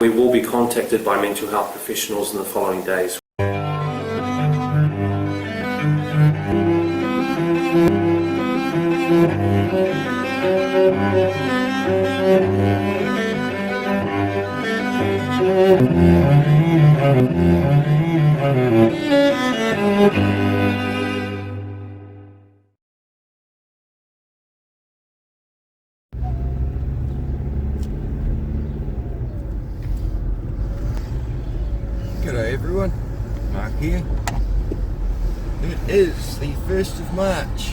We will be contacted by mental health professionals in the following days. G'day everyone, Mark here. It is the 1st of March.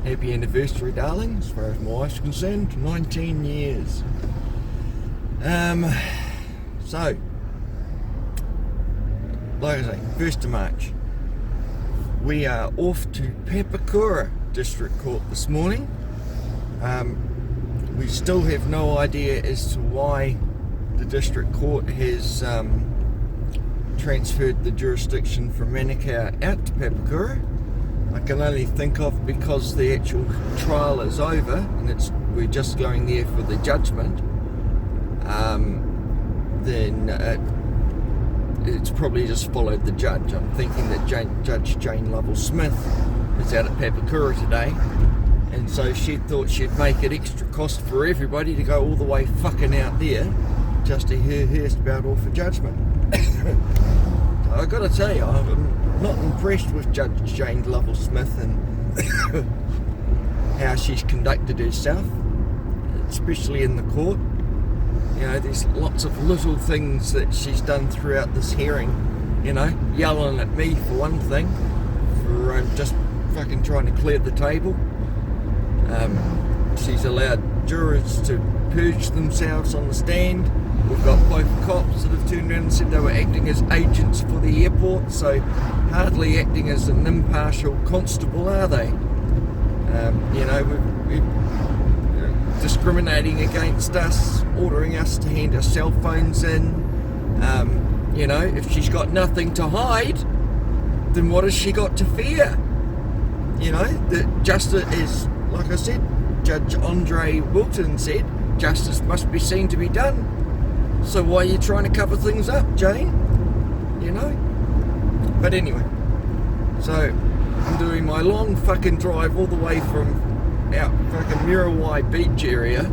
Happy anniversary, darling, as far as my wife's concerned, 19 years. So, like I say, 1st of March. We are off to Papakura District Court this morning. We still have no idea as to why the District Court has transferred the jurisdiction from Manukau out to Papakura. I can only think of because the actual trial is over and we're just going there for the judgment. Then it's probably just followed the judge. I'm thinking that Judge Jane Lovell Smith is out at Papakura today, and so she thought she'd make it extra cost for everybody to go all the way fucking out there just to hear her spout off a judgment. I gotta tell you, I'm not impressed with Judge Jane Lovell Smith and how she's conducted herself, especially in the court. You know, there's lots of little things that she's done throughout this hearing. You know, yelling at me for one thing, for just fucking trying to clear the table. She's allowed jurors to purge themselves on the stand. We've got both cops that have turned around and said they were acting as agents for the airport, so hardly acting as an impartial constable, are they? You know, we're discriminating against us, ordering us to hand our cell phones in. You know, if she's got nothing to hide, then what has she got to fear? You know, that justice is, like I said, Judge Andre Wilton said, justice must be seen to be done. So why are you trying to cover things up, Jane? You know? But anyway, so I'm doing my long fucking drive all the way from out fucking Muriwai Beach area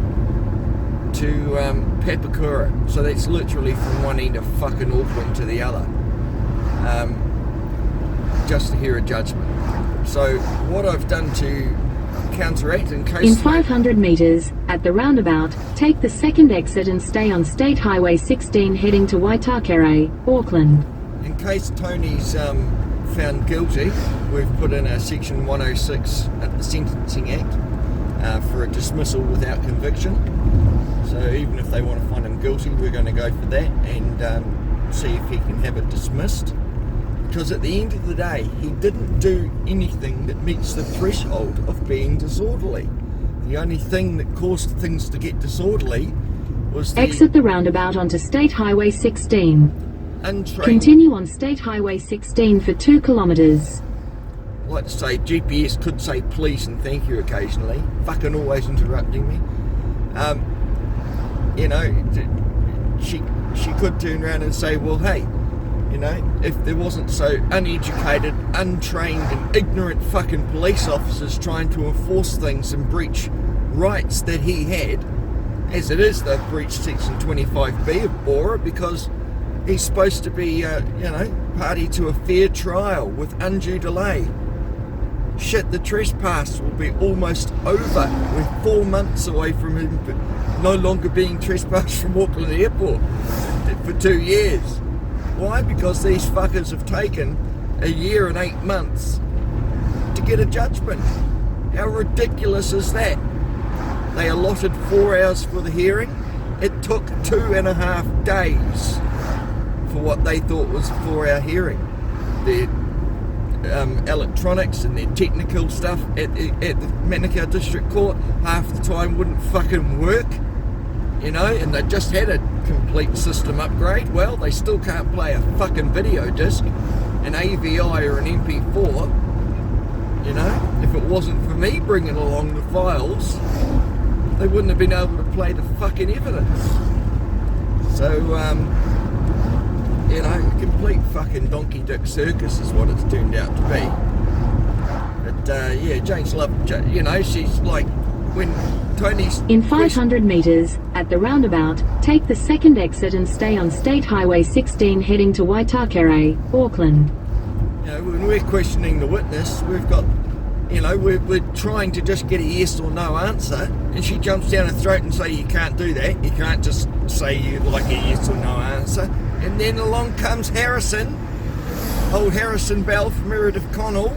to Papakura. So that's literally from one end of fucking Auckland to the other. Just to hear a judgment. So what I've done to counteract in case... In 500 metres, at the roundabout, take the second exit and stay on State Highway 16 heading to Waitakere, Auckland. In case Tony's found guilty, we've put in a section 106 at the Sentencing Act for a dismissal without conviction. So even if they want to find him guilty, we're going to go for that and see if he can have it dismissed. Because at the end of the day, he didn't do anything that meets the threshold of being disorderly. The only thing that caused things to get disorderly was exit the roundabout onto State Highway 16. Untrained. Continue on State Highway 16 for 2 kilometres. Like to say, GPS could say please and thank you occasionally. Fucking always interrupting me. You know, she could turn around and say, well, hey, you know, if there wasn't so uneducated, untrained and ignorant fucking police officers trying to enforce things and breach rights that he had, as it is, they've breached section 25B of BORA because he's supposed to be, you know, party to a fair trial with undue delay. Shit, the trespass will be almost over. We're 4 months away from him no longer being trespassed from Auckland Airport for 2 years. Why? Because these fuckers have taken 1 year and 8 months to get a judgment. How ridiculous is that? They allotted 4 hours for the hearing. It took 2.5 days for what they thought was a 4-hour hearing. Their electronics and their technical stuff at the Manukau District Court half the time wouldn't fucking work. You know, and they just had a complete system upgrade. Well, they still can't play a fucking video disc, an AVI or an MP4. You know, if it wasn't for me bringing along the files, they wouldn't have been able to play the fucking evidence. So, you know, a complete fucking donkey dick circus is what it's turned out to be. But yeah, Jane's love, you know, she's like, when Tony's... In 500 metres, at the roundabout, take the second exit and stay on State Highway 16 heading to Waitakere, Auckland. You know, when we're questioning the witness, we've got, you know, we're trying to just get a yes or no answer, and she jumps down her throat and say, you can't do that, you can't just say you'd like a yes or no answer. And then along comes Harrison, old Harrison Bell from Meredith Connell,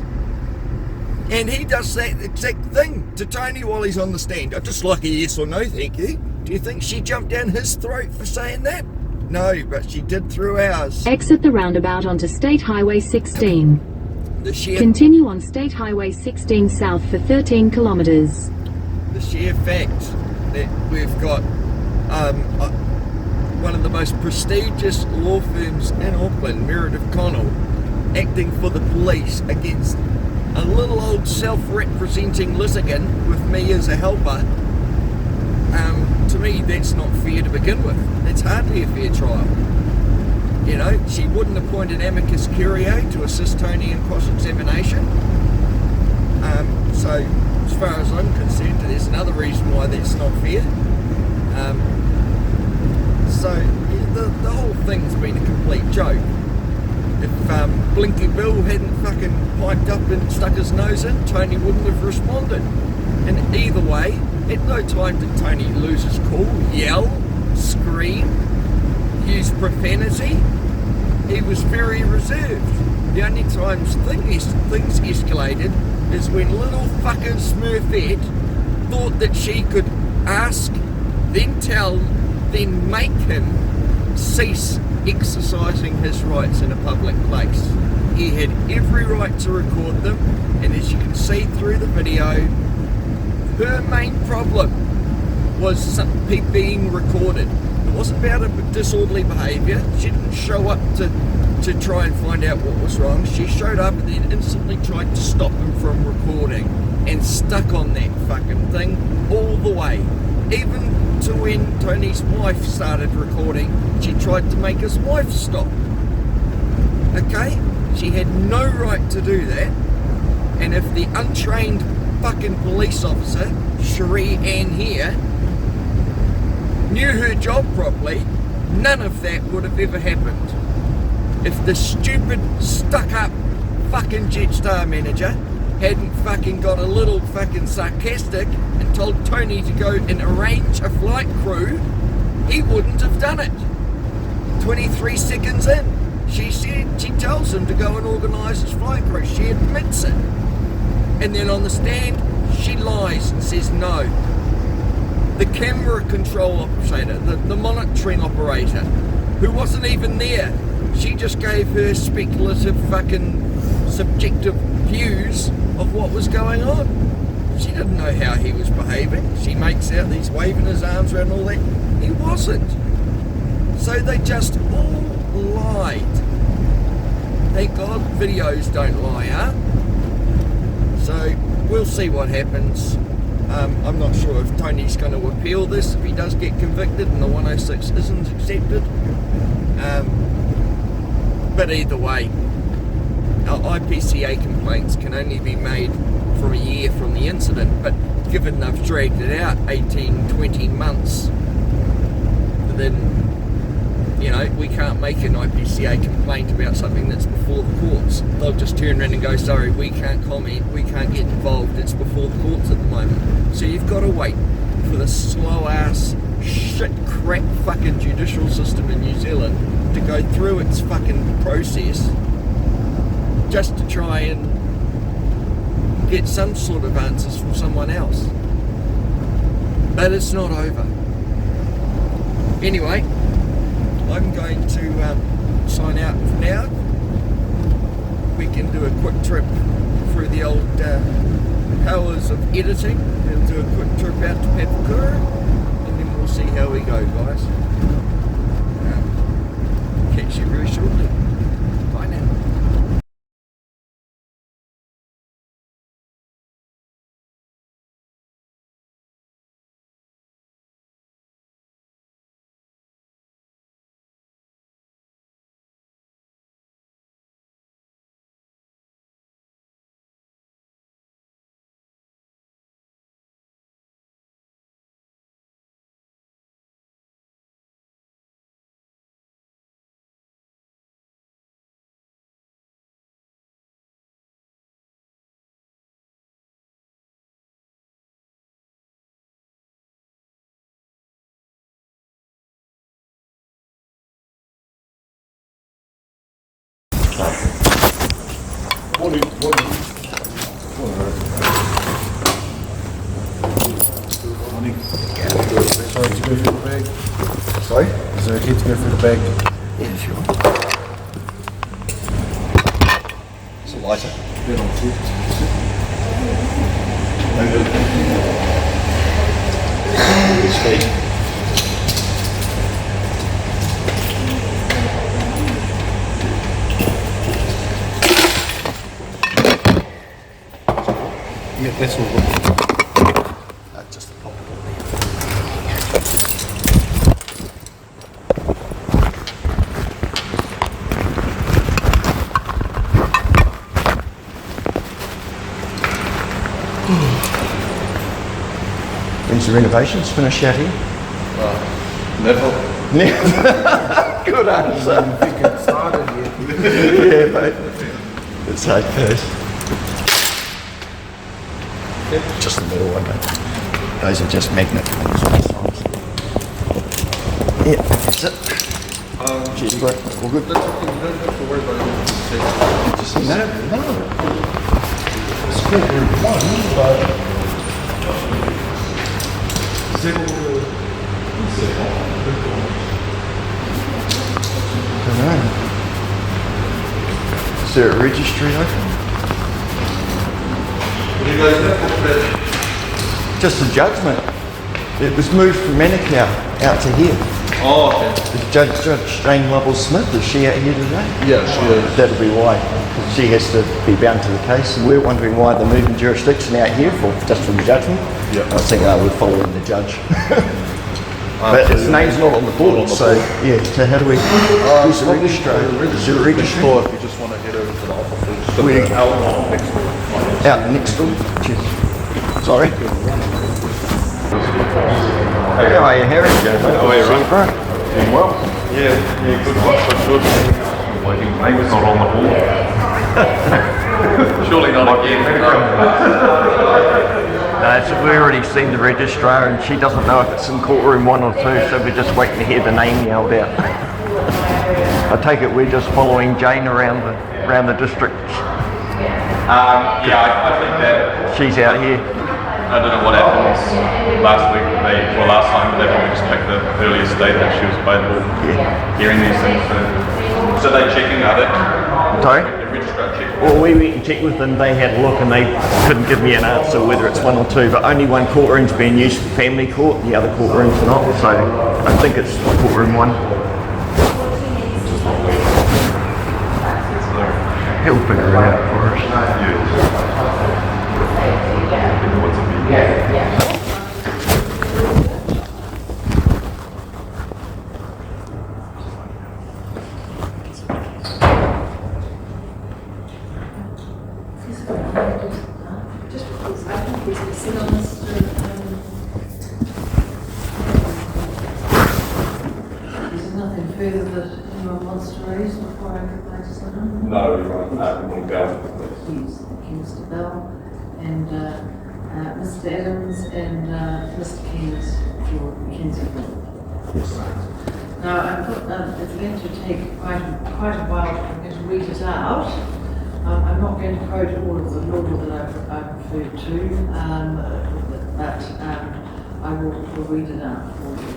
and he does that exact thing to Tony while he's on the stand. I'd just like a yes or no, thank you. Do you think she jumped down his throat for saying that? No, but she did through ours. Exit the roundabout onto State Highway 16. The sheer, Continue on State Highway 16 south for 13 kilometres. the sheer fact that we've got one of the most prestigious law firms in Auckland, Meredith Connell, acting for the police against a little old self-representing litigant with me as a helper, to me that's not fair to begin with. It's hardly a fair trial. You know, she wouldn't appoint an amicus curiae to assist Tony in cross-examination. So as far as I'm concerned, there's another reason why that's not fair. So yeah, the whole thing's been a complete joke. If Blinky Bill hadn't fucking piped up and stuck his nose in, Tony wouldn't have responded. And either way, at no time did Tony lose his cool, yell, scream, use profanity. He was very reserved. The only times things escalated is when little fucker Smurfette thought that she could ask, then tell, then make him cease exercising his rights in a public place. He had every right to record them, and as you can see through the video, her main problem was being recorded. It wasn't about a disorderly behaviour. She didn't show up to try and find out what was wrong. She showed up and then instantly tried to stop him from recording, and stuck on that fucking thing all the way. Even to when Tony's wife started recording, she tried to make his wife stop. Okay? She had no right to do that. And if the untrained fucking police officer, Cherie Ann here, knew her job properly, none of that would have ever happened. If the stupid, stuck-up fucking Jetstar manager hadn't fucking got a little fucking sarcastic and told Tony to go and arrange a flight crew, he wouldn't have done it. 23 seconds in, she tells him to go and organise his flight crew. She admits it. And then on the stand, she lies and says no. The camera control operator, the monitoring operator, who wasn't even there, she just gave her speculative fucking subjective views of what was going on. She didn't know how he was behaving. She makes out he's waving his arms around all that. He wasn't. So they just all lied. Thank God videos don't lie, huh? So we'll see what happens. I'm not sure if Tony's going to appeal this if he does get convicted and the 106 isn't accepted. But either way, our IPCA complaints can only be made from a year from the incident, but given they've dragged it out 18, 20 months, then, you know, we can't make an IPCA complaint about something that's before the courts. They'll just turn around and go, sorry, we can't comment, we can't get involved, it's before the courts at the moment. So you've got to wait for the slow-ass, shit crap fucking judicial system in New Zealand to go through its fucking process just to try and get some sort of answers from someone else. But it's not over. Anyway, I'm going to sign out for now. We can do a quick trip through the old powers of editing and do a quick trip out to Papakura, and then we'll see how we go, guys. Catch you very shortly. Morning. Morning. Sorry, to go through the bag. Sorry? Is it okay to go through the bag? Yeah, sure. It's a lighter. Bit on foot. Speed. Yeah, that's all good. Just a pop. When's the renovations finish out here? Never. Good answer. You can start it yet. Yeah, mate. It's okay. Just the middle one, mate. Those are just magnet ones. Yeah, that's it. Cheers, bro. All good? That's okay, you don't have to worry about it. Just no. It's good for one, but... Don't know. Is there a registry open? What do you guys have? Just a judgment. It was moved from Manukau out to here. Oh, okay. Judge Jane Lovell Smith, is she out here today? Yeah, she is. That'll be why. She has to be bound to the case. And we're wondering why they're moving jurisdiction out here for just for the judgment. Yeah. I think we're following the judge. But its name's not on the board, so yeah. So how do we? Who's the registrar? Is there a registrar? Or if you just want to head over to the office. We- Out next door. Out next door. Cheers. Sorry. How are you, Harry? How are you, See bro? Doing well? Yeah, good watch, but good. Waiting, maybe it's not on the board. Surely not again. We've already seen the registrar and she doesn't know if it's in courtroom 1 or 2, so we're just waiting to hear the name yelled out. I take it we're just following Jane around the district. Yeah, I think that, She's out here. I don't know what happened last week, last time, but they probably just picked the earliest date that she was available. Hearing these things. So they're checking, are they? Sorry? The registrar checking. Well, we went and checked with them, they had a look and they couldn't give me an answer whether it's 1 or 2, but only one courtroom's being used for family court, the other courtroom's not, so I think it's courtroom 1. He'll figure it out for us. Further that anyone wants to raise before I go back to someone? No, you're right. Morning, Bell. Thank you, Mr. Bell, and Mr. Adams, and Mr. Keynes for Kensington. Yes. Now, I've got, it's going to take quite a while. I'm going to read it out. I'm not going to quote all of the law that I've referred to, but I will read it out for you.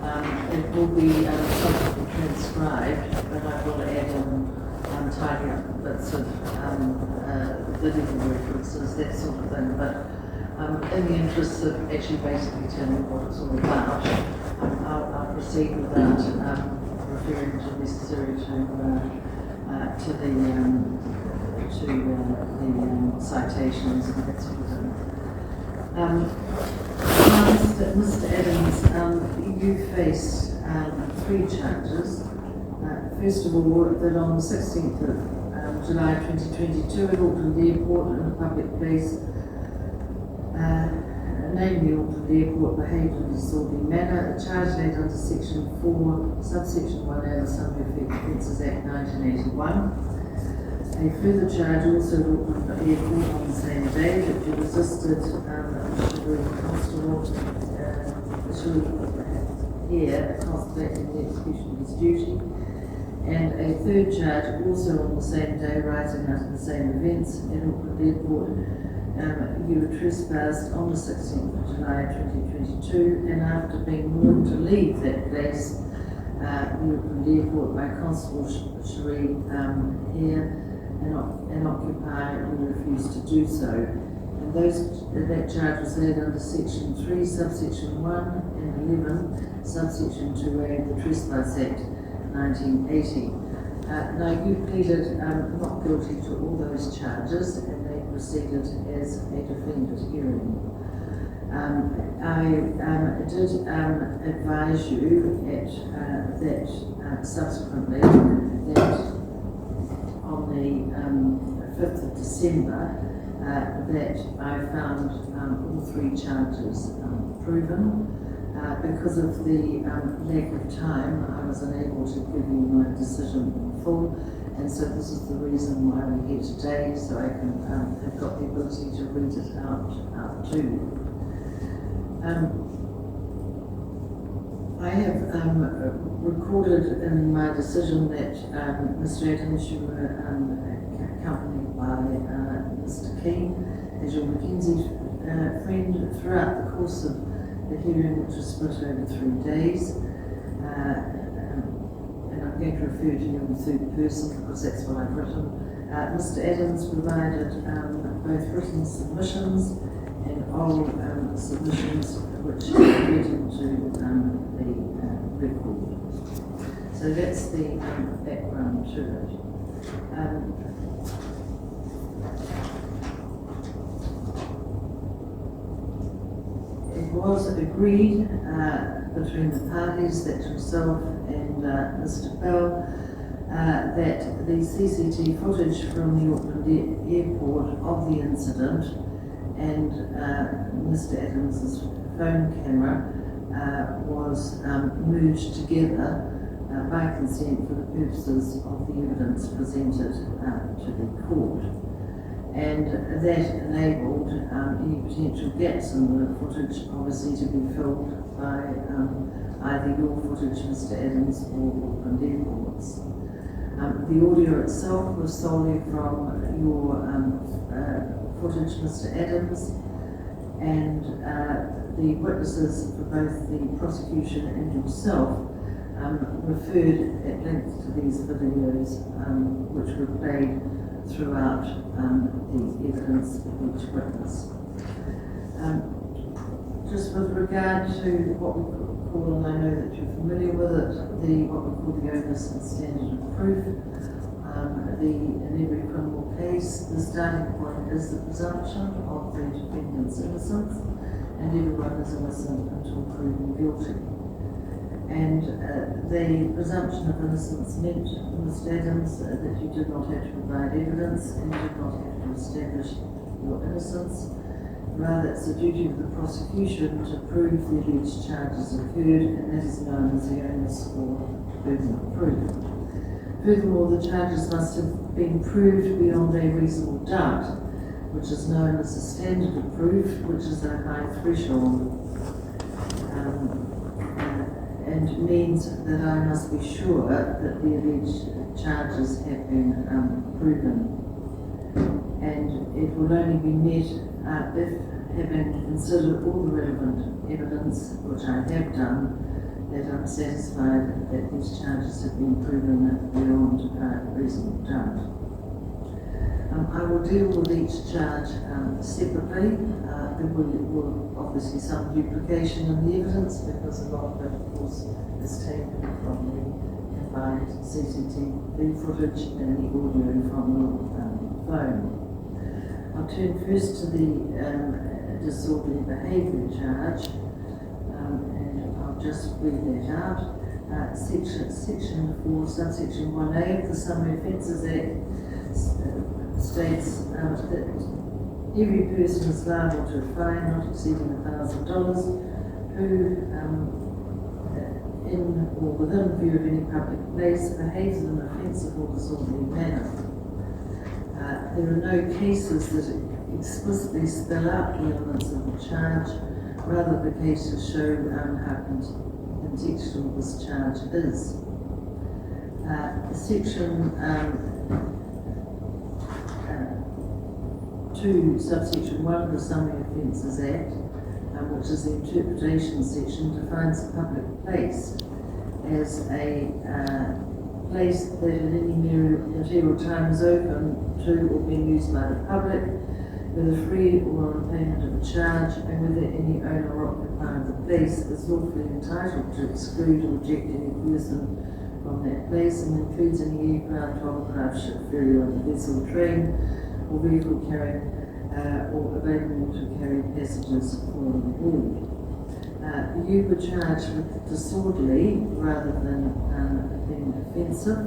It will be something transcribed, but I will add tidy up bits of the legal references, that sort of thing. But in the interest of actually basically telling what it's all about, I'll proceed without referring to necessary to the citations and that sort of thing. Mr. Adams, you face 3 charges. First of all, that on the 16th of July 2022 at Auckland Airport in a public place, namely Auckland Airport, behaved in a disorderly manner, a charge laid under Section 4, subsection 1A of the Summary of Offences Act 1981. A further charge also at Auckland Airport on the same day that you resisted the constable here contemplating the execution of his duty, and a third charge also on the same day arising out of the same events in Auckland Airport. You were trespassed on the 16th of July 2022, and after being warned to leave that place, the Auckland Airport by Constable Cherie here, an occupier, who refused to do so. And that charge was laid under Section 3, Subsection 1 and 11, Subsection 2A of the Trespass Act 1980. Now you pleaded not guilty to all those charges, and they proceeded as a defendant hearing. I did advise you that subsequently that on the 5th of December that I found all three charges proven. Because of the lack of time, I was unable to give you my decision in full, and so this is the reason why we're here today, so I can have got the ability to read it out to you. I have recorded in my decision that Mr. Adams, you were accompanied by Mr. Keane as your McKinsey friend throughout the course of the hearing, which was split over 3 days. And I'm going to refer to you in the third person because that's what I've written. Mr. Adams provided both written submissions and oral submissions which are read into the record. So that's the background to it. It was agreed between the parties that yourself and Mr. Bell that the CCTV footage from the Auckland Airport of the incident and Mr. Adams's phone camera was merged together by consent for the purposes of the evidence presented to the court. And that enabled any potential gaps in the footage obviously to be filled by either your footage, Mr. Adams, or Auckland Airports. The audio itself was solely from your footage, Mr. Adams, and the witnesses for both the prosecution and yourself referred at length to these videos which were played throughout the evidence of each witness. Just with regard to what we call, and I know that you're familiar with it, what we call the onus and standard of proof. In every criminal case, the starting point is the presumption of the defendant's innocence, and everyone is innocent until proven guilty. And the presumption of innocence meant, Mr. Adams, that you did not have to provide evidence and you did not have to establish your innocence. Rather, it's the duty of the prosecution to prove the alleged charges occurred, and that is known as the onus or burden of proof. Furthermore, the charges must have been proved beyond a reasonable doubt, which is known as a standard of proof, which is a high threshold. And means that I must be sure that the alleged charges have been proven. And it will only be met if, having considered all the relevant evidence, which I have done, that I'm satisfied that these charges have been proven beyond reasonable doubt. I will deal with each charge separately. There will obviously some duplication in the evidence because a lot of it, of course, is taken from the combined CCTV footage and the audio from the phone. I'll turn first to the disorderly behaviour charge, and I'll just read that out. Section 4, subsection 1A of the Summary Offences Act states that every person is liable to a fine not exceeding $1,000 who, in or within view of any public place, behaves in an offensive or disorderly manner. There are no cases that explicitly spell out the elements of the charge. Rather, the cases show how contextual this charge is. Section 2, subsection 1 of the Summary Offences Act, which is the interpretation section, defines a public place as a place that at any material time is open to or being used by the public, whether free or on payment of a charge, and whether any owner or occupier of the place is lawfully entitled to exclude or reject any person from that place, and includes any aircraft, hovercraft, ship, ferry, or vessel, train, or vehicle carrying or available to carry passengers or on board. You were charged with disorderly rather than being offensive.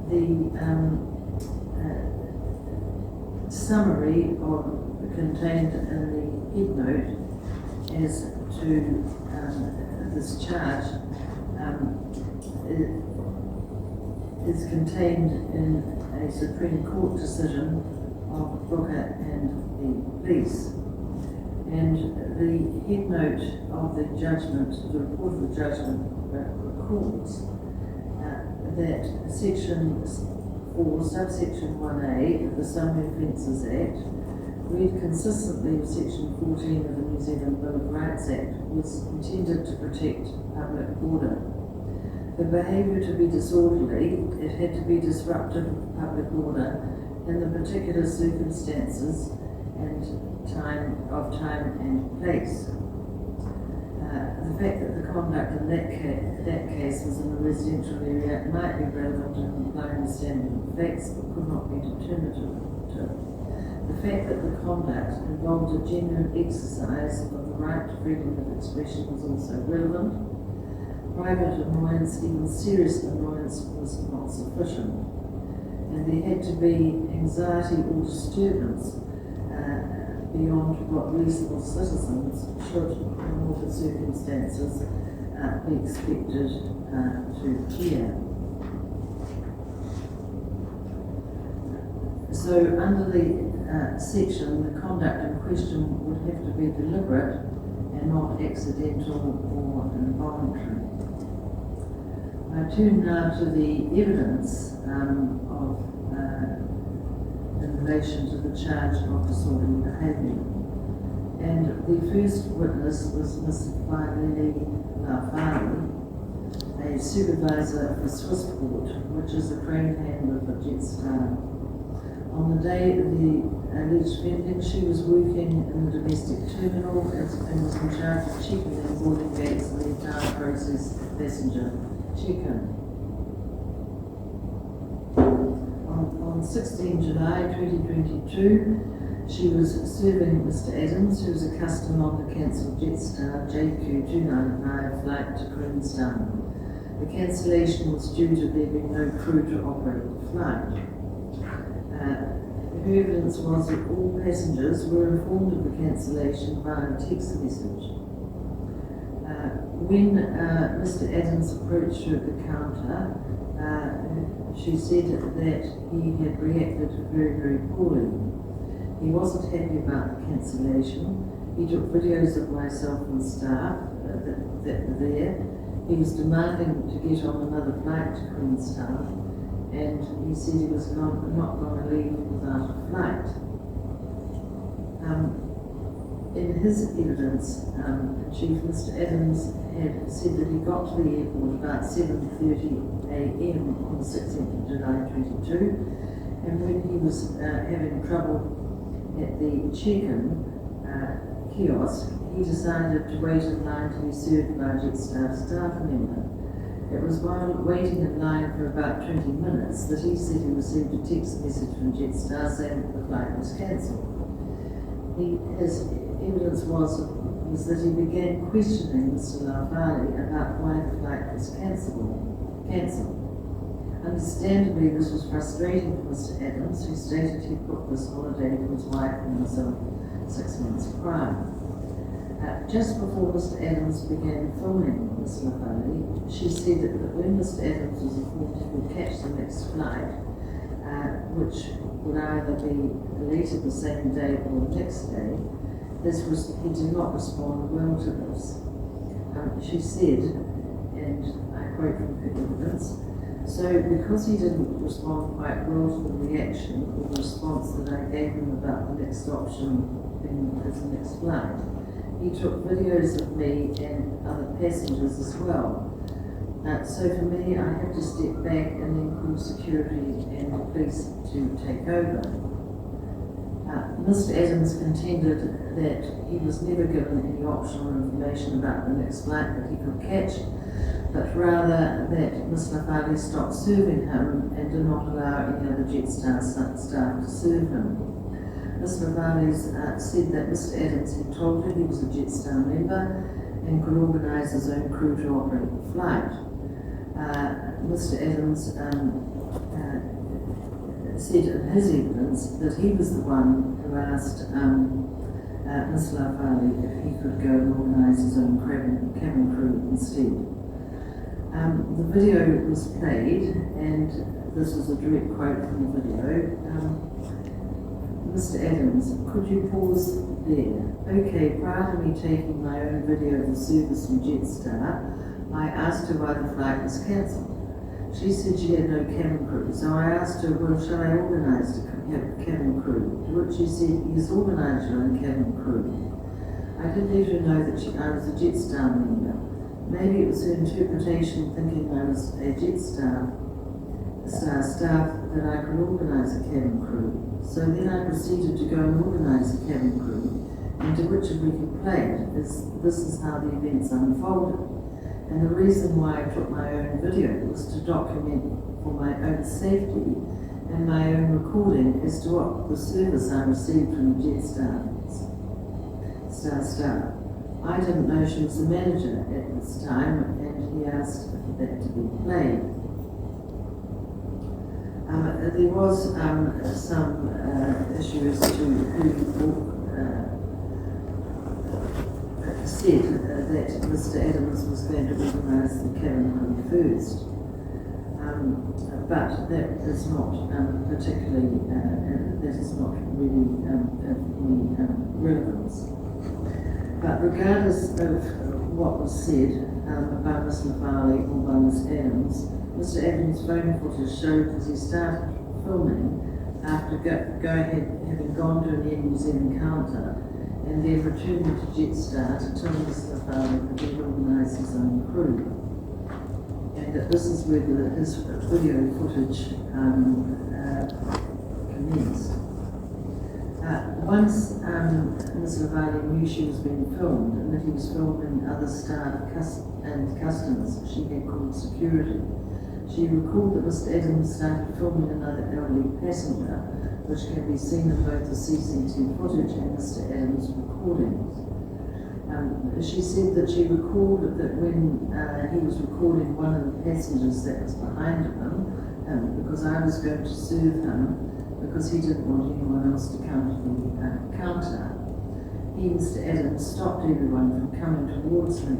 The summary contained in the head note as to this charge is contained in a Supreme Court decision of Booker and the police. And the head note of the judgment, the report of the judgment, records that Section 4, subsection 1A of the Summary Offences Act, read consistently with Section 14 of the New Zealand Bill of Rights Act, was intended to protect public order. For behaviour to be disorderly, it had to be disruptive of public order in the particular circumstances and time and place. The fact that the conduct in that case was in a residential area might be relevant in my understanding of facts, but could not be determinative. The fact that the conduct involved a genuine exercise of the right to freedom of expression was also relevant. Private annoyance, even serious annoyance, was not sufficient. And there had to be anxiety or disturbance beyond what reasonable citizens should, in all the circumstances, be expected to hear. So under the section, the conduct in question would have to be deliberate and not accidental or involuntary. I turn now to the evidence in relation to the charge of disorderly behaviour. And the first witness was Miss Lovell, a supervisor for Swissport, which is a crane handler for Jetstar. On the day of the alleged vending, she was working in the domestic terminal and was in charge of checking the boarding gates and the entire process of passenger check-in. On 16 July 2022, she was serving Mr. Adams, who was a customer on the cancelled Jetstar JQ295 flight to Queenstown. The cancellation was due to there being no crew to operate the flight. Her evidence was that all passengers were informed of the cancellation via a text message. When Mr. Adams approached her at the counter, she said that he had reacted very, very poorly. He wasn't happy about the cancellation. He took videos of myself and staff that were there. He was demanding to get on another flight to Queenstown, and he said he was not going to leave without a flight. In his evidence, Chief Mr. Adams had said that he got to the airport about 7:30 a.m. on the 16th of July 22, and when he was having trouble at the check-in kiosk, he decided to wait in line to be served by a Jetstar staff member. It was while waiting in line for about 20 minutes that he said he received a text message from Jetstar saying that the flight was cancelled. His evidence was that he began questioning Mr. Lovell about why the flight was cancelled. Understandably, this was frustrating for Mr. Adams, who stated he booked this holiday for his wife and himself 6 months prior. Just before Mr. Adams began filming Ms. Lovell, she said that when Mr. Adams was informed he would catch the next flight, which would either be later the same day or the next day, he did not respond well to this. She said, and I quote, quote from her evidence. So because he didn't respond quite well to the reaction or the response that I gave him about the next option being his next flight, he took videos of me and other passengers as well. So for me, I had to step back and then call security and the police to take over. Mr. Adams contended that he was never given any optional information about the next flight that he could catch, but rather that Ms. Lovell stopped serving him and did not allow any other Jetstar staff to serve him. Ms. Lovell said that Mr. Adams had told her he was a Jetstar member and could organise his own crew to operate the flight. Mr. Adams said in his evidence that he was the one who asked Ms. Lovell if he could go and organise his own cabin crew instead. The video was played, and this is a direct quote from the video. Mr. Adams, could you pause there? Okay, prior to me taking my own video of the service from Jetstar, I asked her why the flight was cancelled. She said she had no cabin crew, so I asked her, well, shall I organise a cabin crew? To which she said, yes, organise your own cabin crew. I did let her know that I was a Jetstar member. Maybe it was her interpretation, thinking I was a Jetstar staff, that I could organise a cabin crew. So then I proceeded to go and organise a cabin crew, and to which we complained, this is how the events unfolded. And the reason why I took my own video was to document for my own safety and my own recording as to what the service I received from the Jetstar staff. I didn't know she was the manager at this time, and he asked for that to be played. There was some issue as to who said that Mr. Adams was going to organise the cabin crew first, but that is not particularly, that is not really of any relevance. But regardless of what was said by Ms. Lovell or by Ms. Adams, Mr. Adams' phone footage showed that he started filming after having gone to an Air New Zealand counter and then returning to Jetstar to tell Ms. Lovell that he would organise his own crew. And that this is where his video footage commenced. Once Ms. Lovell knew she was being filmed and that he was filming other staff and customers she had called security, she recalled that Mr. Adams started filming another elderly passenger, which can be seen in both the CCTV footage and Mr. Adams' recordings. She said that she recalled that when he was recording one of the passengers that was behind him, because I was going to serve him, because he didn't want anyone else to come to the counter, Mr. Adams stopped everyone from coming towards me.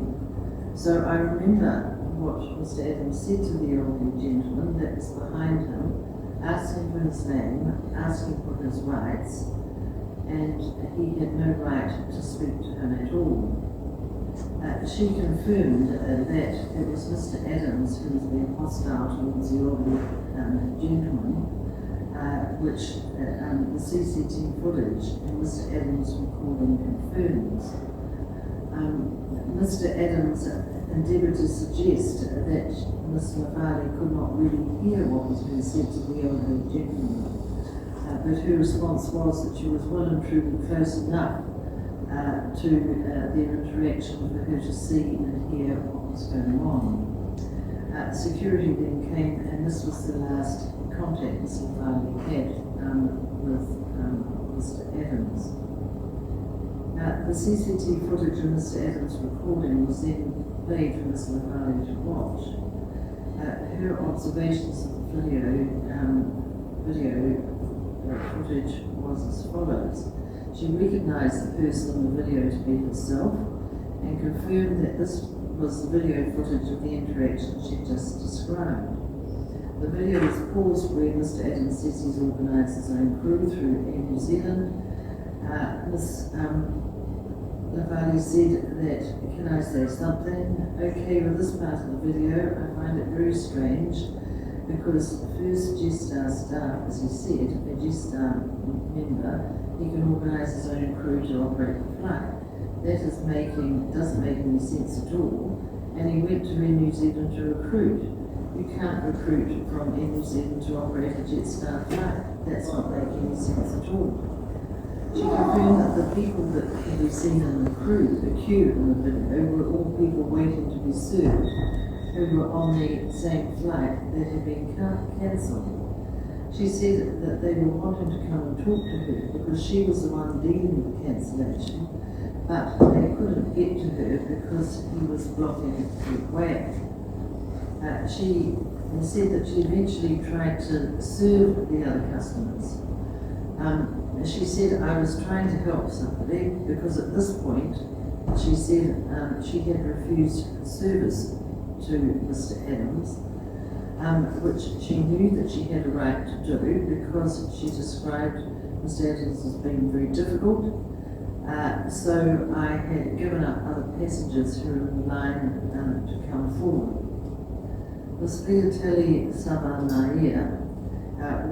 So I remember what Mr. Adams said to the elderly gentleman that was behind him, asking for his name, asking for his rights, and he had no right to speak to him at all. She confirmed that it was Mr. Adams who was being hostile towards the elderly gentleman, which the CCTV footage and Mr. Adams' recording confirms. Mr. Adams endeavoured to suggest that Ms. Lovell could not really hear what was being said to the elderly gentleman, but her response was that she was well and truly close enough to their interaction for her to see and hear what was going on. Security then came, and this was the last contact Ms. Lovell had with Mr. Adams. The CCTV footage of Mr. Adams' recording was then played for Ms. Lovell to watch. Her observations of the video footage was as follows. She recognised the person in the video to be herself and confirmed that this was the video footage of the interaction she just described. The video is paused where Mr. Adams says he's organised his own crew through Air New Zealand. Ms. Lovell said that, can I say something? Okay, with this part of the video, I find it very strange because first G-Star staff, as he said, a G-Star member, he can organise his own crew to operate the flight. That doesn't make any sense at all. And he went to New Zealand to recruit. You can't recruit from New Zealand to operate a Jetstar flight. That's not making any sense at all. She confirmed that the people that can be seen in the queue in the video were all people waiting to be served who were on the same flight that had been cancelled. She said that they were wanting to come and talk to her because she was the one dealing with the cancellation, but they couldn't get to her because he was blocking the way. She said that she eventually tried to serve the other customers. She said, I was trying to help somebody because at this point, she said she had refused service to Mr. Adams, which she knew that she had a right to do because she described Mr. Adams as being very difficult. So I had given up other passengers who were in the line to come forward. Ms. Leoteli Savanaya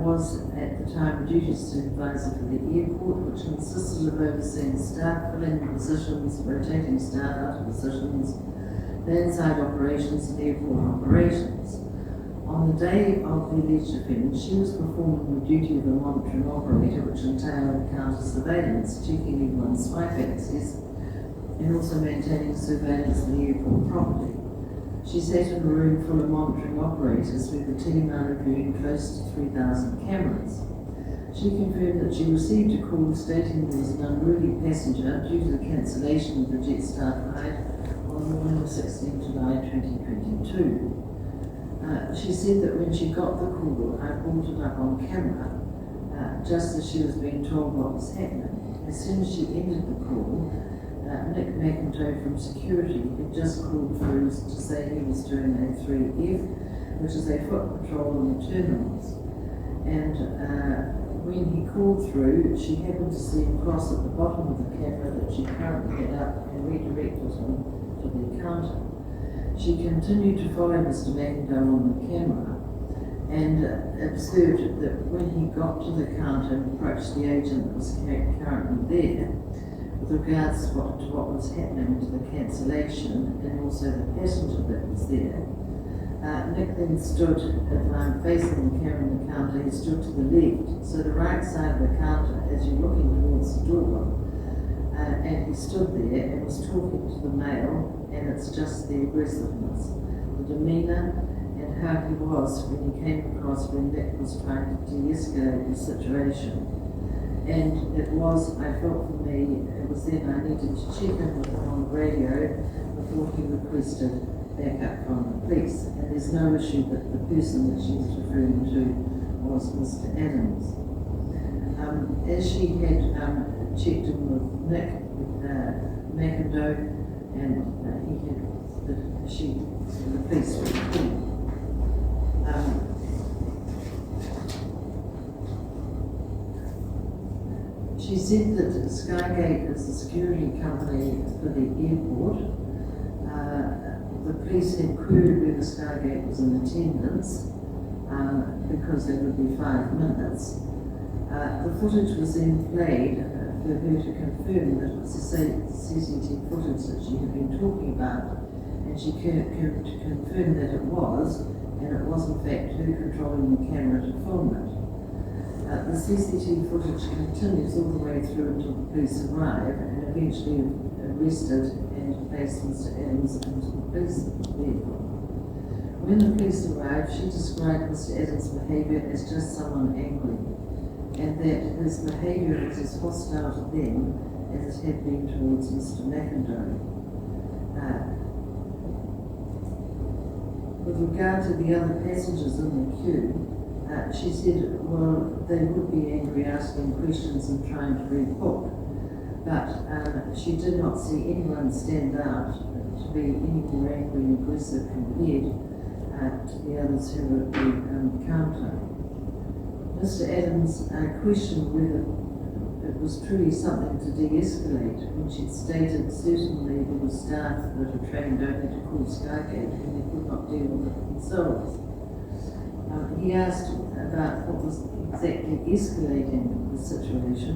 was at the time duty supervisor for the airport, which consisted of overseeing staff, filling positions, rotating staff out of positions, landside operations and airport operations. On the day of the alleged offence, she was performing the duty of a monitoring operator, which entailed counter surveillance, checking everyone's swipe access, and also maintaining surveillance of the airport property. She sat in a room full of monitoring operators where the team are reviewing close to 3,000 cameras. She confirmed that she received a call stating there was an unruly passenger due to the cancellation of the Jetstar flight on the morning of 16 July 2022. She said that when she got the call, I brought it up on camera, just as she was being told what was happening. As soon as she ended the call, Nick McIntyre from security had just called through to say he was doing a 3F, which is a foot patrol in the terminals. And when he called through, she happened to see him cross at the bottom of the camera that she currently had up and redirected him to the counter. She continued to follow Mr. McIntyre on the camera and observed that when he got to the counter and approached the agent that was currently there, with regards to what was happening to the cancellation and also the passenger that was there, Nick then stood, if I'm facing the camera in the counter, he stood to the left, so the right side of the counter as you're looking towards the door, and he stood there and was talking to the male, and it's just the aggressiveness, the demeanour, and how he was when he came across when Nick was trying to de-escalate the situation. And it was, I felt for me, it was then I needed to check in with him on the radio before he requested backup from the police. And there's no issue that the person that she was referring to was Mr. Adams. As she had checked in with Nick McIntyre, and the police were called. She said that Skygate is the security company for the airport. The police had queried whether Skygate was in attendance because there would be 5 minutes. The footage was then played for her to confirm that it was the CCTV footage that she had been talking about, and she confirmed that it was, and it was in fact her controlling the camera to film it. The CCTV footage continues all the way through until the police arrive and eventually arrested and placed Mr. Adams into the police vehicle. When the police arrived, she described Mr. Adams' behaviour as just someone angry, and that his behaviour was as hostile to them as it had been towards Mr. McIntyre. With regard to the other passengers in the queue, she said, well, they would be angry asking questions and trying to rebook, but she did not see anyone stand out to be any more angry and aggressive compared to the others who were at the counter. Mr. Adams questioned whether was truly something to de-escalate when she'd stated certainly there were staff that are trained only to call Skygate when they could not deal with it themselves. He asked about what was exactly escalating the situation,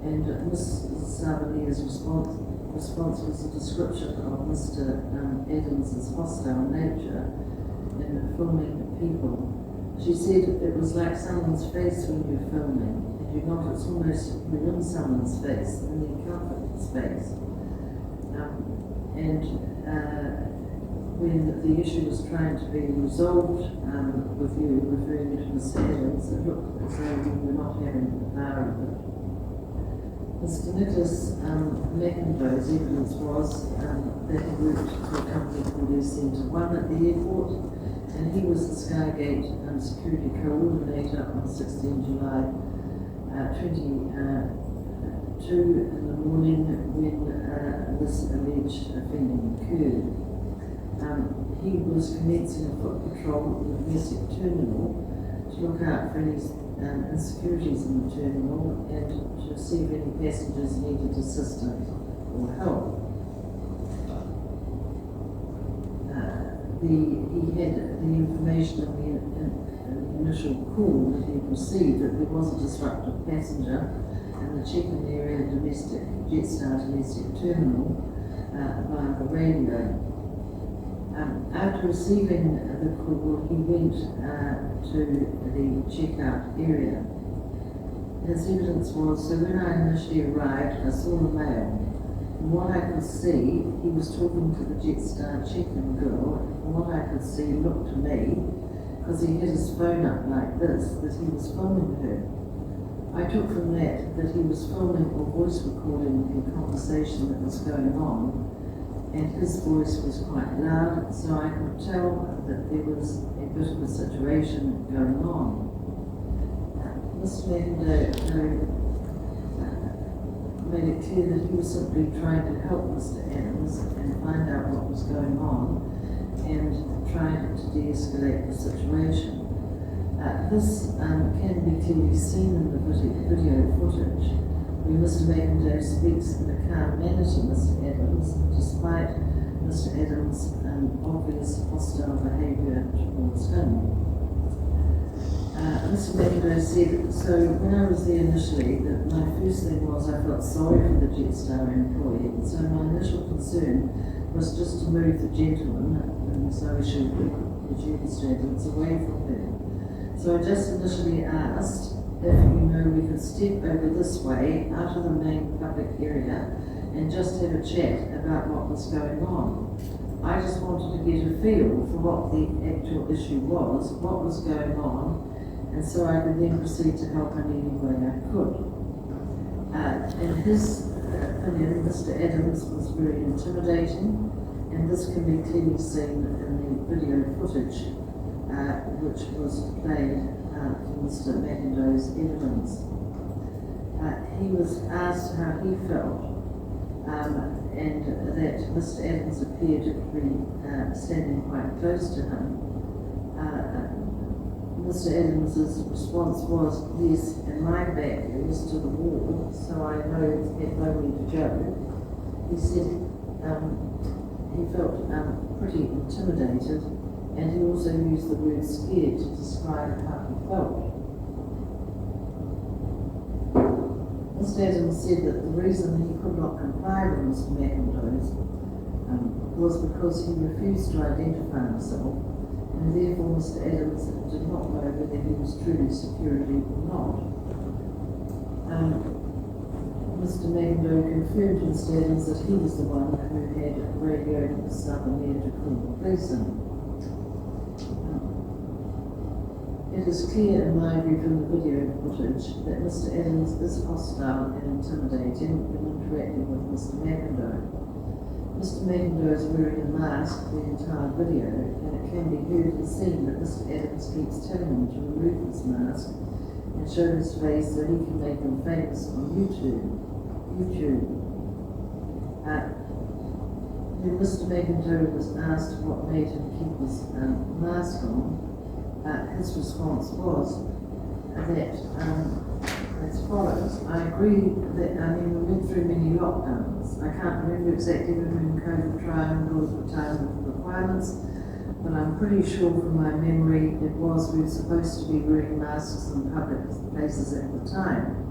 and Mrs. Savalia's response was a description of Mr. Adams's hostile nature in filming people. She said it was like someone's face when you're filming, and you're not, it's almost you're in someone's face, in the comfort space. When the issue was trying to be resolved with you referring to Mr. Adams, it looked as though you were not having the power of it. Mr. Nicholas McIndoe's evidence was that he worked for a company called Centre1 at the airport, and he was the Skygate security coordinator on 16 July 22 in the morning when this alleged offending occurred. He was commencing a foot patrol in the domestic terminal to look out for any insecurities in the terminal and to see if any passengers needed assistance or help. He had the information in the initial call that he received that there was a disruptive passenger in the check-in area domestic Jetstar domestic terminal via the radio. After receiving the call, he went to the checkout area. His evidence was, so when I initially arrived, I saw a male. From what I could see, he was talking to the Jetstar check-in girl. From what I could see, looked to me, because he had his phone up like this, that he was filming her. I took from that he was filming or voice recording the conversation that was going on, and his voice was quite loud, so I could tell that there was a bit of a situation going on. Mr. McIndoe made it clear that he was simply trying to help Mr. Adams and find out what was going on and trying to de-escalate the situation. This can be clearly seen in the video footage where Mr. McIndoe speaks in a calm manner to Mr. Adams despite Mr. Adams' obvious hostile behaviour towards him. Mr. McIndoe said, so when I was there initially, that my first thing was I felt sorry for the Jetstar employee, and so my initial concern was just to move the gentleman, and so she the duty standards away from her. So I just initially asked if we could step over this way out of the main public area and just have a chat about what was going on. I just wanted to get a feel for what the actual issue was, what was going on, and so I could then proceed to help in any way I could. In his opinion, Mr. Adams was very intimidating, and this can be clearly seen in the video footage, which was played from Mr. McIndoe's evidence. He was asked how he felt, and that Mr. Adams appeared to be standing quite close to him. Mr. Adams's response was, yes, and my back was to the wall, so I had nowhere to go. He said he felt pretty intimidated, and he also used the word scared to describe how he felt. Mr. Adams said that the reason he could not comply with Mr. McIndoe's was because he refused to identify himself, and therefore Mr. Adams did not know whether he was truly security or not. Mr. McIndoe confirmed to Mr. Adams that he was the one who had radioed the Southern to call the police in. It is clear in my view from the video footage that Mr. Adams is hostile and intimidating when interacting with Mr. McIndoe. Mr. McIndoe is wearing a mask the entire video, and it can be heard and seen that Mr. Adams keeps telling him to remove his mask and show his face so he can make him famous on YouTube. When Mr. McIndoe was asked what made him keep his mask on, his response was that as follows. I agree that, we went through many lockdowns. I can't remember exactly when COVID triangles were time requirements, but I'm pretty sure from my memory we were supposed to be wearing masks in public places at the time.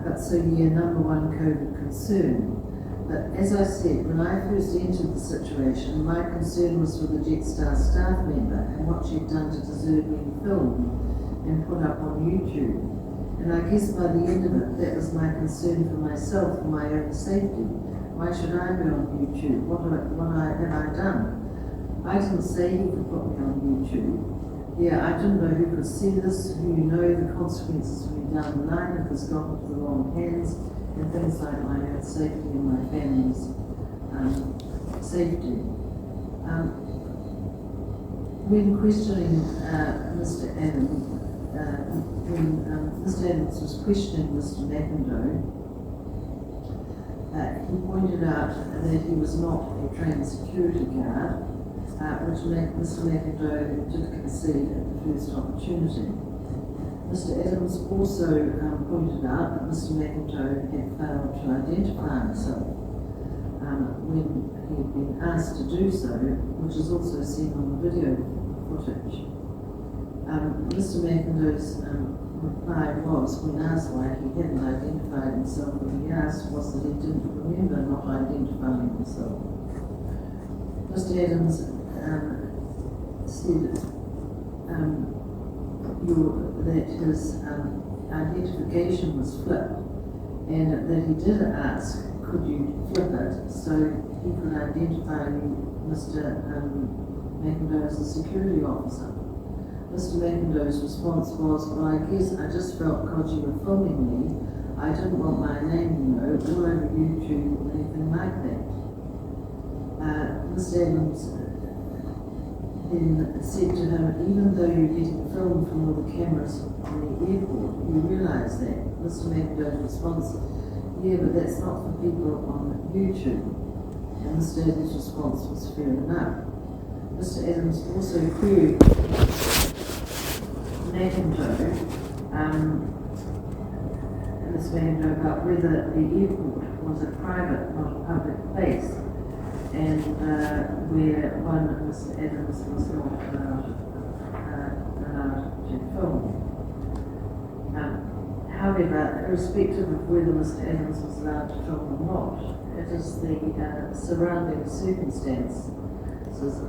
But so number one COVID concern. But as I said, when I first entered the situation, my concern was for the Jetstar staff member and what she'd done to deserve being filmed and put up on YouTube. And I guess by the end of it, that was my concern for myself, for my own safety. Why should I be on YouTube? What have I done? I didn't say he could put me on YouTube. Yeah, I didn't know who could see this, who the consequences for me down the line if this got into the wrong hands, and things like my own safety and my family's safety. When questioning Mr. Adams, when Mr. Adams was questioning Mr. McIndoe, he pointed out that he was not a trained security guard, which Mr. McIndoe did concede at the first opportunity. Mr. Adams also pointed out that Mr. McIndoe had failed to identify himself when he had been asked to do so, which is also seen on the video footage. Mr. McIndoe's reply was, when asked why he hadn't identified himself, what he asked was that he didn't remember not identifying himself. Mr. Adams said that his identification was flipped, and that he did ask, could you flip it so he could identify Mr. McIndoe as a security officer. Mr. McIndoe's response was, well, I guess I just felt because you were filming me, I didn't want my name, all over YouTube or anything like that. Mr. Adams then said to him, even though you're getting filmed from all the cameras on the airport, you realise that. Mr. McIndoe's response, yeah, but that's not for people on YouTube. And Mr. Adams' response was fair enough. Mr. Adams also queried McIndoe, about whether the airport was a private, not a public place, and where Mr. Adams was not allowed to film. However, irrespective of whether Mr. Adams was allowed to film or not, it is the surrounding circumstances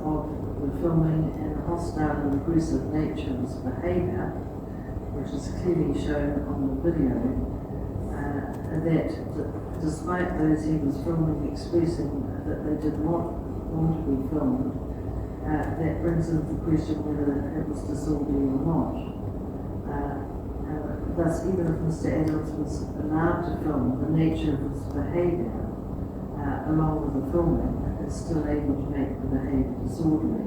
of the filming and the hostile and aggressive nature of his behaviour, which is clearly shown on the video, that despite those he was filming expressing that they did not want to be filmed, that brings into question whether it was disorderly or not. Thus, even if Mr. Adams was allowed to film, the nature of his behaviour, along with the filming, is still able to make the behaviour disorderly.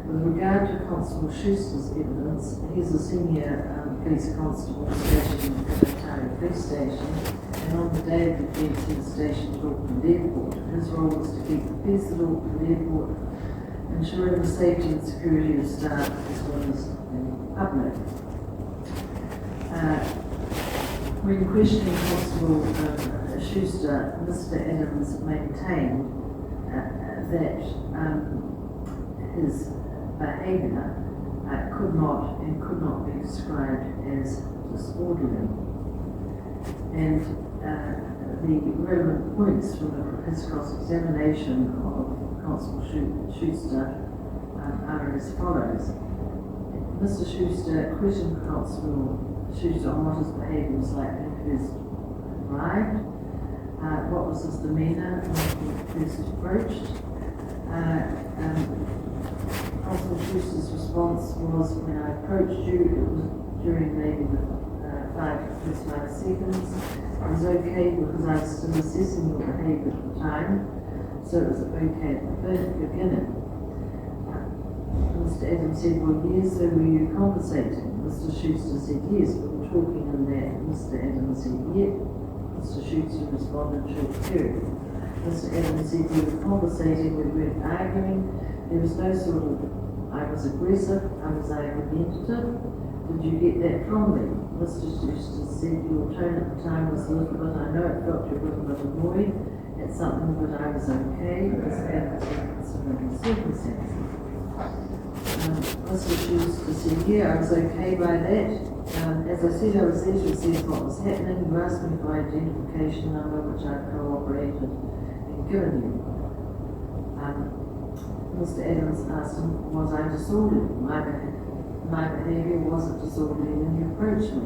With regard to Constable Schuster's evidence, he's a senior police constable stationed at Ontario Police Station, and on the day of the offence he was stationed at Auckland Airport. His role was to keep the peace at Auckland Airport, ensuring the safety and security of staff as well as the public. When questioning Constable Schuster, Mr. Adams maintained that his behaviour could not be described as disorderly, and the relevant points from his cross-examination of Constable Schuster are as follows. Mr. Schuster questioned Constable Schuster on what his behaviour was like when he first arrived, what was his demeanour when he first approached. Constable Schuster's response was, when I approached you, it was during maybe the first 5 seconds. It was okay because I was still assessing your behaviour at the time, so it was okay at the beginning. Mr. Adams said, well, yes, so were you compensating? Mr. Schuster said, yes, we were talking in that. Mr. Adams said, yeah. Mr. Schuster responded, short period. Mr. Adams said, we were compensating, we weren't arguing. There was no sort of, I was aggressive, I was argumentative. did you get that from me? Mr. Judicial said your tone at the time was a little bit, I know it felt you were a little bit annoyed at something, but I was okay, it was considering the circumstances. Mr. Judicial said, yeah, I was okay by that. As I said, I was there to assess what was happening. You asked me for identification number, which I corroborated and given you. Mr. Adams asked him, was I disorderly? My behaviour wasn't disorderly when you approached me.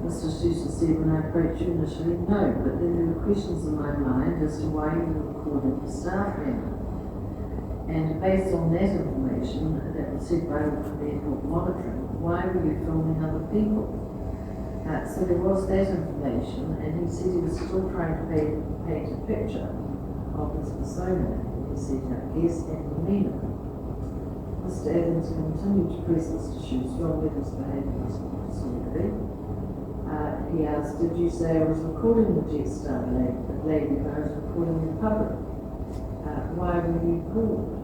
Mr. Judicial said, when I approached you initially, no, but then there were questions in my mind as to why you were recording the staff member. And based on that information that was said by the airport monitoring, why were you filming other people? So there was that information, and he said he was still trying to paint a picture of his persona. He said, I guess, and demeanour. Mr. Adams continued to press Mr. Shoe strongly his behaviour was disorderly. He asked, did you say I was recording the Jetstar lady, but I was recording in public? Why were you called?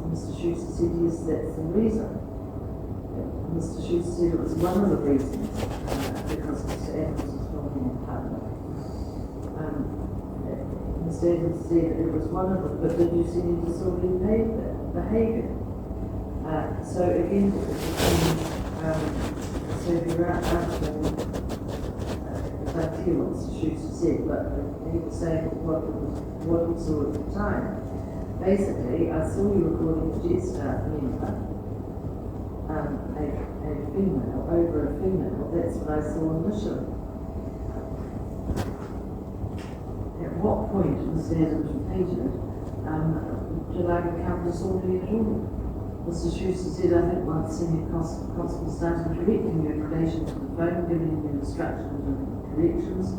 Mr. Schuster said, yes, that's the reason. Mr. Schuster said it was one of the reasons, because Mr. Adams was filming in public. Mr. Adams said it was one of them, but did you see any disorderly behaviour? So again, so you're out after I hear what Mr. Schuster said, but he was saying what he saw at the time. Basically, I saw you recording a Jetstar member, a female, over a female. That's what I saw initially. At what point, Mr. Adams repeated, did I become disorderly at all? Mr. Schuster said, I think once Senior Constable started correcting you in relation to the phone, giving you instructions and corrections,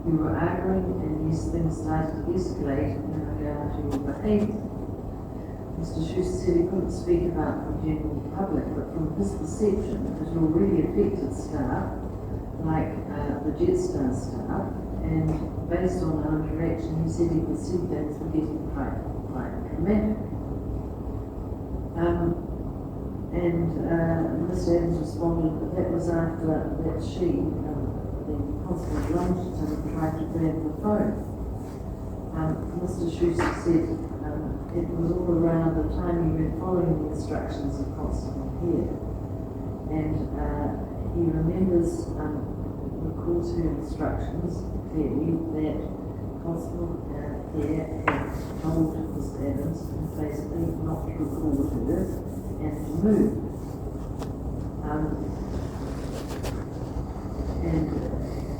you were arguing, and yes, things started to escalate in regard to your behaviour. Mr. Schuster said he couldn't speak about the general public, but from his perception, it already affected staff, like the Jetstar staff, and based on our interaction, he said he could see things were getting quite dramatic. Mr. Adams responded that that was after that she, the constable lunged at him and tried to grab the phone. Mr. Schuster said it was all around the time he went following the instructions of Constable here. And he remembers, recalls her instructions clearly that Constable here had told Mr. Adams basically not to record her and to move.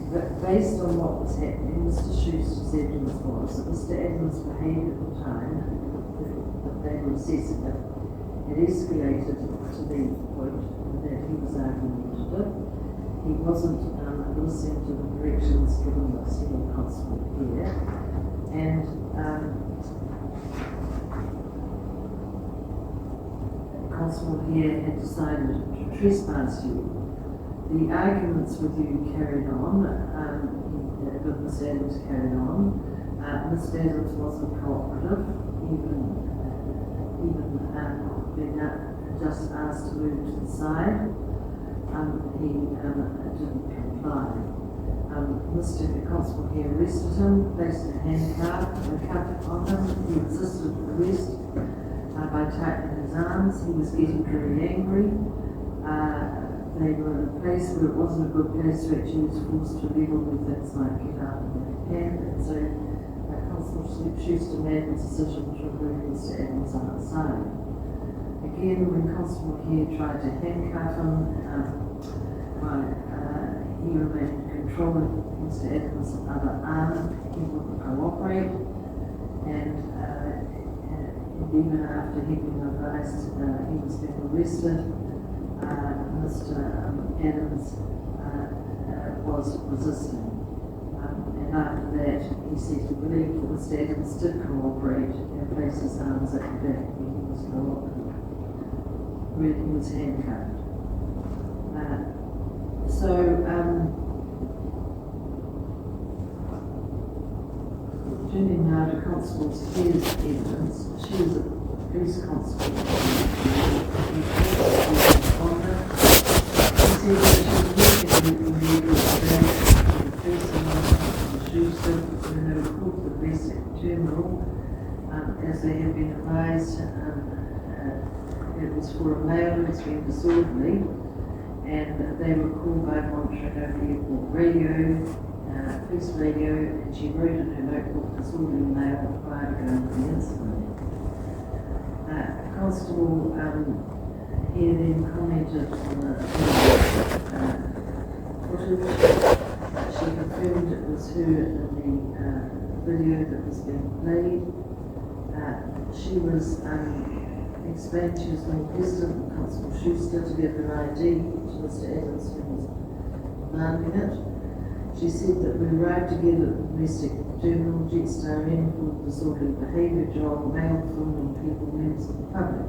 But based on what was happening, Mr. Schuster said to us was that Mr. Adams' behaviour at the time that they were assessing it had escalated to the point that he was argumentative. He wasn't listening to the directions given by Senior Constable here, and Constable here had decided to trespass you. The arguments with you carried on, with Mr. Adams carried on. Mr. Adams wasn't cooperative, even being just asked to move to the side. He didn't comply. Mr. Constable here arrested him, placed a handcuff on him. He resisted arrest by tightening his arms. He was getting very angry. They were in a place where it wasn't a good place to actually use force to level with things like get out of their hand. And so Constable Schuster made the decision to remove Mr. Adams outside. Again, when Constable here tried to handcuff him, he remained controlling Mr. Adams' other arm. He wouldn't cooperate, and even after he'd been advised he was being arrested, Mr. Adams was resisting. And after that, he said he believed that Mr. Adams did cooperate and place his arms at the back when he was cooperative, when he was handcuffed. Turning now to Constable Spears' evidence, she was a police constable. He said said that she was working with the legal today for the person on Tuesday when they were called to the police terminal, as they had been advised. It was for a male who was being disorderly, and they were called by monitoring over the airport radio, police radio, and she wrote in her notebook disorderly male prior to going to the incident. Constable here then commented on the footage. She confirmed it was her in the video that was being played. She was explained she was being visited with Constable Schuster to give an ID to Mr. Adams, who was demanding it. She said that we arrived together at the domestic terminal, Jetstar in for disorderly behaviour job, male filming people, members of the public.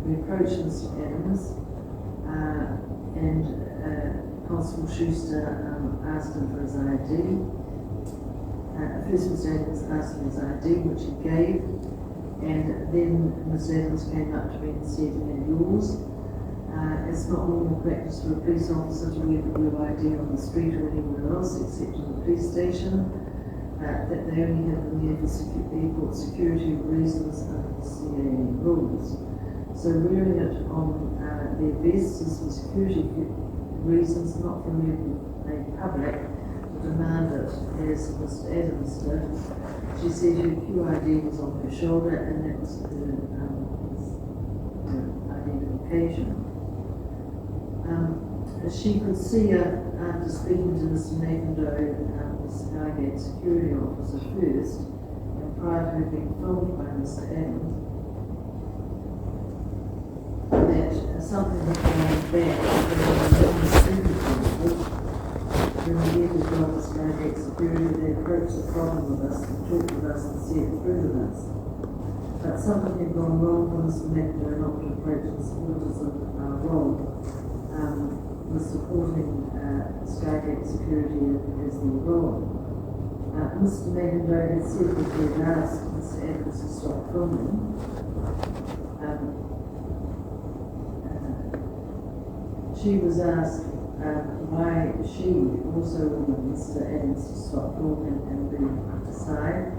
We approached Mr. Adams and Constable Schuster asked him for his ID. First Mr. Adams asked him his ID, which he gave, and then Mr. Adams came up to me and said, "And yours?" It's not normal practice for a police officer to wear the blue ID on the street or anywhere else except in the police station. That they only have them there for airport security reasons under the CAA rules. So wearing it on their vests is for security reasons, not for the public to demand it, as Mr. Adams did. She said her QID was on her shoulder and that was her identification. She could see her after speaking to Mr. McIndoe, the Skygate security officer first, and prior to her being filmed by Mr. Adams, that something had gone back when we get the job at Skygate security, they approached the problem with us and talked with us and see it through with us. But something had gone wrong for Mr. McIndoe not to approach the supporters of our role. Was supporting Skygate security as the role. Mr. McIndoe had said that he had asked Mr. Adams to stop filming. She was asked why she also wanted Mr. Adams to stop filming and be aside.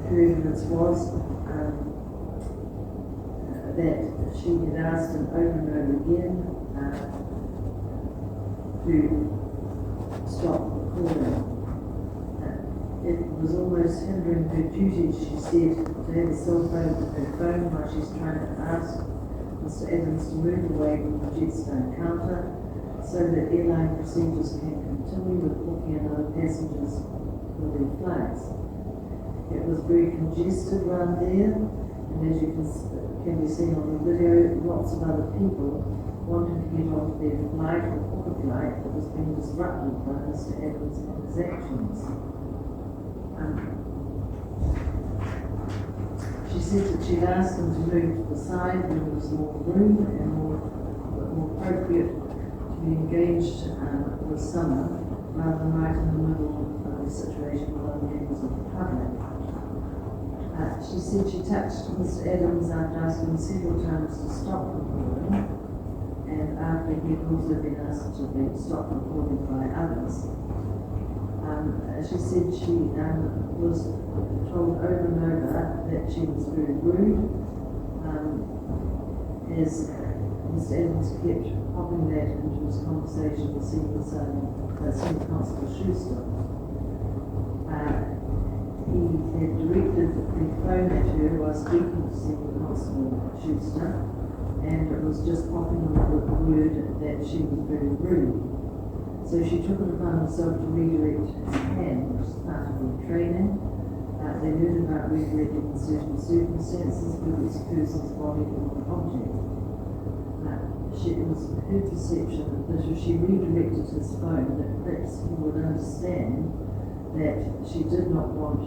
Her evidence was that she had asked him over and over again to stop recording. It was almost hindering her duties, she said, to have a cell phone with her phone while she's trying to ask Mr. Adams to move away from the Jetstar counter so that airline procedures can continue with booking and other passengers for their flights. It was very congested around there, and as you can be seen on the video, lots of other people wanting to get onto their flight or book a flight that was being disrupted by Mr. Adams and his actions. She said that she'd asked him to move to the side where there was more room and more appropriate to be engaged with someone rather than right in the middle of the situation with other members of the public. She said she touched Mr. Adams after asking him several times to stop recording, and after he had also been asked to stop recording by others. She said she was told over and over that she was very rude, as Mr. Adams kept popping that into his conversation with Senior Constable Schuster. He had directed the phone at her while speaking to Senior Constable Schuster, and it was just popping on the word that she was very rude. So she took it upon herself to redirect her hand, which is part of her training. They learned about redirecting in certain circumstances with this person's body or an object. It was her perception that if she redirected his phone, that perhaps he would understand that she did not want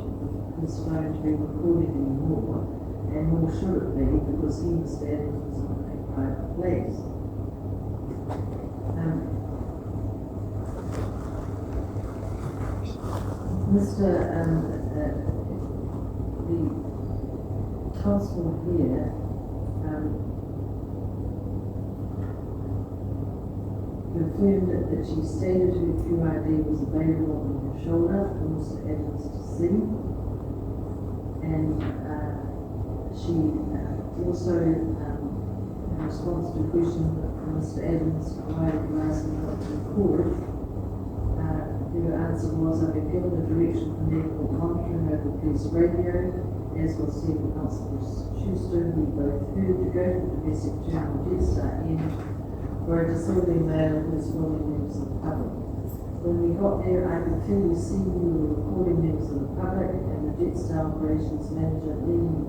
his phone to be recording anymore, and nor should it be, because he, Mr. Adams, was in a private place. The constable here confirmed that she stated her QID was available on her shoulder for Mr. Adams to see. And she also, in response to a question from Mr. Adams, why did you ask me not to record? Her answer was, I've been given a direction for medical monitoring over the police radio, as was said to Constable Schuster. We both heard to go to the domestic journal Judicial end for a disorderly male who was filming members of the public. When we got there, I could clearly see we were recording members of the public and the Judicial operations manager leaning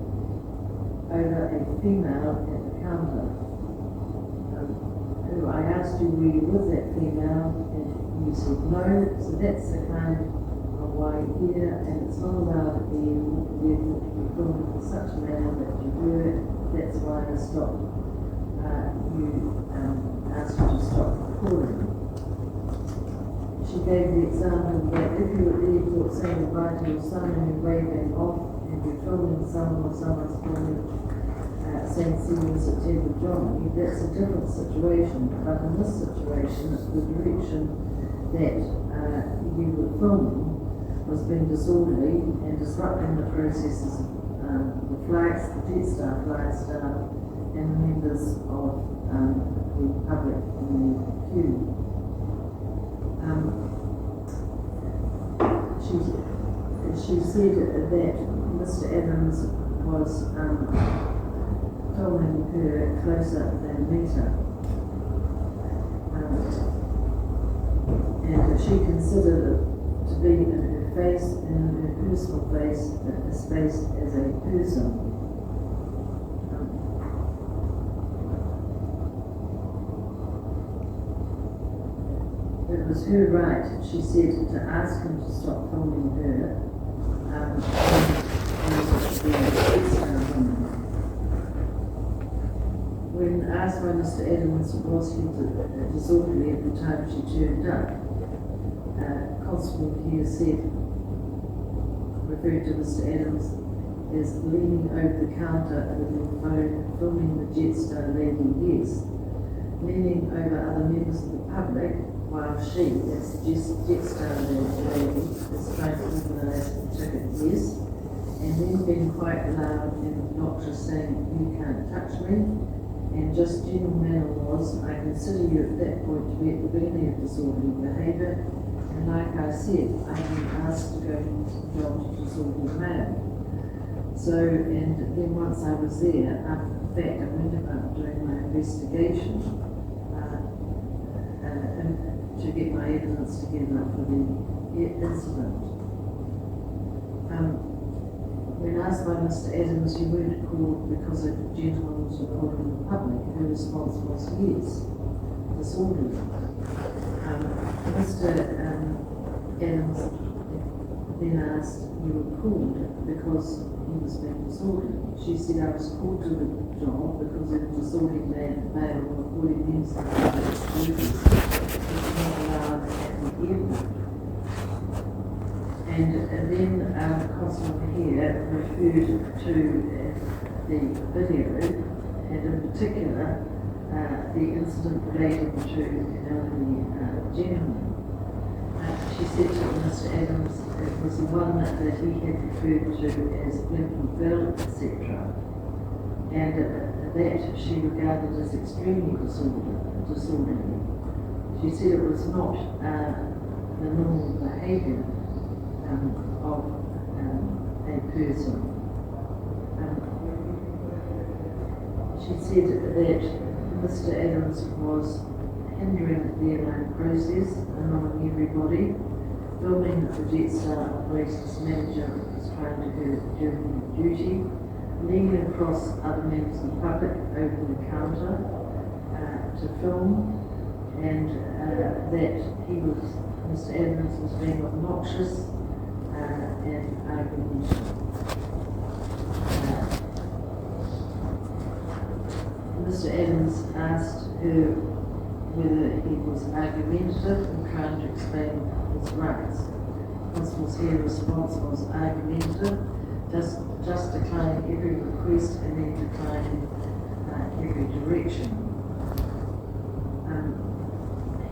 over a female at the counter. Who I asked you, were you with that female? And you said no, so that's the kind of why here, and it's not allowed to be filmed in such a manner that you do it. That's why I stopped. Asked you to stop recording. She gave the example that if you were at the airport saying goodbye to your son and you're waving off and you're filming someone or someone's filming saying see you in September Johnny, that's a different situation. But in this situation, the direction that you were filming was being disorderly and disrupting the processes of the flights, the Jetstar flight staff, and the members of the public in the queue. She said that Mr. Adams was filming her closer than meter. And she considered it to be in her face and in her personal face, a space as a person. It was her right, she said, to ask him to stop filming her. When asked by Mr. Adams was he disorderly at the time she turned up, Constable here said, referred to Mr. Adams as leaning over the counter with your phone, filming the Jetstar lady, yes. Leaning over other members of the public, while she, that's the Jetstar lady, is trying to organise the ticket, yes. And then being quite loud and obnoxious, saying, you can't touch me. And just general manner was, I consider you at that point to be at the beginning of disorderly behaviour. And like I said, I've been asked to go to job to disorderly male. So, and then once I was there, after the fact, I went about doing my investigation to get my evidence together for the incident. When asked by Mr. Adams, you weren't called because a gentleman was recording in the public, her response was yes, disorderly. Mr. Adams then asked, you were called because he was being disorderly. She said, I was called to the job because of a disorderly male recording things that was not allowed at the airport. And then Constable here referred to the video, and in particular the incident relating to an elderly gentleman. She said to Mr. Adams it was the one that he had referred to as Lovell, etc. And that she regarded as extremely disorderly. She said it was not the normal behaviour of a person. She said that Mr. Adams was hindering the airline process, annoying everybody, filming the Jetstar operations manager was trying to do during duty, leaning across other members of the public over the counter to film, and that he was, Mr. Adams was being obnoxious and argumentative. Mr. Adams asked her whether he was argumentative and trying to explain his rights. Constable's here response was argumentative, just declining every request and then declining every direction.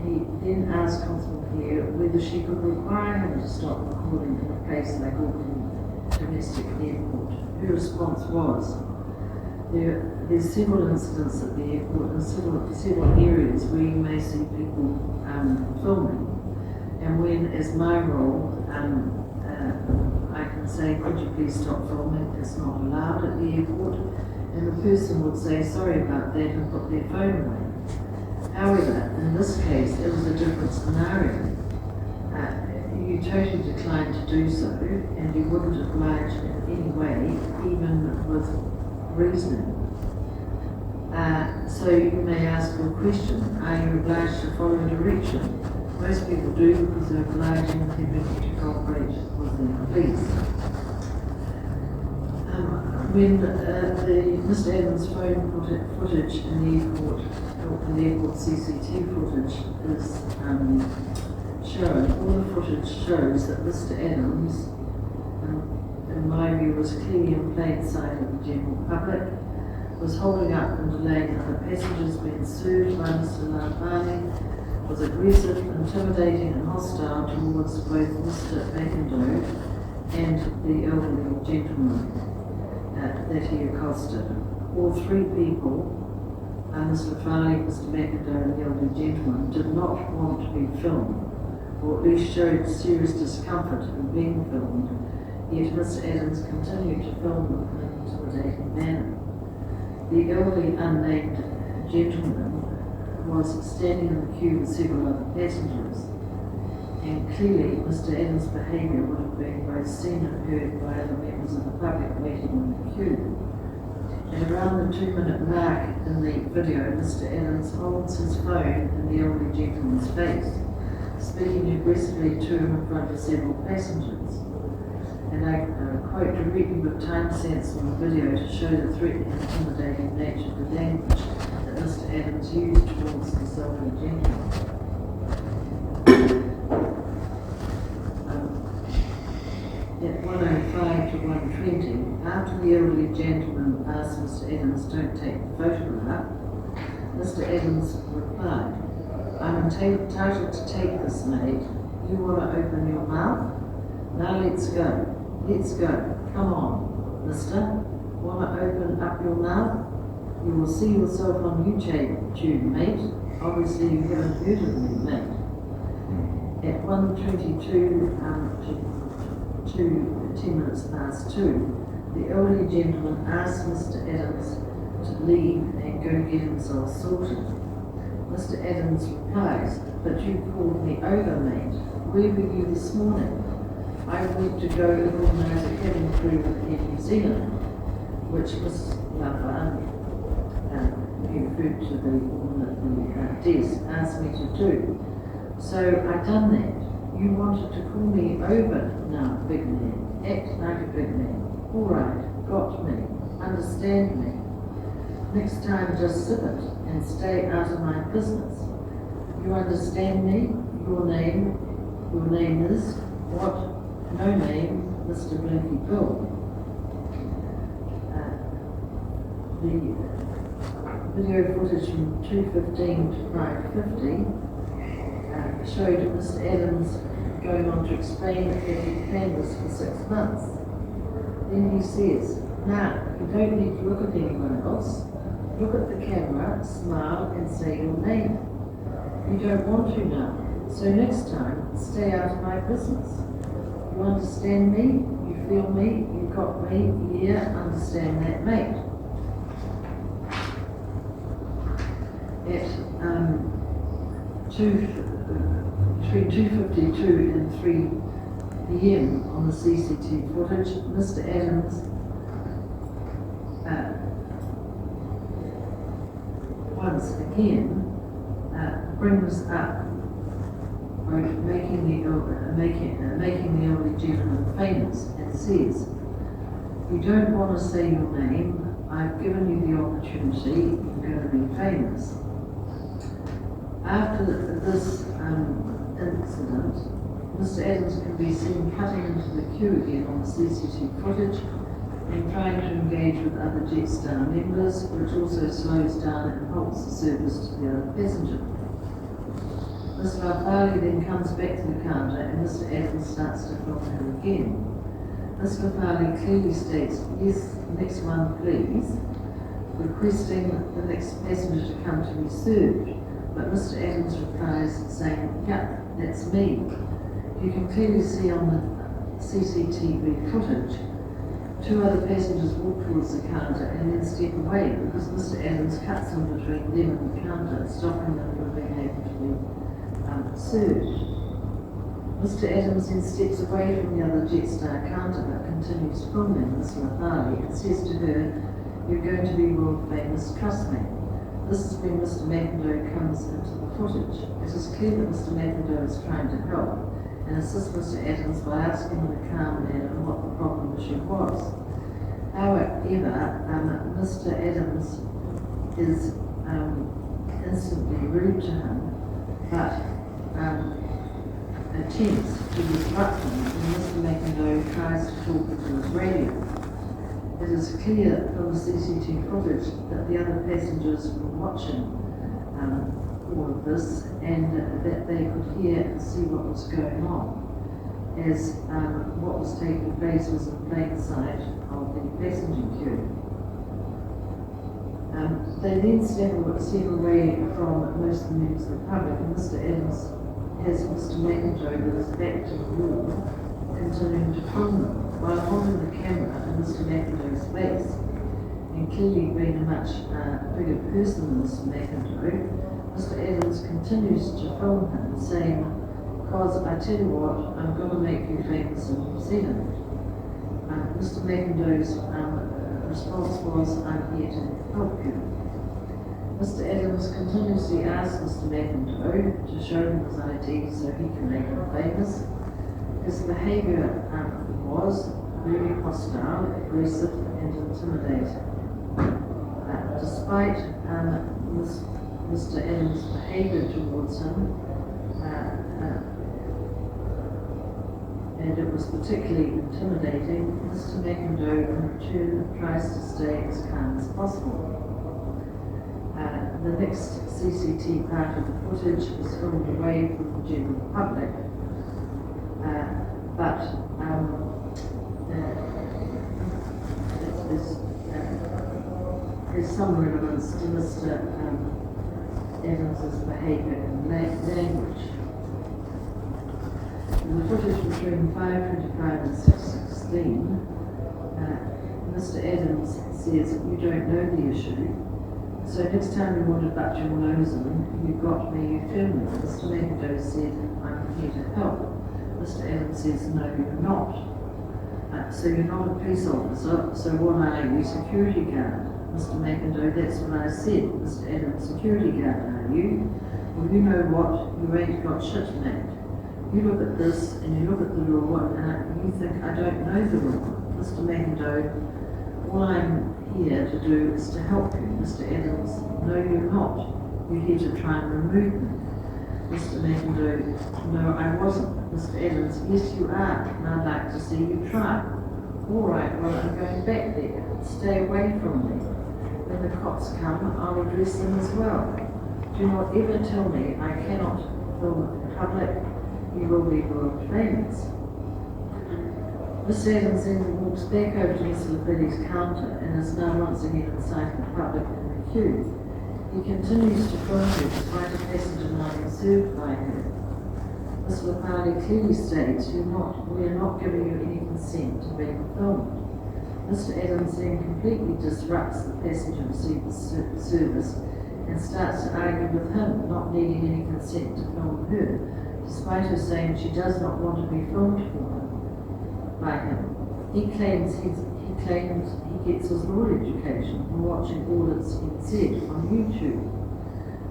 He He then asked Constable Clare whether she could require him to stop recording in a place like Auckland Domestic Airport. Her response was, there's several incidents at the airport in several areas where you may see people filming, and when, as my role, I can say, could you please stop filming? It's not allowed at the airport, and the person would say sorry about that and put their phone away. However, in this case, it was a different scenario. You totally declined to do so, and you wouldn't oblige in any way, even with reasoning. So you may ask your question, are you obliged to follow direction? Most people do because they're obliging and they're willing to cooperate with the police. When Mr. Adams' phone footage in the airport, or the airport CCTV footage is shown, all the footage shows that Mr. Adams, in my view, was clearly in plain sight of the general public, was holding up and delaying other passengers being served by Mr. Lovell, was aggressive, intimidating and hostile towards both Mr. McIndoe and the elderly gentleman that he accosted. All three people, Mr. Farley, Mr. McIndoe and the elderly gentleman, did not want to be filmed, or at least showed serious discomfort in being filmed, yet Mr. Adams continued to film them in an intimidating manner. The elderly unnamed gentleman was standing in the queue with several other passengers, and clearly Mr. Adams' behaviour would have been both seen and heard by other members of the public waiting in the queue. At around the 2-minute mark in the video, Mr. Adams holds his phone in the elderly gentleman's face, speaking aggressively to him in front of several passengers. And I quote directly with time stamps on the video to show the threatening and intimidating nature of the language that Mr. Adams used towards this elderly gentleman. At 1:05 to 1:20, after the elderly gentleman asked Mr. Adams, "Don't take the photograph," Mr. Adams replied, "I'm entitled to take this, mate. You want to open your mouth? Now let's go. Let's go. Come on, mister. Want to open up your mouth? You will see yourself on YouTube, mate. Obviously you haven't heard of me, mate." At 1:22 to 10 minutes past 2, the elderly gentleman asked Mr. Adams to leave and go get himself sorted. Mr. Adams replies, "But you called me over, mate. Where were you this morning?" "I went to go and organise a cabin crew with NZLII, which Miss Lovell, who referred to the woman at the desk, asked me to do. So I done that. You wanted to call me over now, big man. Act like a big man. All right, got me. Understand me. Next time just sip it and stay out of my business. You understand me? Your name is what? No name, Mr. Blinky Bill." The video footage from 2:15 to 5:50 showed Mr. Adams going on to explain that he planned this for 6 months. Then he says, "Now, you don't need to look at anyone else. Look at the camera, smile and say your name. You don't want to now, so next time, stay out of my business. You understand me? You feel me? You got me? Yeah, understand that, mate." Between 2:52 and 3 p.m. on the CCTV footage, Mr. Adams once again brings up making the elderly gentleman famous and says, "You don't want to say your name. I've given you the opportunity. You're going to be famous." After this incident, Mr. Adams can be seen cutting into the queue again on the CCTV footage and trying to engage with other Jetstar members, which also slows down and halts the service to the other passenger. Mr. Lovell then comes back to the counter and Mr. Adams starts to film her again. Mr. Lovell clearly states, yes, next one please, requesting the next passenger to come to be served. But Mr. Adams replies saying, yeah, that's me. You can clearly see on the CCTV footage, 2 other passengers walk towards the counter and then step away because Mr. Adams cuts in between them and the counter, stopping them from being able to be served. Mr. Adams then steps away from the other Jetstar counter but continues filming Miss Lovell and says to her, you're going to be world famous, trust me. This is when Mr. McIndoe comes into the footage. It is clear that Mr. McIndoe is trying to help and assist Mr. Adams by asking in a calm manner what the problem issue was. However, Mr. Adams is instantly rude to him, but attempts to disrupt him when Mr. McIndoe tries to talk into his radio. It is clear from the CCTV footage that the other passengers were watching all of this and that they could hear and see what was going on, as what was taking place was in plain sight of the passenger queue. They then step away from most of the members of the public, and Mr. Adams has Mr. McIndoe with his back to the wall, continuing to film them while holding the camera in Mr. McIndoe's face. And clearly being a much bigger person than Mr. McIndoe, Mr. Adams continues to film him, saying, "Cause I tell you what, I'm going to make you famous in New Zealand." Mr. McIndoe's response was, "I'm here to help you." Mr. Adams continuously asks Mr. McIndoe to show him his ID so he can make him famous. His behaviour was really hostile, aggressive and intimidating. Despite Mr. Adams' behaviour towards him, and it was particularly intimidating, Mr. McIndoe in return tries to stay as calm as possible. The next CCTV part of the footage is filmed away from the general public, but there's some relevance to Mr. Adams's behaviour and language. In the footage between 5:25 and 6:16, Mr. Adams says, "You don't know the issue, so next time you want to butt your nose in, you got me, you film me." Mr. McIndoe said, "I'm here to help." Mr. Adams says, "No, you're not. So you're not a police officer, so what are you, security guard?" Mr. McIndoe, "That's what I said." Mr. Adams, "Security guard, are you? Well, you know what? You ain't got shit, mate. You look at this and you look at the law and you think I don't know the law." Mr. McIndoe, "All I'm here to do is to help you." Mr. Adams, "No, you're not. You're here to try and remove me." Mr. McIndoe, "No, I wasn't." Mr. Adams, "Yes, you are, and I'd like to see you try." "All right, well, I'm going back there. Stay away from me. When the cops come, I'll address them as well. Do not ever tell me I cannot film in public. You will be world famous." Mr. Adams then walks back over to Mr. Lovell's counter and is now once again in sight of the public in the queue. He continues to film her despite a passenger not being served by her. Mr. Lovell clearly states, "We are not giving you any consent to being filmed." Mr. Adams then completely disrupts the passenger receiver service and starts to argue with him, not needing any consent to film her, despite her saying she does not want to be filmed by him. He claims he gets his law education from watching Audits NZ on YouTube.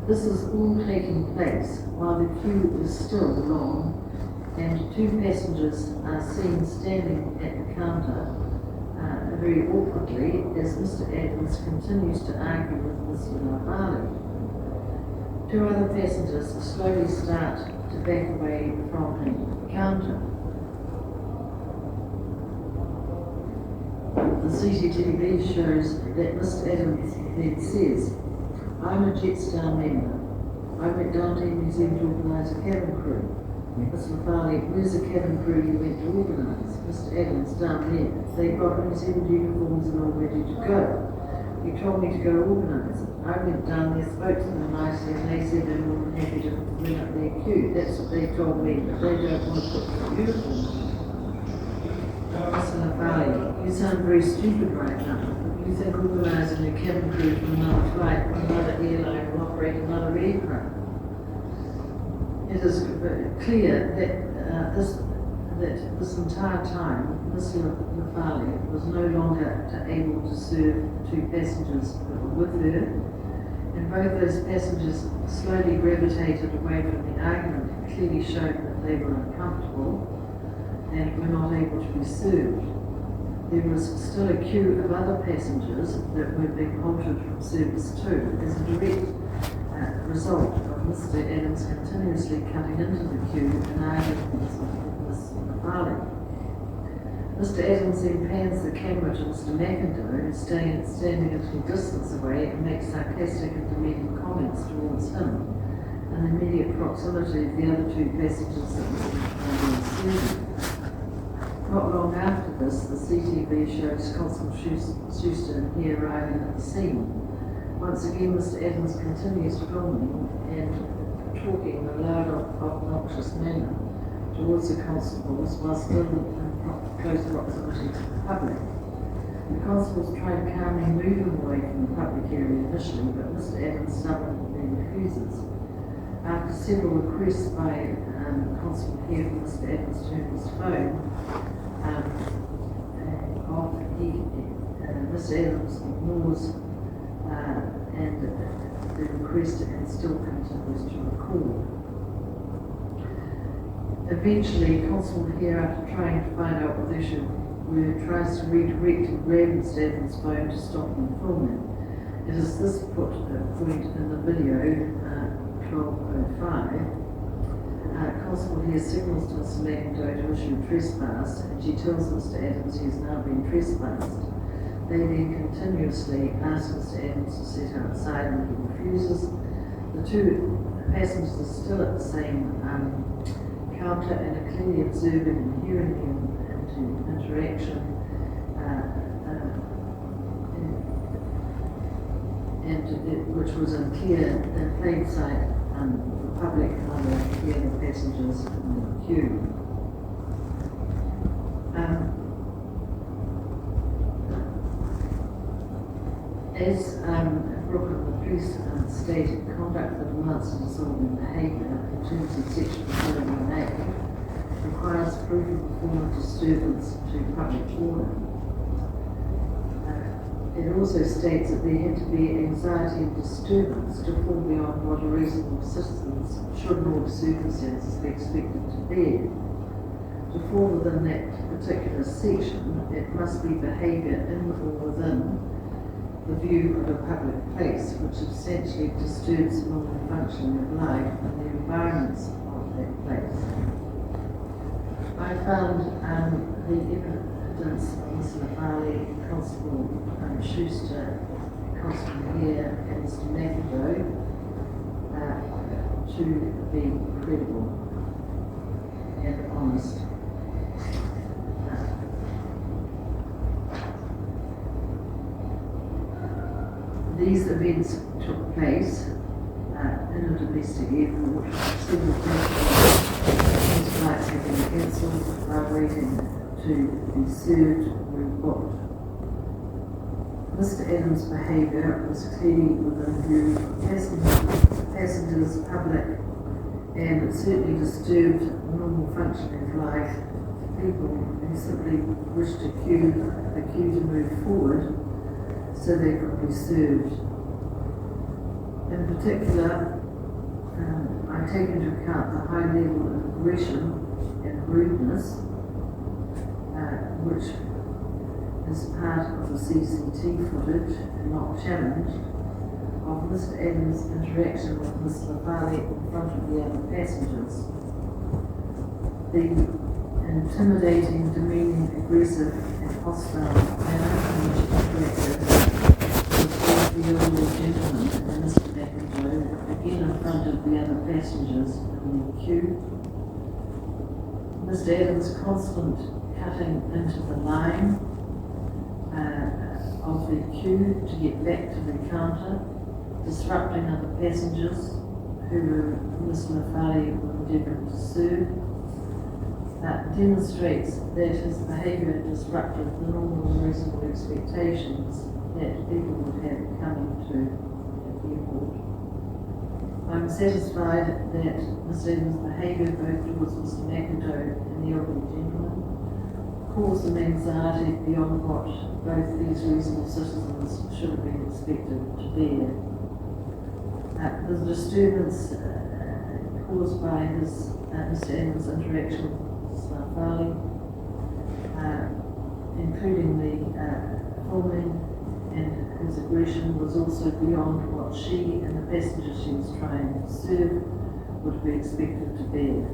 This is all taking place while the queue is still long and 2 passengers are seen standing at the counter very awkwardly as Mr. Adams continues to argue with Mr. Lovell. 2 other passengers slowly start to back away from the counter. The CCTV shows that Mr. Adams then says, "I'm a Jetstar member. I went down to NZ to organise a cabin crew. Mr. Lafali, where's the cabin crew you went to organise? Mr. Adams, down there. They got New Zealand uniforms and all ready to go. You told me to go organise it. I went down there, spoke to them nicely, and they said they're more than happy to bring up their queue. That's what they told me, but they don't want to put the uniform on. Mr. Lafali, you sound very stupid right now. You think organising a cabin crew from another flight from another airline will operate another aircraft? It is clear that this entire time, Mr. Lafali was no longer able to serve two passengers that were with her, and both those passengers slowly gravitated away from the argument. It clearly showed that they were uncomfortable and were not able to be served. There was still a queue of other passengers that were being halted from service too, as a direct result of Mr. Adams continuously cutting into the queue and arguing with Ms. Lafali. Mr. Adams then pans the camera to Mr. McIndoe, who's standing a little distance away, and makes sarcastic and demeaning comments towards him in the immediate proximity of the other two passengers that Mr. Lafali was serving. Not long after this, the CTV shows Constable Schuster and he arriving at the scene. Once again, Mr. Adams continues filming and talking in a loud, obnoxious manner towards the constables while still in close proximity to the public. The constables try to calmly move him away from the public area initially, but Mr. Adams stubbornly refuses. After several requests by Constable here for Mr. Adams to turn his phone, Mr. Adams ignores and the request and still continues to record. Eventually, Constable here, after trying to find out what the issue were, tries to redirect and grab Mr. Adams' phone to stop him filming. It is this point in the video, 12:05. Constable here signals to Mr. McIndoe to issue trespass, and she tells Mr. Adams he has now been trespassed. They then continuously ask Mr. Adams to sit outside, and he refuses. The two passengers are still at the same counter and are clearly observing and hearing the interaction, which was in plain sight. The public and other passengers in the queue. As Brooklyn, the police stated, conduct that amounts to disorderly behaviour in terms of section 31A requires proof of performance disturbance to public order. It also states that there had to be anxiety and disturbance to fall beyond what a reasonable citizens should in all circumstances be expected to bear. To fall within that particular section, it must be behaviour in or within the view of a public place, which substantially disturbs the normal functioning of life and the environments of that place. I found the evidence of Mr. Lafali, Constable Schuster, Constable here, and Mr. McIndoe to be credible and honest. These events took place in a domestic airport. Several passengers' flights had been cancelled while waiting to be served were booked. Mr. Adams' behaviour was clearly within view of passengers, public, and it certainly disturbed the normal functioning of life. People who simply wished the queue to move forward so they could be served. In particular, I take into account the high level of aggression and rudeness, which is part of the CCT footage and not challenged, of Mr. Adams' interaction with Mr. Lafali in front of the other passengers. The intimidating, demeaning, aggressive and hostile manner in which he interacted was both the elderly gentleman and Mr. McIndoe, again in front of the other passengers in the queue. Mr. Adams' constant cutting into the line of the queue to get back to the counter, disrupting other passengers who Mr. Mafali was endeavouring to serve, demonstrates that his behaviour disrupted the normal and reasonable expectations that people would have coming to the airport. I'm satisfied that Mr. Adams' behaviour both towards Mr. McIntyre and the elderly gentleman caused them anxiety beyond what both these reasonable citizens should have been expected to bear. The disturbance caused by Mr. Adams' interaction with Mr. Mafali, including the filming and his aggression, was also beyond what she and the passengers she was trying to serve would be expected to bear.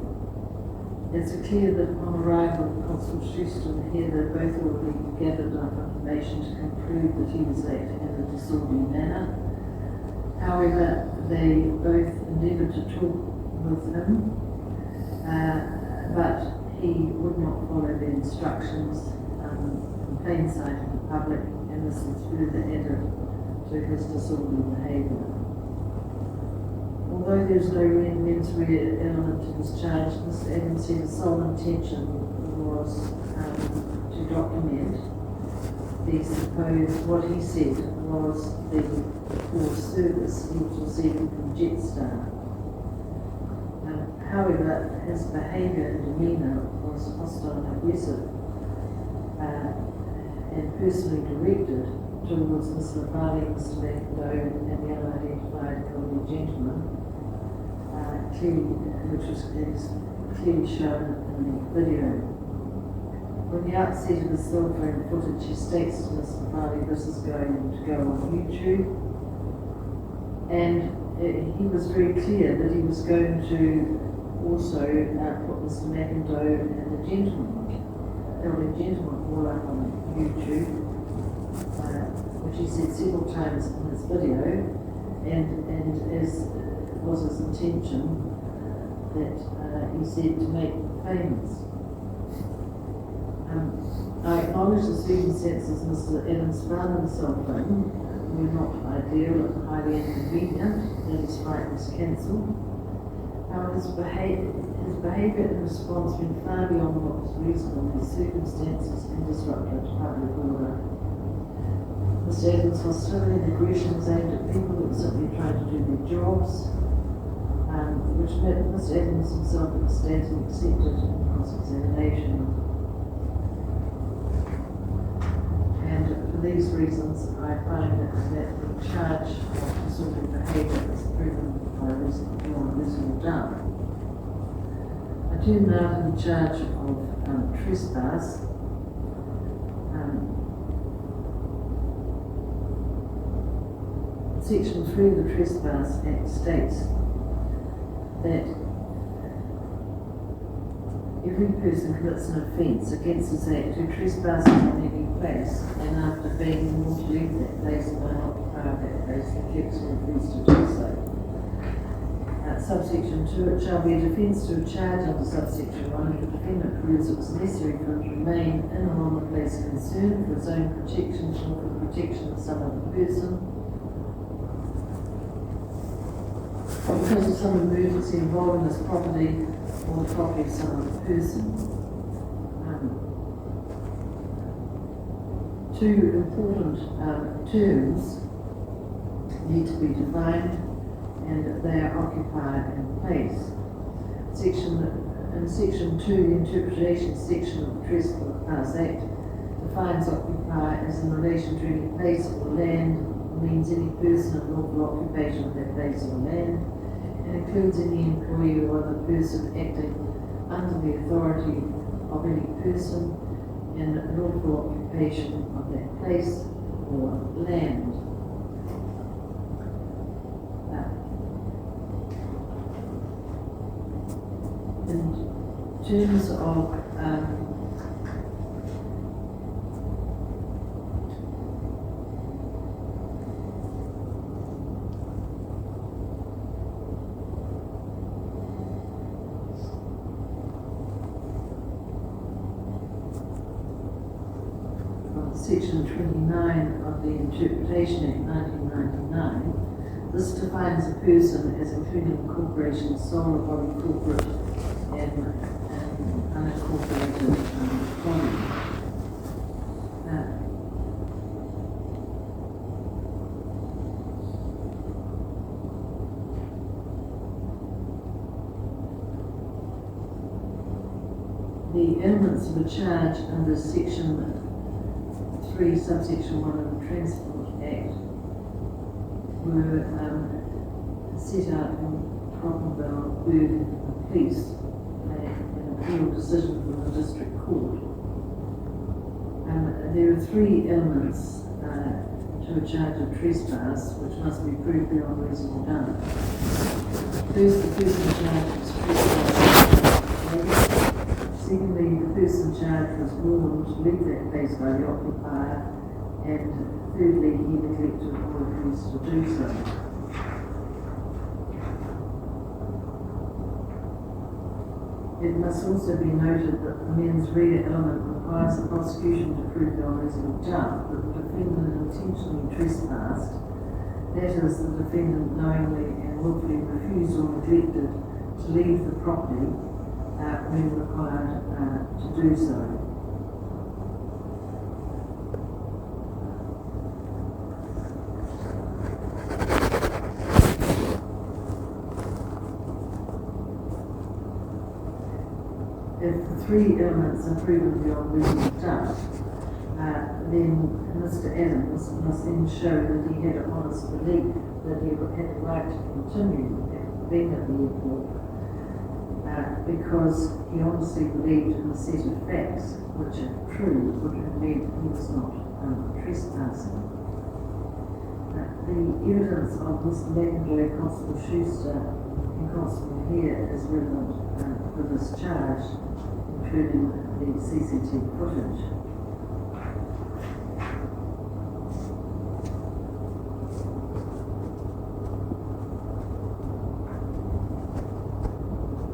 It's clear that on arrival of Constable Houston here, they both already gathered enough information to conclude that he was acting in a disorderly manner. However, they both endeavoured to talk with him, but he would not follow the instructions in plain sight of the public, and this is further added to his disorderly behaviour. Although there is no mens rea element to this charge, Mr. Adams said his sole intention was to document the supposed, what he said was the poor service he was receiving from Jetstar. However, his behaviour and demeanour was hostile and aggressive and personally directed towards Mr. Mafali, Mr. McIntyre and the unidentified elderly gentleman, which was clearly shown in the video. When the outset of the cell phone footage, he states to Mr. Mafali, this is going to go on YouTube, and he was very clear that he was going to also put Mr. McIntyre and the elderly gentleman, all up on YouTube, which he said several times in his video, and as was his intention, that he said to make famous. I acknowledge the circumstances Mr. Adams found himself in were not ideal and highly inconvenient, that his flight was cancelled. However, his behaviour in response went far beyond what was reasonable in the circumstances and disrupted public order. Mr. Adams' hostility and aggression was aimed at people who were simply trying to do their jobs, which Mr. Adams himself understands and accepted in cross-examination. And for these reasons, I find that the charge of disorderly behaviour is proven by reasonable doubt. I turn now to the charge of trespass. Section 3 of the Trespass Act states that every person commits an offence against this Act who trespasses in any place, and after being warned to leave that place and unoccupy that place, neglects or refuses to do so. Subsection 2, it shall be a defence to a charge under subsection 1 if the defendant proves it was necessary for him to remain in or on the place concerned for his own protection or for the protection of some other person, or because of some emergency involving his property or the property of some other person. Two important terms need to be defined, and they are occupied and place. In Section 2, the interpretation section of the Trespass Act defines occupy as in relation to any place or land, means any person in lawful occupation of that place or land, and includes any employee or other person acting under the authority of any person in lawful occupation of that place or land. In terms of Section 29 of the Interpretation Act 1999, this defines a person as including corporations, sole or body corporate, and unincorporated body. The elements of a charge under Section 3, subsection 1 of the Transport Act were set out in Crockenville Police an appeal decision from the District Court. There are three elements to a charge of trespass which must be proved beyond reasonable doubt. First, the person charged was trespassing. Secondly, the person charged was warned to leave that place by the occupier, and thirdly, he neglected or refused to do so. It must also be noted that the mens rea element requires the prosecution to prove beyond reasonable doubt that the defendant intentionally trespassed, that is, the defendant knowingly and willfully refused or neglected to leave the property when required to do so. If the three elements are proven beyond reasonable doubt, then Mr. Adams must then show that he had an honest belief that he had the right to continue being at the airport because he honestly believed in a set of facts which, if true, would have meant he was not trespassing. The evidence of Mr. McIndoe, Constable Schuster, and Constable Hare is relevant for this charge, including the CCTV footage.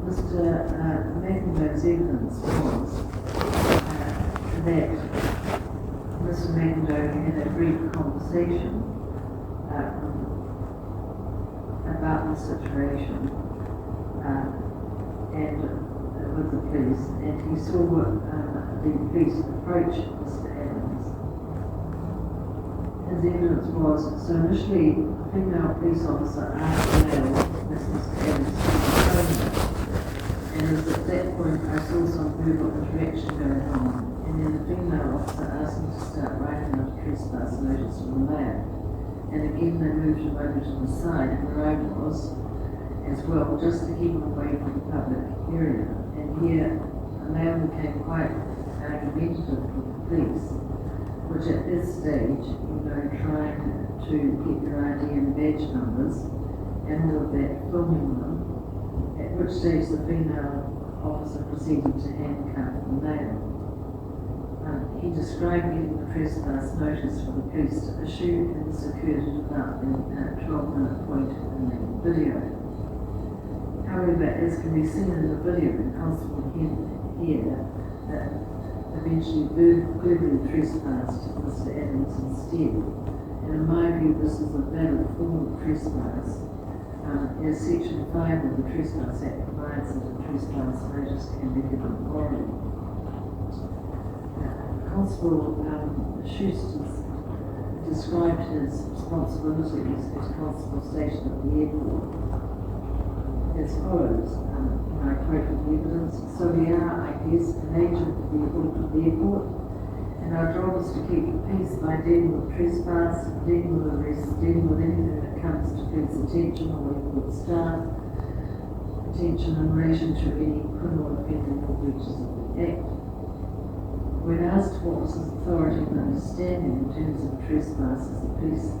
Mr. McIndoe's evidence was that Mr. McIndoe had a brief conversation about the situation and with the police, and he saw the police approach Mr. Adams. His evidence was, so initially a female police officer asked the male if Mr. Adams was and it was at that point I saw some verbal interaction going on, and then the female officer asked him to start writing out a trespass notice from the male. And again they moved him over to the side, and the road was as well, just to keep him away from the public area. And here a male became quite argumentative with the police, which at this stage, trying to get your ID and badge numbers and all of that, filming them, at which stage the female officer proceeded to handcuff the male. He described getting the trespass notice for the police to issue, and this occurred at about the 12-minute point in the video. However, as can be seen in the video, Constable here eventually verbally trespassed Mr. Adams instead. And in my view, this is a valid form of trespass, as Section 5 of the Trespass Act provides that a trespass notice can be given orally. Constable Schuster described his responsibilities as constable stationed at the airport as follows, and I quote the evidence: so we are, I guess, an agent for the authority of the airport, and our job is to keep the peace by dealing with trespass, dealing with arrests, dealing with anything that comes to police attention or airport staff attention in relation to any criminal offending or breaches of the Act. When asked what was his authority and understanding in terms of trespass as a police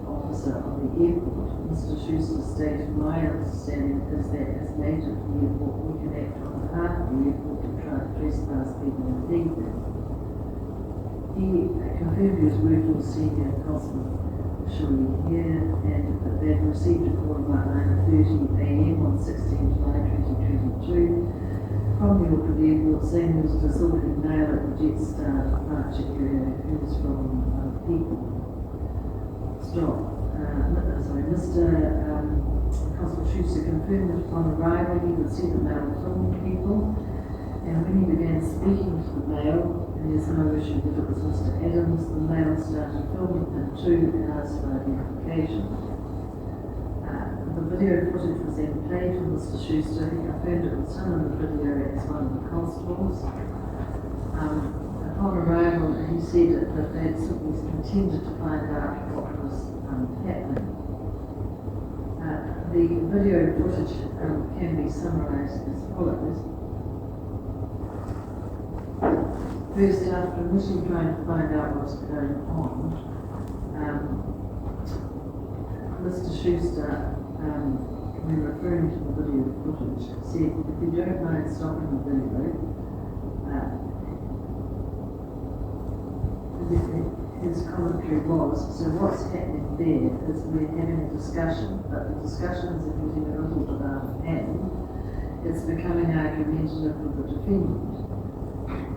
officer of the airport, Mr. Schuster stated, my understanding is that as an agent of the airport, we can act on behalf of the airport to try to trespass people and leave them. He confirmed he was working with senior constable here, and that they had received a call about 9:30 a.m. on 16 July 2022 from the Report of the airport saying there was an assaulted male at the Jetstar departure area who was from People. Mr. Constable Schuster confirmed that upon arrival he would see the male filming people, and when he began speaking to the male, and there's no issue that it was Mr. Adams, the male started filming him too and asked for identification. The video footage was then played for Mr. Schuster. He confirmed it was him in the video as one of the constables. Upon arrival, he said that they had simply intended to find out what was happening. The video footage can be summarised as follows. First, after initially trying to find out what's going on, Mr. Schuster, when referring to the video footage, said, if you don't mind stopping the video, his commentary was, so what's happening there is we're having a discussion, but the discussions are getting a little bit out of hand. It's becoming argumentative with the defendant.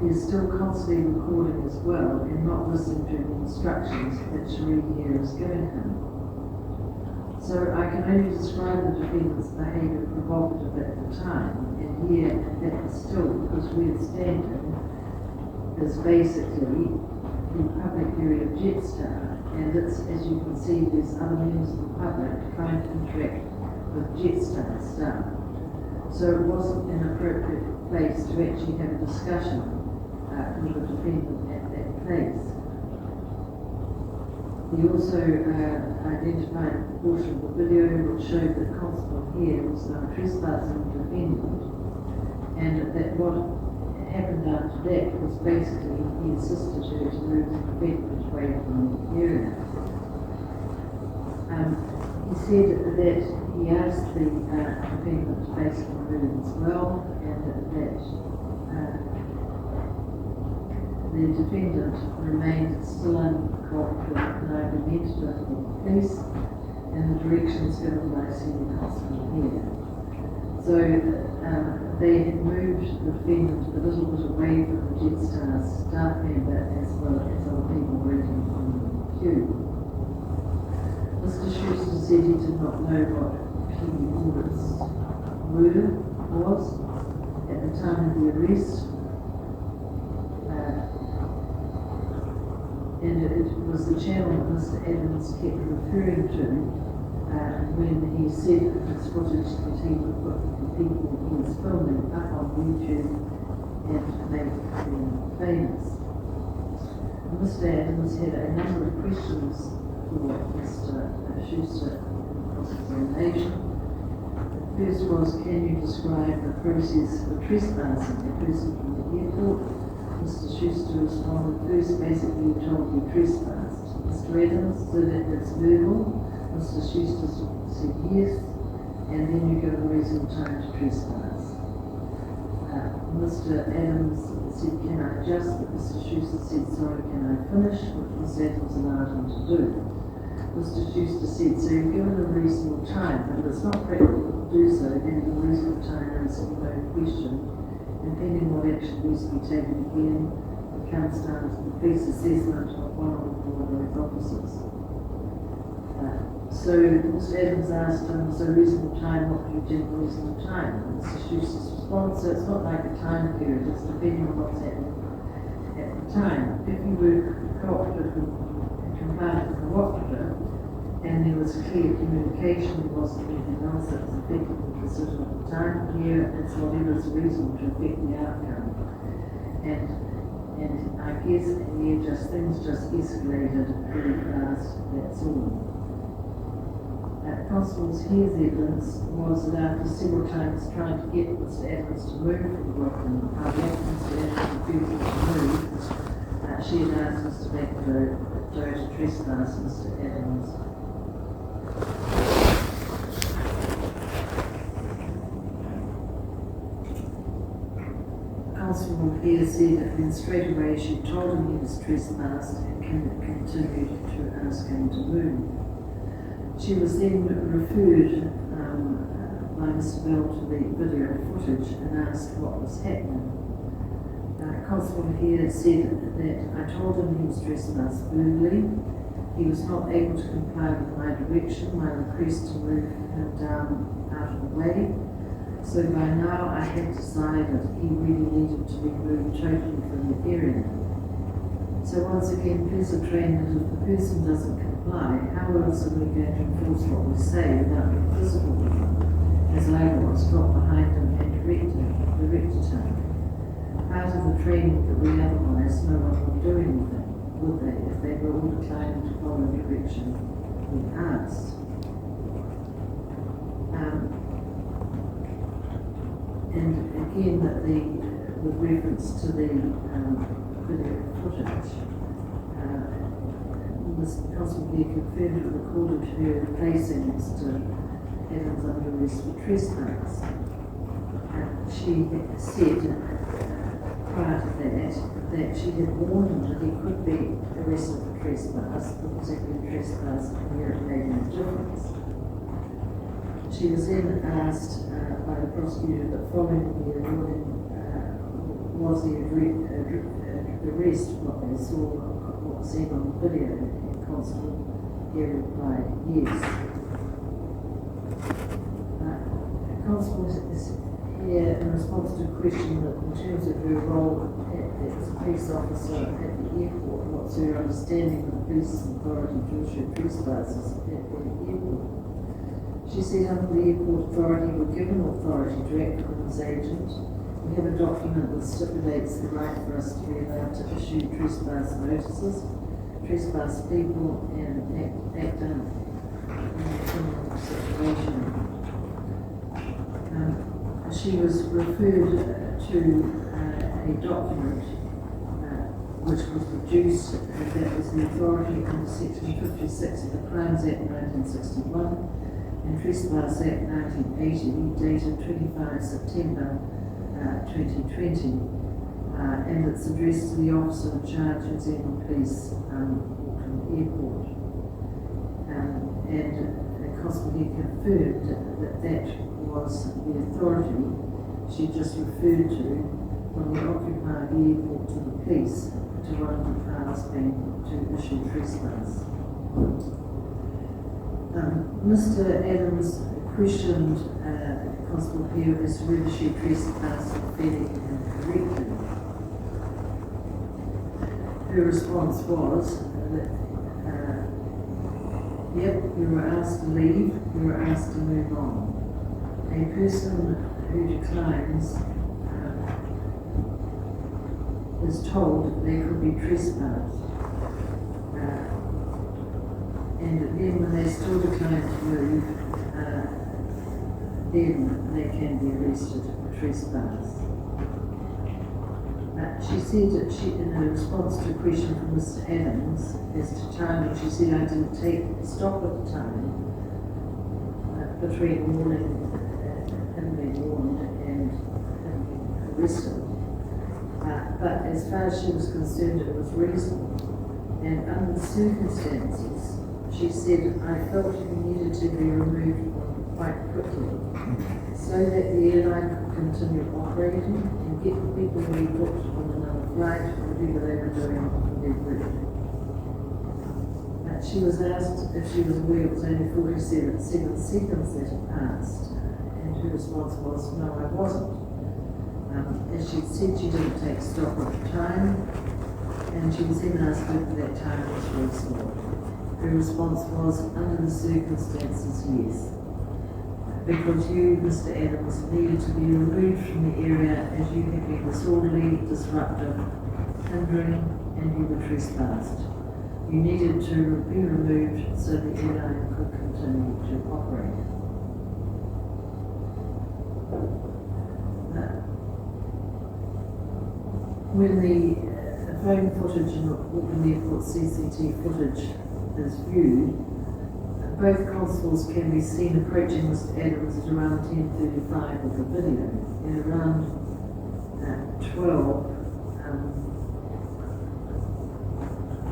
He's still constantly recording as well and not listening to the instructions that Cherie here is giving him. So I can only describe the defendant's behaviour provocative at the time, and here that is still, because we're standing, is basically the public area of Jetstar, and it's, as you can see, there's other members of the public trying to interact with Jetstar staff. So it wasn't an appropriate place to actually have a discussion with the defendant at that place. He also identified a portion of the video which showed that Constable here was now trespassing the defendant, and that what happened after that was basically he assisted her to move the defendant away from the area. He said that he asked the defendant to basically move as well, and that the defendant remained still uncooperative and argumentative with the police and the directions given by Senior Constable here. So they had moved the defendant a little bit away from the Jetstar staff member as well as other people waiting on the queue. Mr. Schuster said he did not know what PROTESTORS was at the time of the arrest. And it was the channel that Mr. Adams kept referring to when he said that his footage that he would put the people he was filming up on YouTube and make them famous. And Mr. Adams had a number of questions for Mr. Schuster across examination. The first was, can you describe the process for trespassing a person from the airport? Mr. Schuster responded, first basically told he trespassed. Mr. Adams said that it's verbal. Mr. Schuster said yes, and then you give a reasonable time to trespass. Mr. Adams said, can I adjust? But Mr. Schuster said, sorry, can I finish? Which Mr. Adams allowed him to do. Mr. Schuster said, so you've given a reasonable time, but if it's not practical to do so, then the reasonable time is no question. Depending on what action needs to be taken again, it comes down to the police assessment of one or more of those officers. So Mr. Adams asked him, so reasonable time, what do you think reasonable time? And Mr. Schuster's response, so it's not like a time period, it's depending on what's happening at the time. If you were cooperative and compliant and cooperative, and there was clear communication, there wasn't anything else that was affecting the decision at the time, here it's whatever is reasonable to affect the outcome. And I guess here things just escalated very fast, that's all. Constable's here's evidence was that after several times trying to get Mr. Adams to move from the block in the public, Mr. Adams refused to move. She had asked Mr. Beckler to trespass Mr. Adams. Constable here said that then straight away she told him he was trespassed and continued to ask him to move. She was then referred by Mr. Bell to the video footage and asked what was happening. Constable here said that I told him he was trespassed verbally. He was not able to comply with my direction, my request to move him down out of the way. So by now I had decided he really needed to be moved totally from the area. So once again, police are trained that if the person doesn't comply, how else are we going to enforce what we say without being physical with them, as Lovell got behind him and directed him? Part of the training that we otherwise no one would do anything, would they, if they were all declining to follow the direction we asked? And again, that with reference to the video footage, Ms. Constable here confirmed it recorded her placing Mr. Adams under arrest for trespass. She said prior to that she had warned him that he could be arrested for trespass, particularly trespass and irritating indifference. She was then asked by the prosecutor that following the warning, was the arrest what they saw, what was seen on the video, and Constable here replied yes. Constable is here in response to a question that in terms of her role as a police officer at the airport, what's her understanding of the police authority to issue trespasses at the airport? She said under the airport authority we're given authority to act on as agent. We have a document that stipulates the right for us to be allowed to issue trespass notices, trespass people, and act on a criminal situation. She was referred to a document which was produced, that was the authority under Section 56 of the Crimes Act 1961 and Trespass Act 1980, dated 25 September 2020, and it's addressed to the officer in charge of New Zealand Police, Auckland Airport. And Constable here confirmed that was the authority she just referred to when the occupier of the airport to the police to one of the powers being to issue trespass. Mr. Adams questioned Constable here as to whether she trespassed fairly and correctly. Her response was that yep, you were asked to leave, you were asked to move on. A person who declines is told they could be trespassed. And then when they still decline to move, then they can be arrested for trespass. She said that in a response to a question from Mr. Adams as to timing, she said I didn't stop at the time between warning him being warned and him being arrested. But as far as she was concerned, it was reasonable. And under the circumstances, she said, I felt he needed to be removed quite quickly so that the airline could continue operating and get the people rebooked on another flight or whatever they were doing for their route. She was asked if she was aware it was only 47 seconds that had passed, and her response was, no, I wasn't. As she said, she didn't take stock of the time, and she was then asked whether that time was reasonable. Her response was, under the circumstances, yes. Because you, Mr. Adams, needed to be removed from the area as you had been disorderly, disruptive, hindering, and you were trespassed. You needed to be removed so the airline could continue to operate. When the phone footage and Auckland Airport CCT footage is viewed, both constables can be seen approaching Mr. Adams at around 10:35 of the video. And around 12,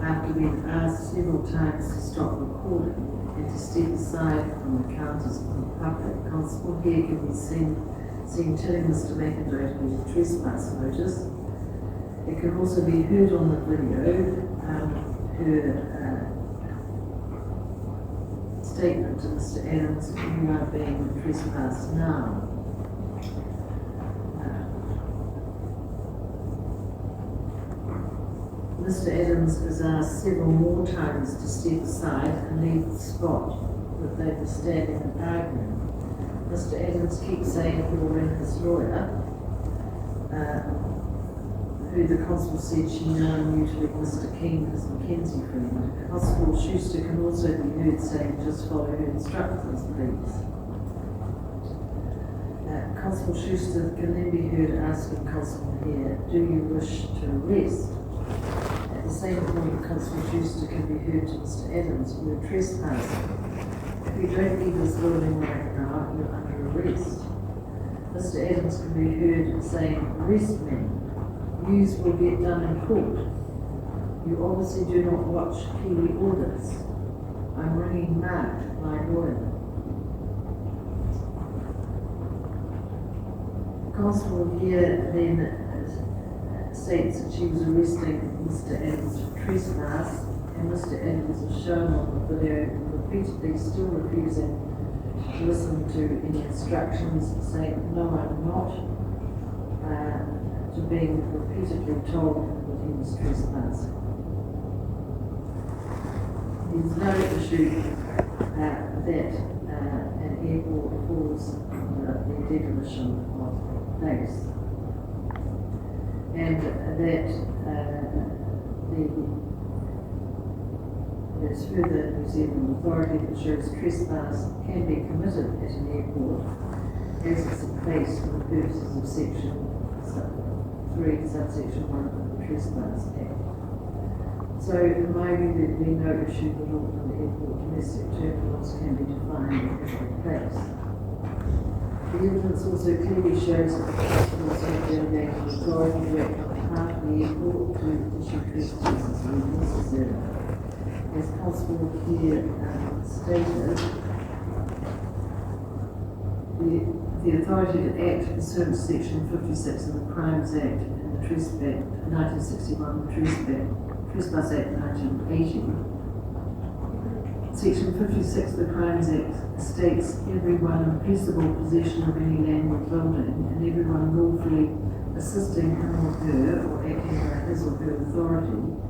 after being asked several times to stop recording and to step aside from the counters of the public, constable here can be seen telling Mr. McIntyre to get a trespass notice. It can also be heard on the video, her statement to Mr. Adams, you are being trespassed now. Mr. Adams is asked several more times to step aside and leave the spot that they were standing and arguing. Mr. Adams keeps saying he will ring his lawyer, who the constable said she now knew to be Mr. King, his Mackenzie friend. Constable Schuster can also be heard saying, just follow her instructions, please. Constable Schuster can then be heard asking Constable here, do you wish to arrest? At the same point, Constable Schuster can be heard to Mr. Adams, you're trespassing. If you don't leave this building right now, you're under arrest. Mr. Adams can be heard saying, arrest me. Yous will get done in court. You obviously do not watch Kiwi orders. I'm ringing Mark, my lawyer. Constable here then states that she was arresting Mr. Adams for trespass, and Mr. Adams is shown on the video repeatedly still refusing to listen to any instructions, saying, no, I'm not, to being repeatedly told that he was trespassing. There's no issue that an airport falls under the definition of place, and that there's further New Zealand authority that shows trespass can be committed at an airport as it's a place for the purposes of section 3, subsection 1 of the Trespass Act. So, in my view, there'd be no issue that Auckland Airport domestic terminals can be defined as a place. The evidence also clearly shows that the constables have delegated authority to act on behalf of the airport to issue trespass when necessary. As Constable here stated, the authority to act pursuant to section 56 of the Crimes Act and the 1961 Trespass Act 1980. Section 56 of the Crimes Act states everyone in peaceable possession of any land or building and everyone lawfully assisting him or her or acting by his or her authority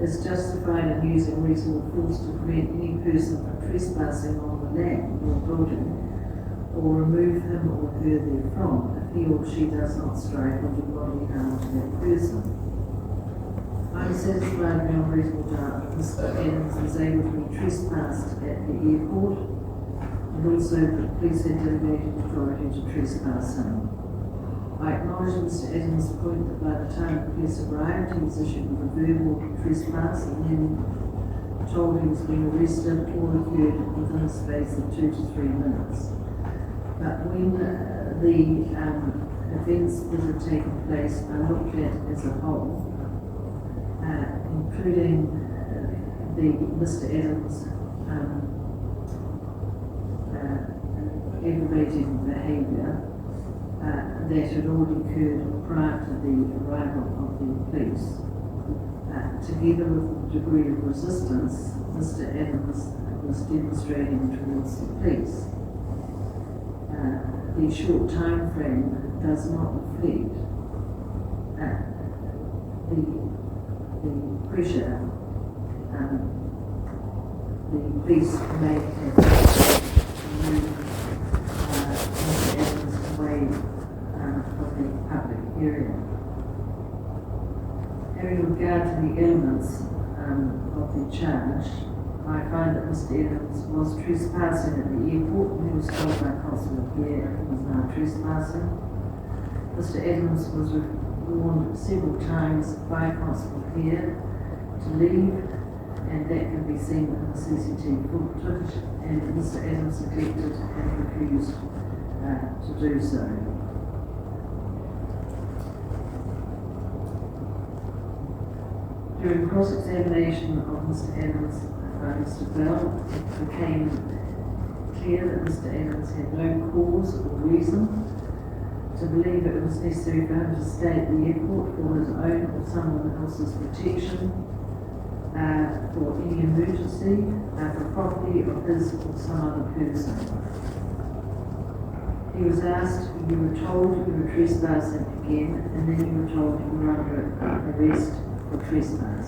is justified in using reasonable force to prevent any person from trespassing on the land or building or remove him or her therefrom if he or she does not strike or do bodily harm to that person. I am satisfied beyond reasonable doubt that Mr. Adams is able to be trespassed at the airport and also that the police had delegated authority to trespass him. I acknowledge Mr. Adams' point that by the time the police arrived he was issued with a verbal trespass and then told he was being arrested, all occurred within a space of 2 to 3 minutes. But when the events that had taken place are looked at as a whole, including Mr. Adams' aggravating behaviour that had already occurred prior to the arrival of the police, together with the degree of resistance Mr. Adams was demonstrating towards the police. The short time frame does not reflect the pressure the police may have to move Mr. Adams away from the public area. Having regard to the elements of the charge, I find that Mr. Adams was trespassing at the airport when he was told by Constable Pierre he was now trespassing. Mr. Adams was warned several times by Constable Pierre to leave, and that can be seen in the CCTV footage, and Mr. Adams neglected and refused to do so. During cross-examination of Mr. Adams by Mr. Bell, it became clear that Mr. Evans had no cause or reason to believe it was necessary for him to stay at the airport for his own or someone else's protection, for any emergency, for property of his or some other person. He was asked, you were told you were trespassing again, and then you were told you were under arrest for trespass.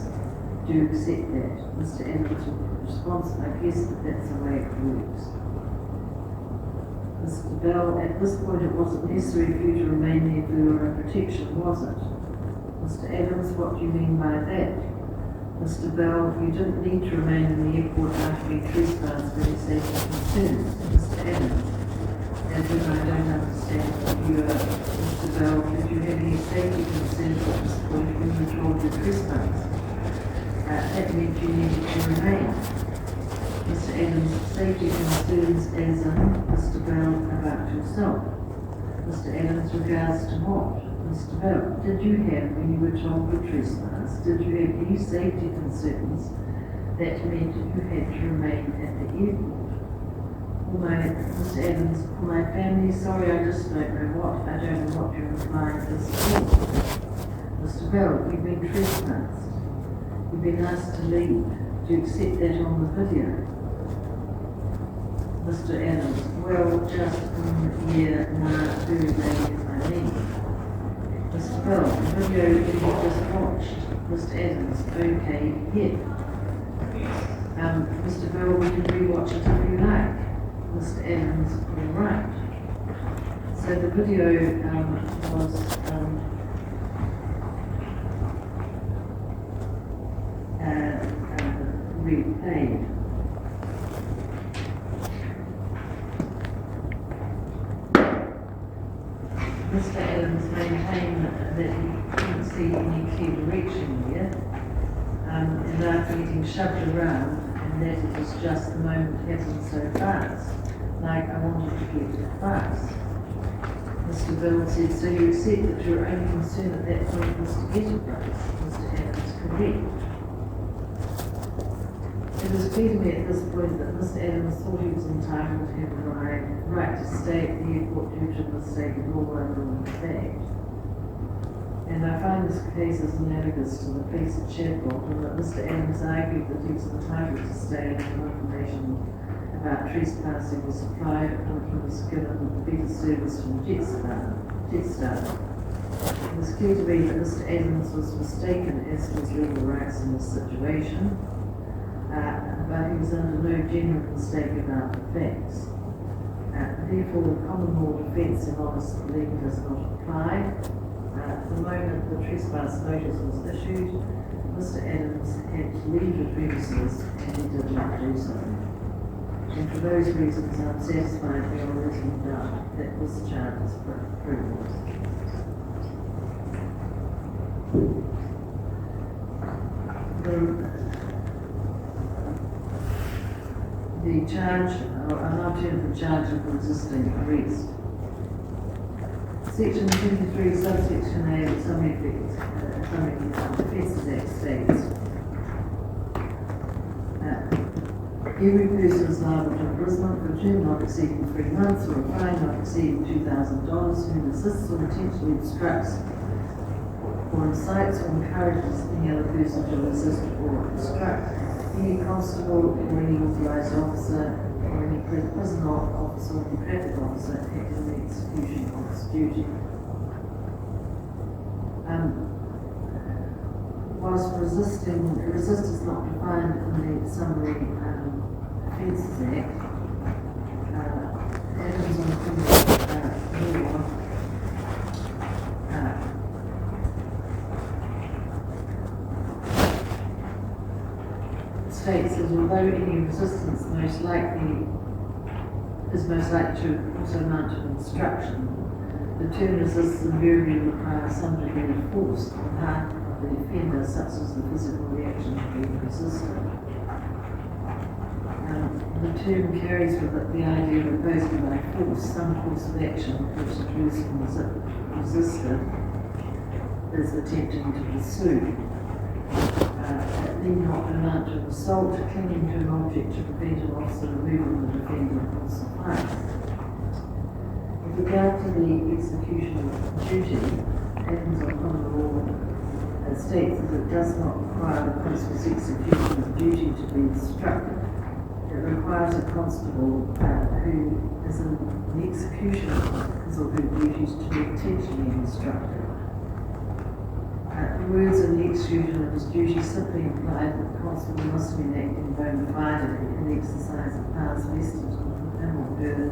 Do you accept that? Mr. Evans' response, I guess that's the way it works. Mr. Bell, at this point it wasn't necessary for you to remain there for your own protection, was it? Mr. Evans, what do you mean by that? Mr. Bell, you didn't need to remain in the airport after being trespassed for your safety concerns. Mr. Evans, as in I don't understand what you are. Mr. Bell, did you have any safety concerns at this point when you were told you trespassed? That meant you needed to remain. Mr. Evans, safety concerns as in Mr. Bell about yourself. Mr. Evans, regards to what? Mr. Bell, did you have, when you were told you trespassed, did you have any safety concerns that meant you had to remain at the airport? Mr. Evans, for my family, sorry, I just don't know what. I don't know what you're implying this for. Mr. Bell, you've been trespassed. You've been asked to leave. Do you accept that on the video? Mr. Evans, well, just very late if I leave. Mr. Bell, the video you just watched. Mr. Evans, okay, yeah. Mr. Bell, we can rewatch it if you like. Mr. Evans, all right. So the video was replayed. Mr. Evans maintained that he couldn't see any clear direction here, and after getting shoved around, and that it was just the moment happened so fast, like I wanted to get to fast. Mr. Bell said, so you accept that your only concern at that point was to get across? Mr. Evans, correct. It was clear to me at this point that Mr. Evans thought he was entitled to have the right to stay at the airport due to the mistake of all underlying fact. And I find this case as analogous to the case at Sheffield, and that Mr. Evans argued that he was entitled to stay until information about trespassing was supplied and he was given better service from Jetstar. It was clear to me that Mr. Evans was mistaken as to his legal rights in this situation, but he was under no genuine mistake about the facts. Therefore, the common law defence of honest belief does not apply. The moment the trespass notice was issued, Mr. Evans had to leave the premises and he did not do so. And for those reasons, I'm satisfied beyond reasonable doubt that this charge is frivolous. The charge, I'll now turn to the charge of resisting arrest. Section 23, subsection A of the Summary Offences Act states, every person is liable to imprisonment for a term not exceeding 3 months or a fine not exceeding $2,000 who resists or intentionally obstructs or incites or encourages any other person to resist or obstruct any constable or any authorised officer or any prison officer or traffic officer acting in the execution of its duty. Whilst resist is not defined in the Summary Offences Act, Adams on criminal law states that although any resistance is most likely to also amount to obstruction, the term resist invariably requires some degree of force on behalf of the offender, such as the physical reaction to being resisted. The term carries with it the idea of opposing by force some course of action which the person resisted is attempting to pursue. need not amount to assault, clinging to an object to prevent an officer removing the defendant from suffice. With regard to the execution of duty, Adams on common law states that it does not require the constable's execution of duty to be instructed. It requires a constable who is in the execution of his or her duties to be intentionally instructed. The words in the execution of his duty simply imply that the constable must be acting bona fide in the exercise of powers vested in him or her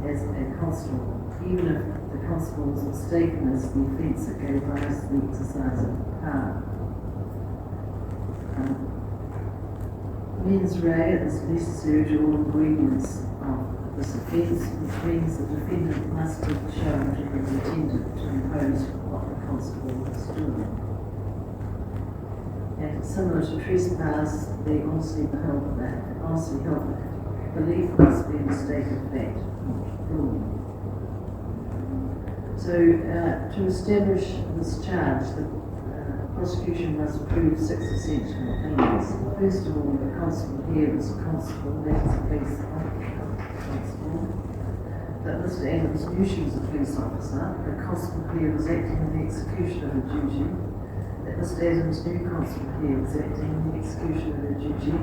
as a constable, even if the constable was mistaken as the offence that gave rise to the exercise of power. Mens rea is necessary to all ingredients of this offence, which means the defendant must have shown to have intended to impose what the constable was doing. And similar to trespass, the honestly held belief must be in a state of fact, not wrong. So, to establish this charge, the prosecution must prove 6 essential elements. First of all, the constable here is a constable, that is a police constable. That Mr. Adams knew she was a police officer. The constable here was acting in the execution of her duty. That Mr. Adams knew constable here was acting in the execution of her duty.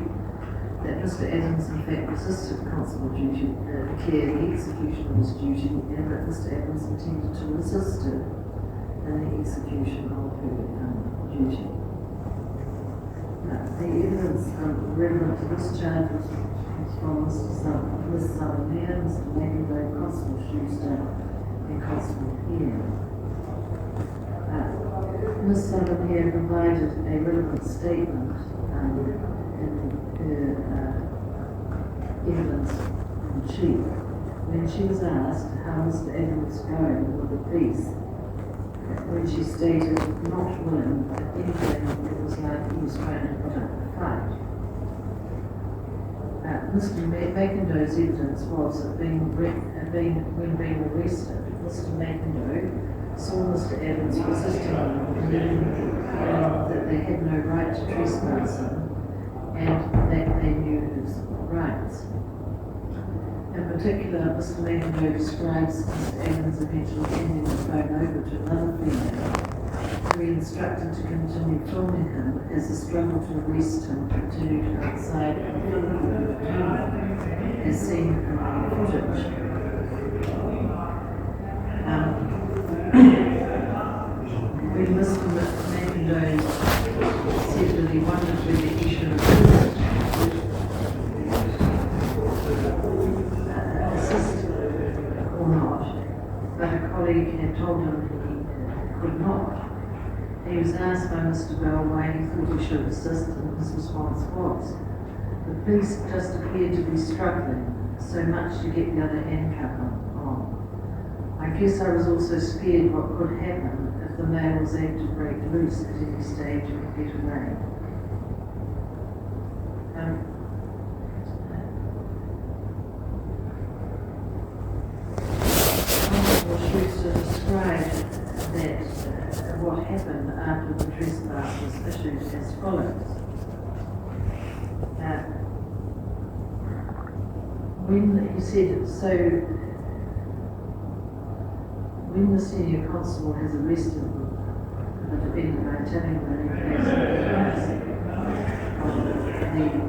That Mr. Adams in fact resisted constable duty, care in the execution of his duty, and that Mr. Adams intended to resist her in the execution of her duty. The evidence relevant to this charge was from Ms. Southern, Mr. McIndoe, Constable Schuster, and Constable Hare. Ms. Southern provided a relevant statement in her evidence in chief when she was asked how Mr. Adams was going with the police. When she stated not willing, but anything, it was like he was trying to put up a fight. Mr. McIndoe's evidence was that when being arrested, Mr. McIndoe saw Mr. Adams resisting them, that they had no right to trespass him, and that they knew his rights. In particular, Mr. McIndoe describes Mr. Adams eventually handing the phone over to another female, who he instructed to continue filming him as the struggle to arrest him continued outside of the terminal, as seen in the footage. When Mr. McIndoe said that he wondered whether he should have or not, but a colleague had told him he could not. He was asked by Mr. Bell why he thought he should assist, and his response was, the police just appeared to be struggling so much to get the other handcuff on. I guess I was also scared what could happen if the male was able to break loose at any stage and get away. Schuster described that what happened after the trespass was issued as follows. When he said, so when the senior constable has arrested the defendant by telling him that he has the left hand,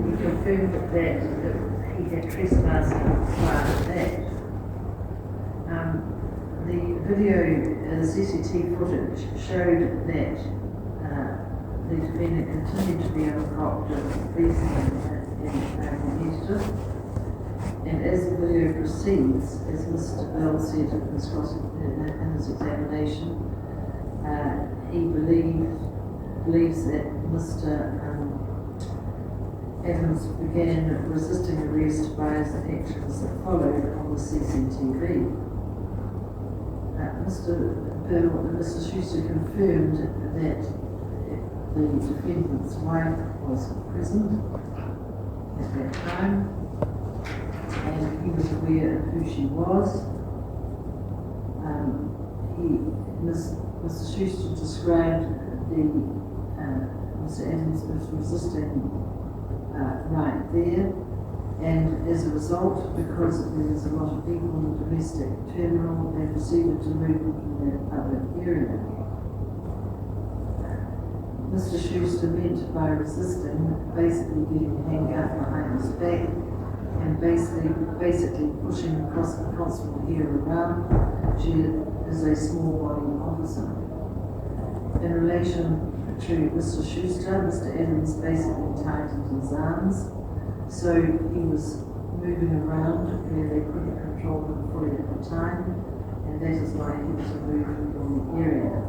he confirmed that he had trespassed prior to that. The video, the CCTV footage showed that the defendant continued to be uncooperative, beating and competitive. And as the video proceeds, as Mr. Bell said in his examination, he believes that Mr. Adams began resisting arrest by his actions that followed on the CCTV. Mr. Schuster confirmed that the defendant's wife was present at that time, and he was aware of who she was. Mr. Schuster described Mr. Adams was resisting right there, and as a result, because there was a lot of people in the domestic terminal, they proceeded to move into that other area. Mr. Schuster meant by resisting basically getting a handgun behind his back and basically pushing the constable here around. She is a small body officer. In relation to Mr. Schuster, Mr. Adams basically tightened his arms, so he was moving around where they couldn't control him fully at the time, and that is why he was removed from the area.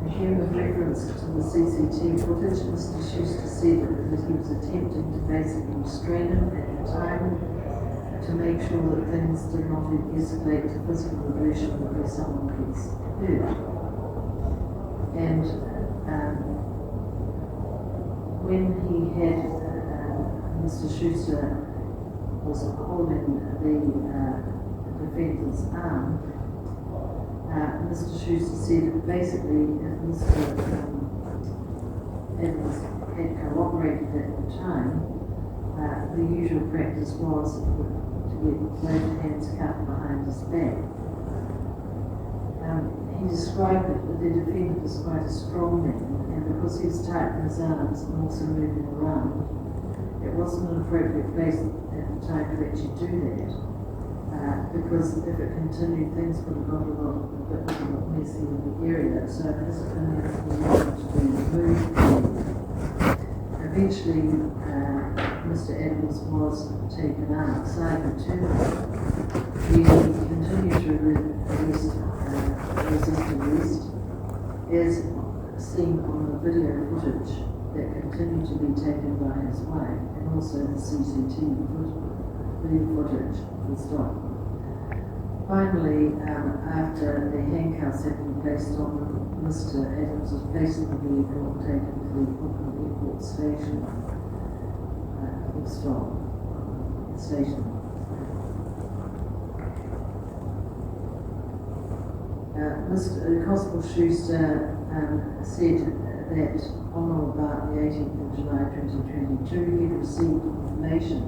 Again, with reference to the CCT footage, Mr. Schuster said that he was attempting to basically restrain him at the time to make sure that things did not escalate to physical aggression where someone gets hurt. And when he had Mr. Schuster was holding the defendant's arm, Mr. Schuster said basically if Mr. Evans had cooperated at the time, the usual practice was to get both hands cuffed behind his back. He described the defendant as quite a strong man, and because he was tightening his arms and also moving around, it wasn't an appropriate place at the time to actually do that. Because if it continued, things would have got a bit messy in the area. So his opinion was to be removed. Eventually, Mr. Adams was taken outside the terminal. He continued to resist arrest, as seen on the video footage that continued to be taken by his wife, and also the CCTV footage was stopped. Finally, after the handcuffs had been placed on him, Mr. Adams was placed in the vehicle and taken to the Auckland Airport station. Mr. Constable Schuster said that on or about the 18th of July 2022 he received information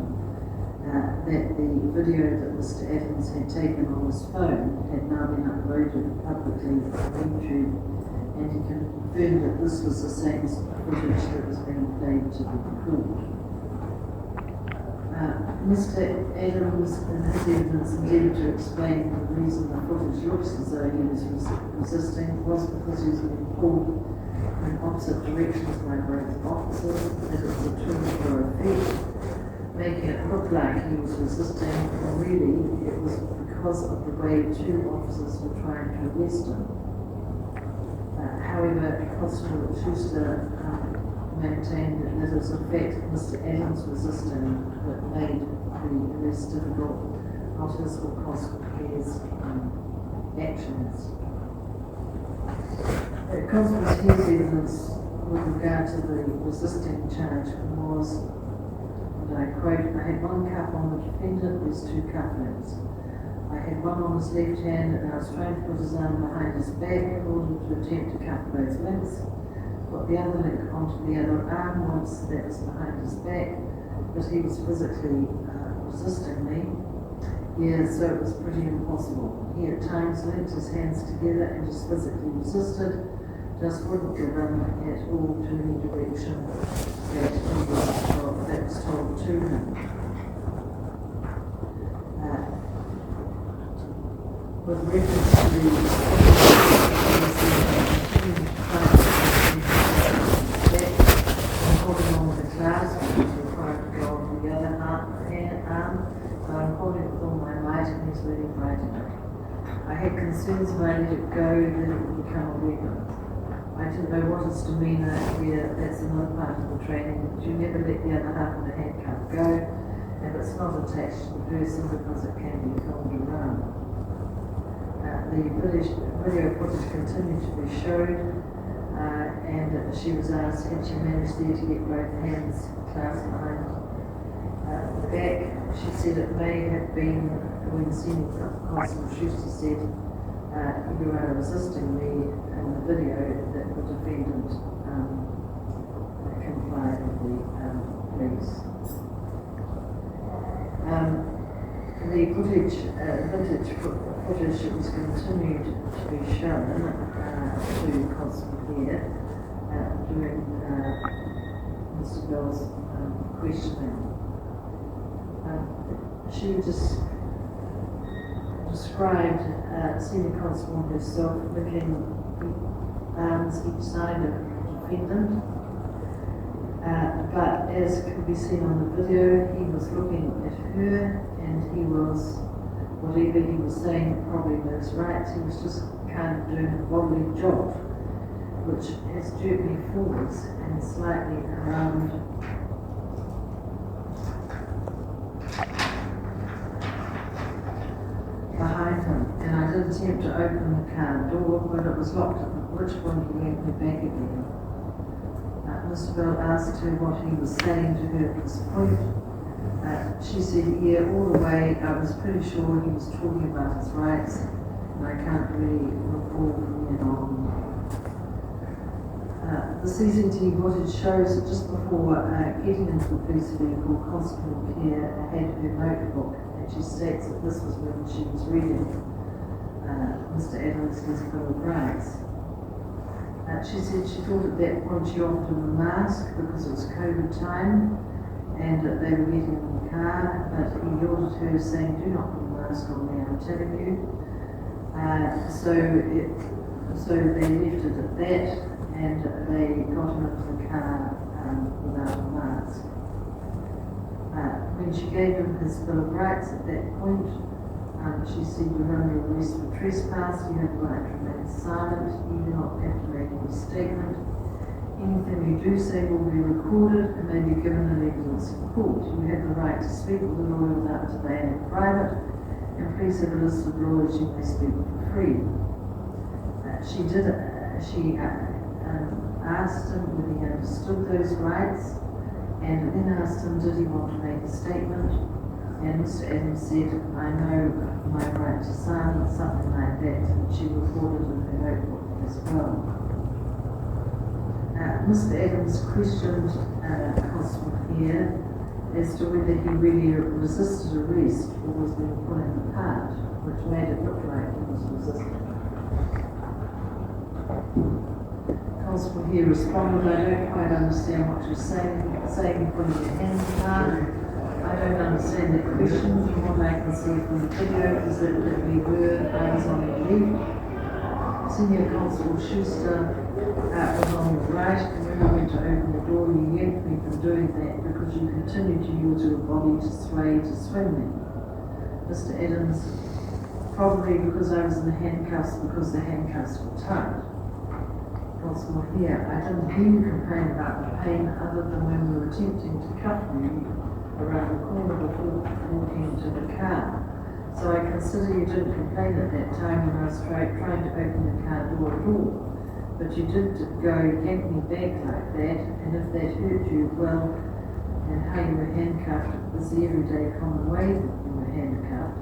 that the video that Mr. Adams had taken on his phone had now been uploaded publicly on YouTube, and he confirmed that this was the same footage that was being played to the court. Mr. Adams in his evidence endeavoured to explain the reason the footage looks as though he was resisting was because he was being pulled in opposite directions by both officers, that it was a two-for effect, making it look like he was resisting, and really it was because of the way two officers were trying to arrest him. However, Constable Schuster maintained that it was in fact Mr. Adams' resisting that made the arrest difficult, not his or Constable actions. Constable Hare's evidence with regard to the resisting charge was, and I quote, "I had one cuff on the defendant, there's two cuff links. I had one on his left hand and I was trying to put his arm behind his back in order to attempt to cuff both links. Put the other link onto the other arm once that was behind his back, but he was physically resisting me. Yeah, so it was pretty impossible. He at times linked his hands together and just physically resisted, just wouldn't give in at all to any direction that was told to him." With reference to the holding on with the class, which was required to go on the other arm, so I'm holding it with all my might and he's really fighting it. I had concerns when I let it go that it would become a weapon. I didn't know what his demeanour here, that's another part of the training, but you never let the other half of the handcuff go if it's not attached to the person because it can be filmed around. The video footage continued to be shown, and she was asked had she managed there to get both hands clasped behind the back. She said it may have been when Senior Constable Schuster said you are resisting me in the video, that the defendant complied with the police. The footage, vintage footage was continued to be shown to Constable here during Mr. Bell's questioning. She just described Senior Constable herself looking arms each side of the defendant. But as could be seen on the video, he was looking at her and he was, whatever he was saying probably was right, he was just kind of doing a bodily jolt, which has jerked me forwards and slightly around behind him. And I did attempt to open the car door, but it was locked, at which point he went me back again. Mr. Bell asked her what he was saying to her at this point. She said, yeah, all the way, I was pretty sure he was talking about his rights, and I can't really recall from then on. The CCTV footage shows that just before getting into the police vehicle, Constable Pierre had her notebook, and she states that this was when she was reading Mr. Adams' Bill of Rights. She said she thought at that point she offered him a mask because it was COVID time and that they were getting in the car, but he yelled at her saying, do not put a mask on me, I'm telling you. So they left it at that and they got him into the car without a mask. When she gave him his Bill of Rights at that point, she said, you're under arrest for trespass, you have the right to remain silent, you do not have to make any statement. Anything you do say will be recorded and may be given in evidence in court. You have the right to speak with a lawyer without delay in private, and please have a list of lawyers you may speak with for free. She asked him whether he understood those rights, and then asked him, did he want to make a statement? And Mr. Adams said, I know my right to silence, something like that, and she recorded in her notebook as well. Mr. Adams questioned Constable here as to whether he really resisted arrest or was being pulling apart, which made it look like he was resisting. Constable here responded, I don't quite understand what you're saying putting your hands apart. I don't understand the question. From what I can see from the video is that we were, I was on the left. Senior Constable Schuster was on the right, and when I went to open the door, you yanked me from doing that because you continued to use your body to sway to swing me. Mr. Adams, probably because I was in the handcuffs because the handcuffs were tight. Constable here, I didn't hear you complain about the pain other than when we were attempting to cuff you around the corner before walking into the car. So I consider you didn't complain at that time when I was trying to open the car door at all. But you did go yank me back like that, and if that hurt you, well, and how you were handcuffed was the everyday common way that you were handcuffed.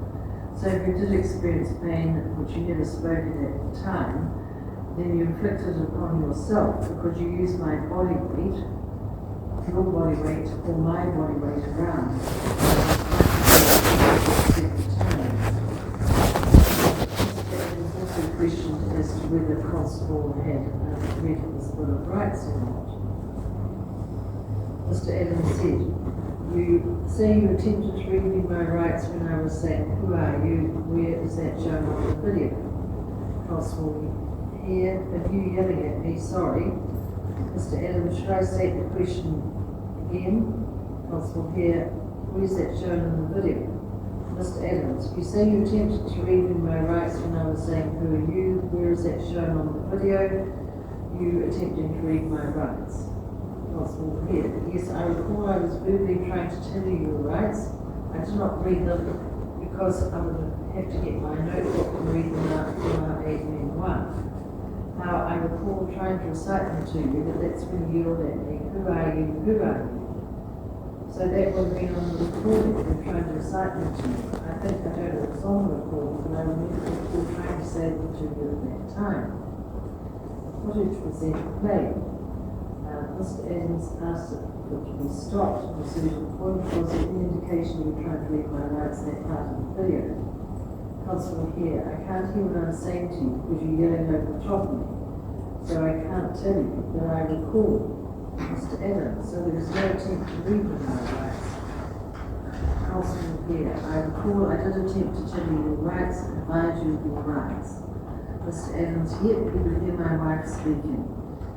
So if you did experience pain, which you never spoke at the time, then you inflicted it upon yourself because you used my body weight, your body weight, or my body weight around. There was also a question as to whether the Constable had read his Bill of Rights or not. Mr. Adams said, you say you attempted to read me my rights when I was saying, who are you? Where is that shown on the video? Constable here, and you yelling at me, sorry. Mr. Adams, should I state the question again? Constable here, where's that shown in the video? Mr. Adams, you say you attempted to read me my rights when I was saying, who are you? Where is that shown on the video? You attempting to read my rights. Constable here, yes, I recall I was verbally trying to tell you your rights. I did not read them because I would have to get my notebook and read them out from our 8-1. Now, I recall trying to recite them to you, but that's when you yelled at me, who are you, who are you? So that would have been on the recording, they're trying to cite me to me. I think I don't know if it's on the recording, but I remember people trying to say them to me at that time. Footage was then played. Mr. Adams asked it to be stopped at a certain point because of the indication you were trying to read my rights in that part of the video. Constable here, I can't hear what I'm saying to you because you're yelling over the top of me. So I can't tell you, but I recall Mr. Adams, so there is no attempt to read my rights. Constable here, I recall I did attempt to tell you your rights and advise you of your rights. Mr. Adams, yep, you could hear my wife speaking.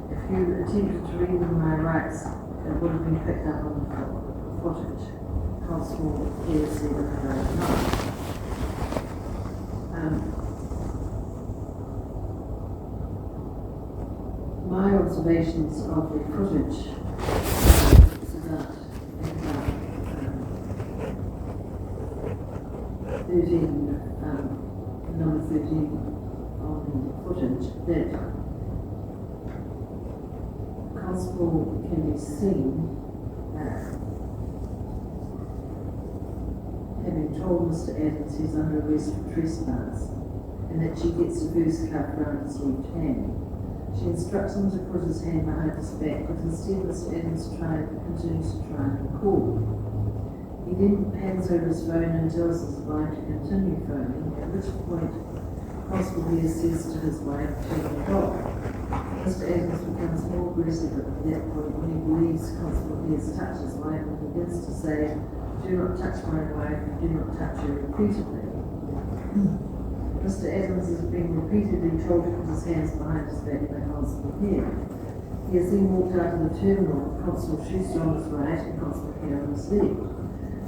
If you attempted to read my rights, it would have been picked up on the footage. Constable here said that I don't know. My observations of the footage is about 13, number 13 on the footage, that Constable can be seen having told Mr. Adams he's under arrest for trespass, and that she gets the first cuff round his left hand. She instructs him to put his hand behind his back, but instead Mr. Adams continues to try and record. He then hands over his phone and tells his wife to continue phoning, at which point Constable here says to his wife, "Take it off." Mr. Adams becomes more aggressive at that point when he believes Constable here has touched his wife and begins to say, "Do not touch my wife, do not touch her," repeatedly. Mr. Adams is being repeatedly told to put his hands behind his back by Constable here. He has then walked out of the terminal with Constable Schuster on his right and Constable here on his left.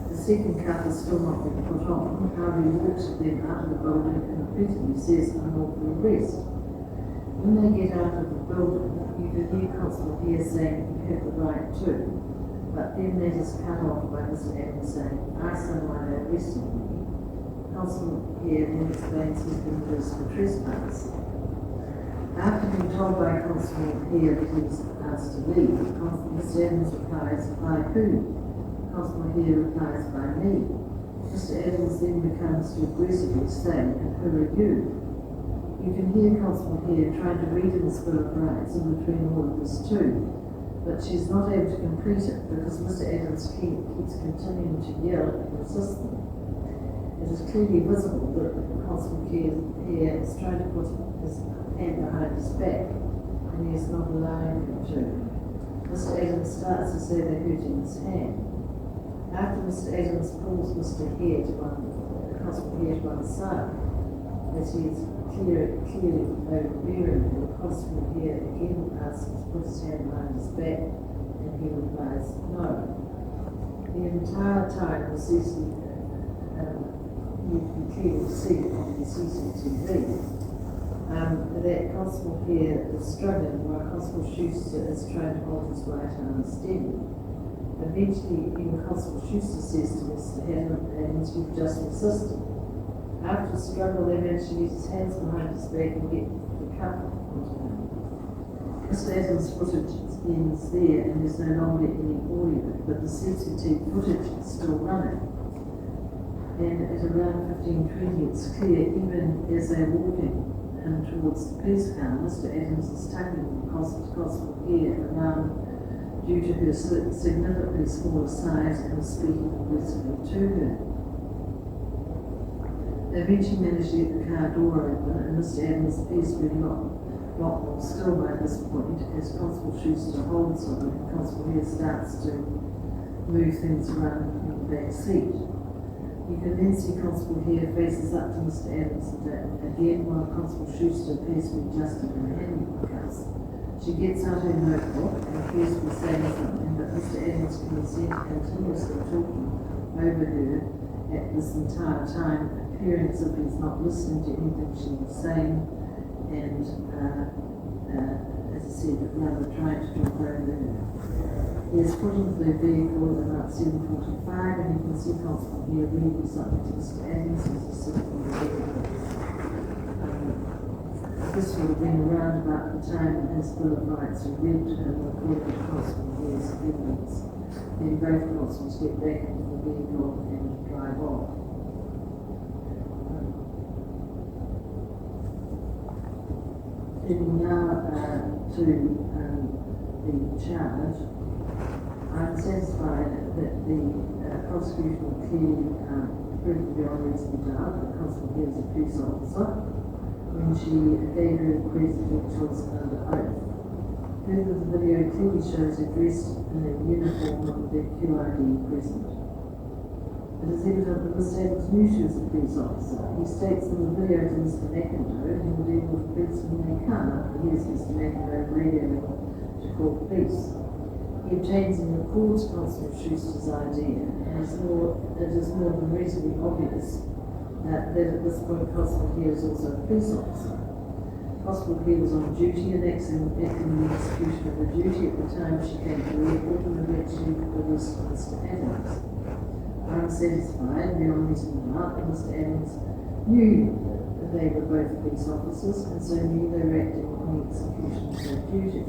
The second cuff is still not being put on. However, he walks with them out of the building and repeatedly says, "Unlawful arrest." When they get out of the building, you can hear Constable here saying, "You have the right to." But then that is cut off by Mr. Adams saying, "I saw why they arrested me." Constable here then explains he's been arrested for trespass. After being told by Constable here that he was asked to leave, Mr. Adams replies, "By who?" Constable here replies, "By me." Mr. Adams then becomes to aggressively say, "And who are you?" You can hear Constable here trying to read in his Bill of Rights in between all of this too, but she's not able to complete it because Mr. Adams keeps continuing to yell and resist them. It is clearly visible that Constable here is trying to put his hand behind his back, and he is not allowing him to. Mr. Adams starts to say they're hurting his hand. After Mr. Adams pulls Constable here to one side, as he is clearly overbearing him, Constable here again asks to put his hand behind his back, and he replies, "No." The entire time you can clearly see on the CCTV that Constable here is struggling while Constable Schuster is trying to hold his right arm steady. Eventually, even Constable Schuster says to Mr. Adams, "You've just resisted." After a struggle, they manage to use his hands behind his back and get the cuff onto him. Mr. Adams' footage ends there and there's no longer any audio, but the CCTV footage is still running. And at around 15:20, it's clear, even as they're walking towards the police car, Mr. Adams is tugging Constable here around due to her significantly smaller size and speaking aggressively to her. They eventually manage to get the car door open, and Mr. Adams appears to be a lot more still by this point as Constable Schuster holds on and Constable here starts to move things around in the back seat. You can then see Constable here faces up to Mr. Adams again while Constable Schuster appears to be adjusting her handcuffs. She gets out her notebook and appears to be saying something, but Mr. Adams can be seen continuously talking over her at this entire time, appearing as if he's not listening to anything she was saying, and as I said, rather trying to talk over her. He is put into their vehicle at about 7:45, and you can see Constable here reading something to Mr. Adams as he's sitting in the vehicle. This would have been around about the time when his Bill of Rights were read to him according to Constable here's evidence. then both constables get back into the vehicle and drive off. Getting now to the charge, I'm satisfied that the prosecution clearly proved beyond reasonable doubt that Constable Hill is a police officer when she gave her credentials under oath. Further, the video clearly shows her dressed in a uniform with the QRD present. It is evident that Mr. Adams knew she was a police officer. He states in the video to Mr. McIndoe he will deal with police when they come after he hears Mr. McIndoe radioing to call police. He obtains and records Constable Schuster's idea, and it is more than reasonably obvious that at this point Constable Hill is also a police officer. Constable Hill was on duty and acting in the execution of her duty at the time she came to the airport and eventually released Mr. Adams. I am satisfied beyond reasonable doubt that Mr. Adams knew that they were both police officers and so knew they were acting in the execution of their duty.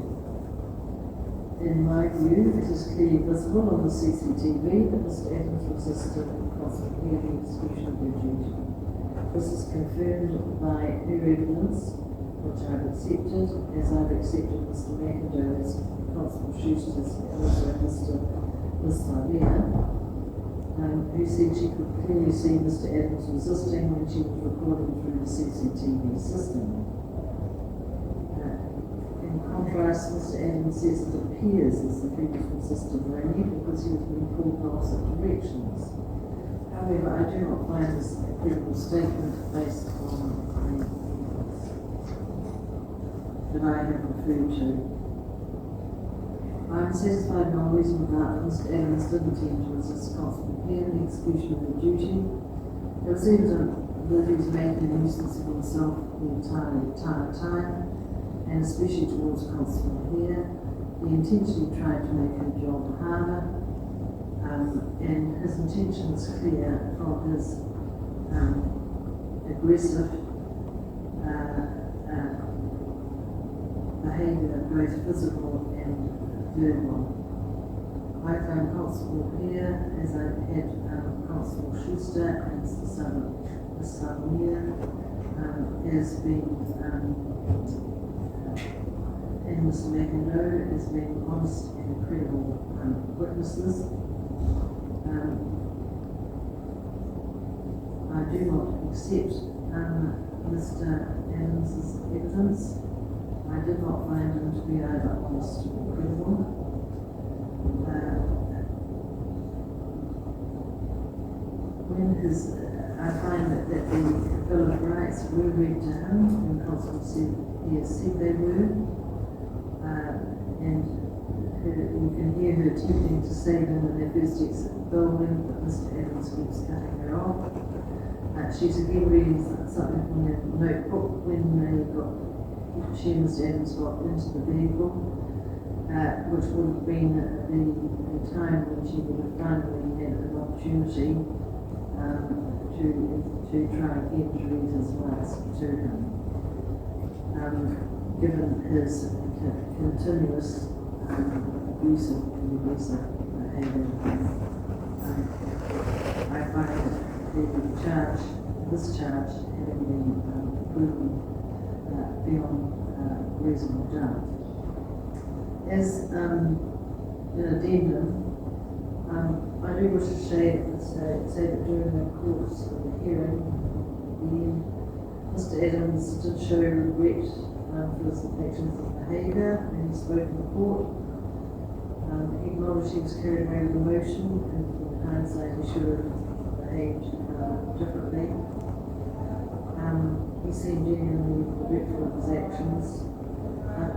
In my view, it is clearly visible on the CCTV that Mr. Adams resisted Constable Hill in the execution of their duty. This is confirmed by new evidence, which I've accepted, as I've accepted Mr. McIndoe's, Constable Schuster's, and also Miss Sarvia, who said she could clearly see Mr. Adams resisting when she was recording through the CCTV system. In contrast, Mr. Adams says it appears as if he was resisting only because he was being pulled in opposite directions. However, I do not find this a credible statement based on the evidence that I have referred to. I am satisfied beyond reasonable doubt that Mr. Adams did intend to resist Constable Hill in the execution of her duty. It was evident that he was making a nuisance of himself the entire time, and especially towards Constable Hill. He intentionally tried to make her job harder, and his intention is clear from his aggressive behaviour, both physical and verbal. I found Constable Hill, as I had Constable Schuster and Mr. Sarvia, as being and Mr. McIndoe as being honest and credible witnesses. I do not accept Mr. Adams's evidence. I did not find him to be either honest or credible. I find that the Bill of Rights were read to him when Constable said they were. And you can hear her attempting to save him when they first exit the building, but Mr. Adams keeps cutting her off. She's again reading something from the notebook when she and Mr. Adams got into the vehicle, which would have been the time when she would have finally had an opportunity to try again to read his rights to him. Given his continuous abusive behaviour, I find this charge having been proven beyond reasonable doubt. As an addendum, I do wish to say that during the course of the hearing, Mr. Adams did show regret for his actions of behaviour when he spoke in the court. He acknowledged he was carried away with emotion, and in hindsight he should have behaved differently. He seemed genuinely regretful of his actions.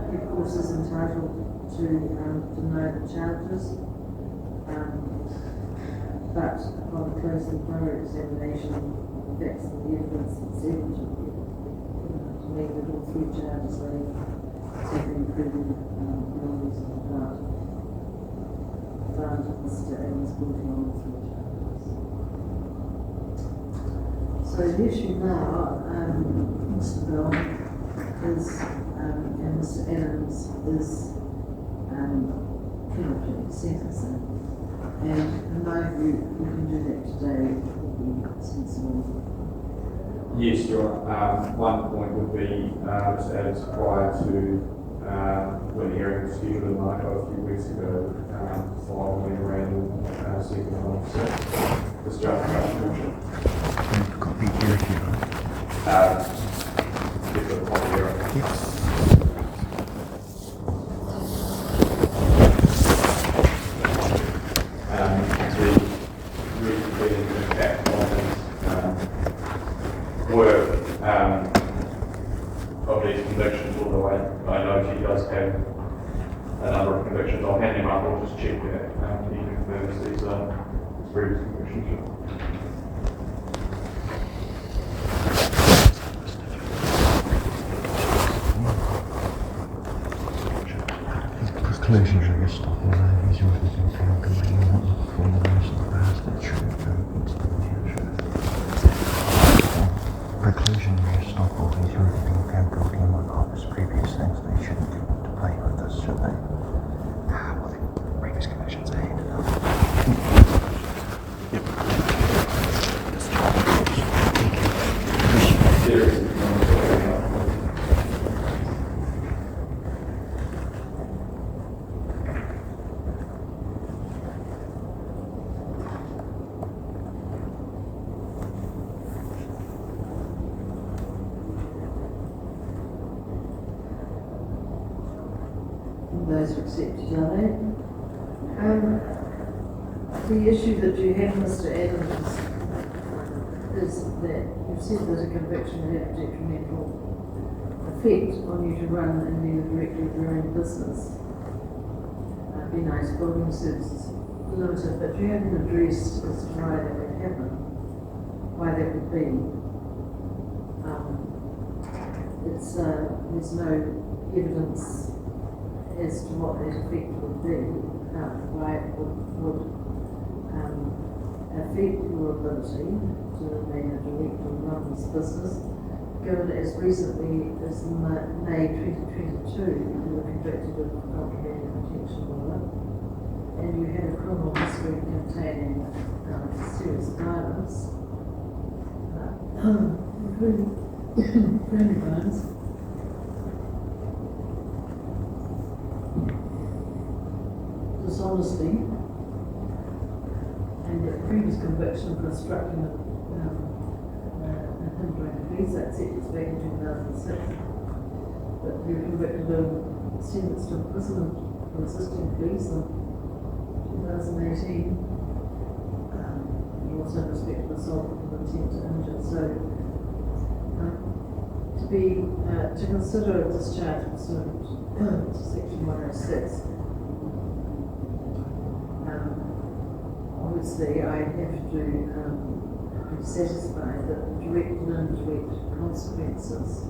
He of course is entitled to deny the charges, but upon a close and thorough examination of the facts and the evidence that's evident to me that all three charges have been proven beyond reasonable doubt. Found Mr. Adams guilty on all three charges. So the issue now, Mr. Bell is, and Mr. Adams is penalty sentencing. And in my view, you can do that today, it would be sensible. Yes, you're right. One point would be just as prior to when the hearing was scheduled in Marco a few weeks ago, file memorandum second officer, discharge contribution. Copy here if you like. Get the copy here. Work of these convictions, although I know he does have a number of convictions. I'll hand him up, I'll just check that he confirms these previous convictions. Preclusions are your stop and he's already been found guilty of one from the rest of the past that should have preclusion of your stop or he's already been found guilty of one of his previous things they shouldn't get to play with this, should they? Well, the previous convictions are handed up. Yep. Those are accepted, are they? The issue that you have, Mr. Adams, is that you've said there's a conviction that had a detrimental effect on you to run and be the director of your own business. Be nice building services limited, but you haven't addressed as to why that would happen, why that would be. There's no evidence as to what that effect would be, why it would affect your ability to remain a director and run this business, given as recently as May 2022 you were convicted of contraband protection order, and you had a criminal history containing serious violence, including friendly violence. Dishonesty, and a previous conviction for obstructing a hindering offence, that sentence back in 2006. But you were convicted of sentenced to imprisonment for resisting police in 2018. You also respected assault with intent to injure. So, to consider a discharge pursuant to Section 106. Obviously, I have to be satisfied that the direct and indirect consequences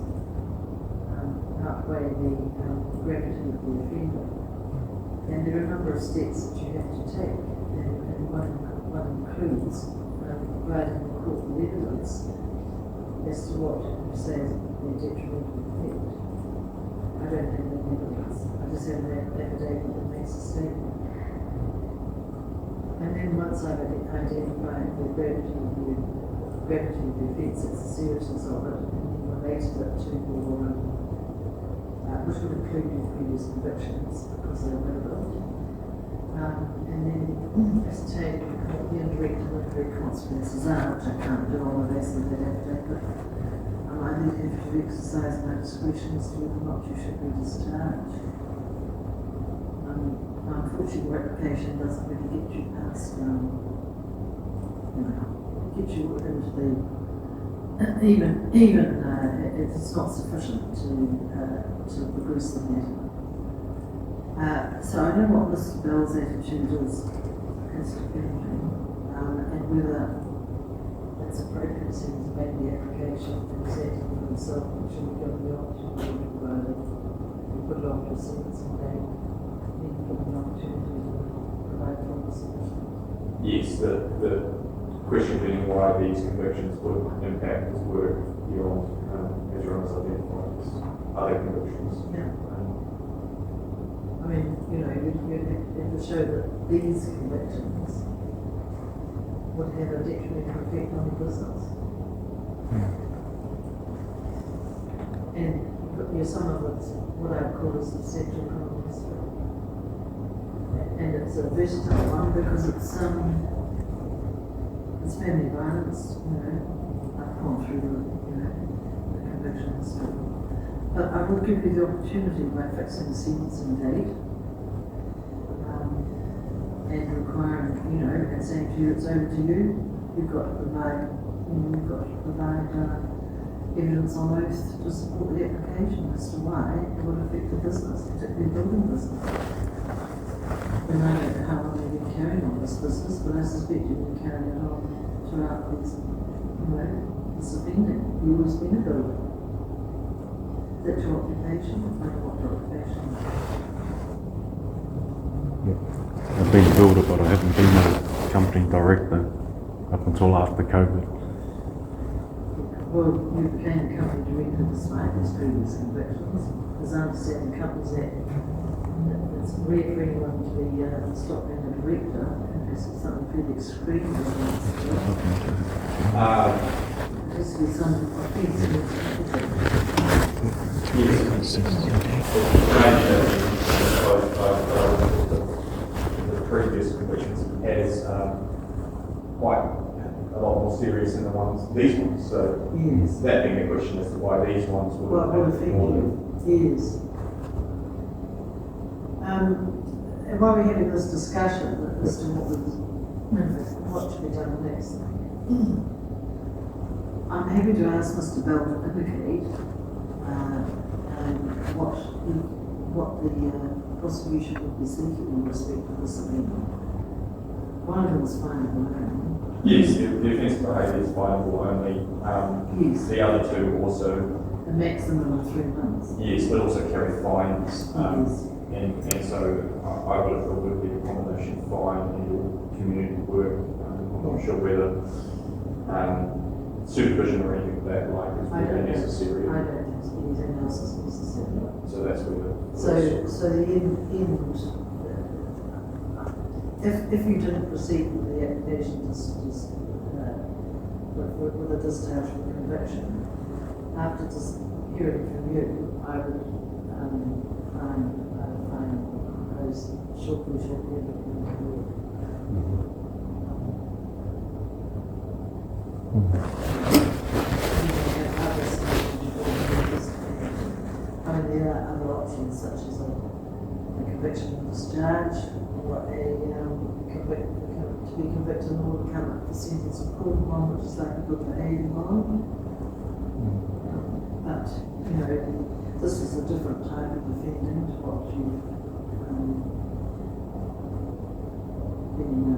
outweigh the gravity of the offender. And there are a number of steps that you have to take, and one includes providing the court with evidence as to what you say is the detrimental effect. I don't have any evidence. I just have an affidavit that makes a statement. And then once I've identified the gravity of the offence, it's the seriousness of it, and then related it to your, which would include your previous convictions, because they're relevant. And then ascertain what the indirect and indirect consequences are, which I can't do on the basis of that affidavit. I then have to exercise my discretion as to whether or not you should be discharged. Unfortunately, your application doesn't really get you past, get you into the, it's not sufficient to progress the matter. So I don't know what Mr. Bell's attitude is as to parenting, and whether it's appropriate to make the application for presenting for himself, which will give the opportunity to provide it, and put it on to a sentencing date. Yes, the question being why these convictions would impact his work beyond, as your Honour's identified, as other convictions. Yeah. mean, you know, it would show that these convictions would have a detrimental effect on the business. And some of it's what I would call a substantial criminal history. And it's a versatile one because it's family violence, you know. I've gone through the conviction history. But I will give you the opportunity by fixing the sentencing date and requiring, you know, and saying to you, it's over to you. You've got to provide, evidence on oath to support the application as to why it would affect the business, particularly building business. And I don't know how long you've been carrying on this business, but I suspect you've been carrying it on throughout this, this offending. You've always been a builder. That's your occupation, no matter what your occupation is. I've been a builder, but I haven't been a company director up until after COVID. Well, you became a company director despite these previous convictions. As I understand, the Companies Act, it's rare for anyone to be stopped being a director unless it's something pretty extreme. There has to be some offence in the previous convictions as quite a lot more serious than these ones. So yes. That being the question as to why these ones would affect you. Yes. And while we're having this discussion as to what should be done next, I'm happy to ask Mr. Bell to indicate what the prosecution would be seeking in respect to this amendment. One of them is finable only. Yes, the offence behaviour is finable only. Yes. The other two also. A maximum of 3 months. Yes, but also carry fines. Yes. And so I would have thought it would be a combination of fine and community work. I'm not sure whether supervision or anything of that like is really necessary. I don't think anything else is necessary. So that's where So the end if you didn't proceed with the application with a discharge from conviction, after just hearing from you, I would propose shortly I mean, there are other options such as a conviction and discharge, or to be convicted and all come up the sentence of court bond, which is like a good behaviour bond. But, you know, this is a different type of offending to what you've been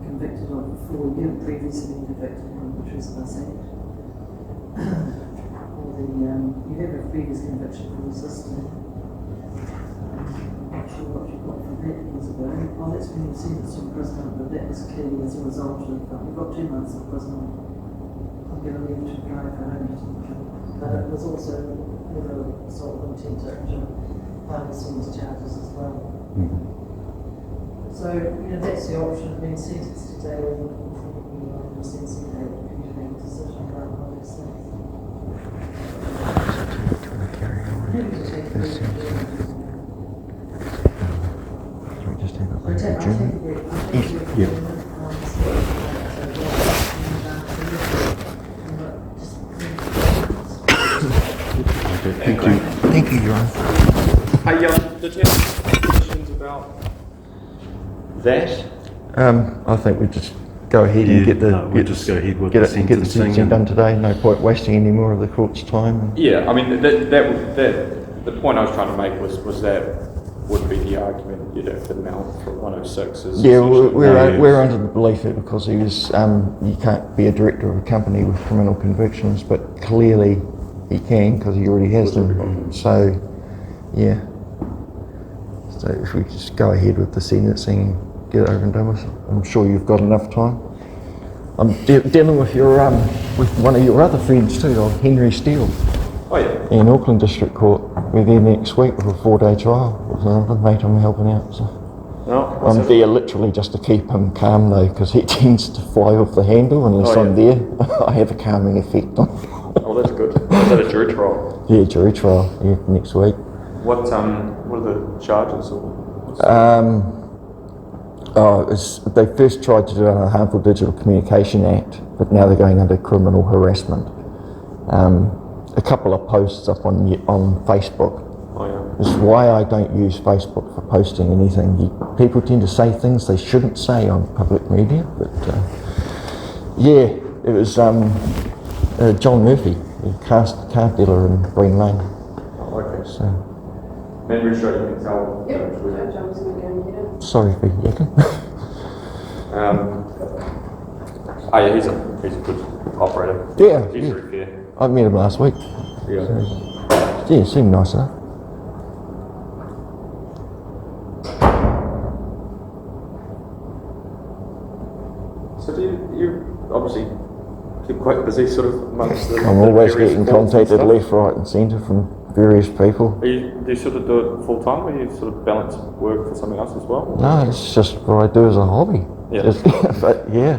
convicted of before. You've previously been convicted of the Trespass Act. You have a previous conviction for resisting. I'm not sure what you got from that years ago. Oh, that's when you sentenced from prison, but that was clearly as a result of, you've got 2 months of prison. I'm going to leave to drive home. But it was also assault with intent to injure, part of serious charges as well. So, you know, that's the option of being sentenced today or the sentencing date for you to make a decision about all these things. Thank you. Thank you, Your Honour. Hey, did you have questions about that? I think we just go ahead and get the sentencing done today. No point wasting any more of the court's time. Yeah, I mean the point I was trying to make was that would be the argument you'd have to mount for 106. Yeah, we're under the belief that because he was, you can't be a director of a company with criminal convictions, but clearly he can because he already has them. So, yeah. So if we just go ahead with the sentencing and get it over and done with, I'm sure you've got enough time. I'm dealing with your with one of your other friends too, Henry Steele. Oh yeah. In Auckland District Court. We're there next week with a 4-day trial with another mate I'm helping out. So. No, I'm there literally just to keep him calm though, because he tends to fly off the handle unless I'm there. I have a calming effect on him. Oh, that's good. Is that a jury trial? Yeah, jury trial, yeah, next week. What are the charges? They first tried to do it under the Harmful Digital Communication Act, but now they're going under criminal harassment. A couple of posts up on Facebook. Oh yeah. This is why I don't use Facebook for posting anything. People tend to say things they shouldn't say on public media, but yeah, it was John Murphy, a car dealer in Green Lane. Oh, okay. So, Memory show you can tell. Yep. sorry for yakking. Oh yeah, he's a good operator. Yeah, He's yeah. very fair. I met him last week. Yeah. So, yeah, seemed nice enough. So do you obviously keep quite busy sort of amongst the... I'm always various getting courts and contacted stuff? left, right and centre from various people. Do you sort of do it full time, or you sort of balance work for something else as well? No, it's just what I do as a hobby. Yeah. But yeah,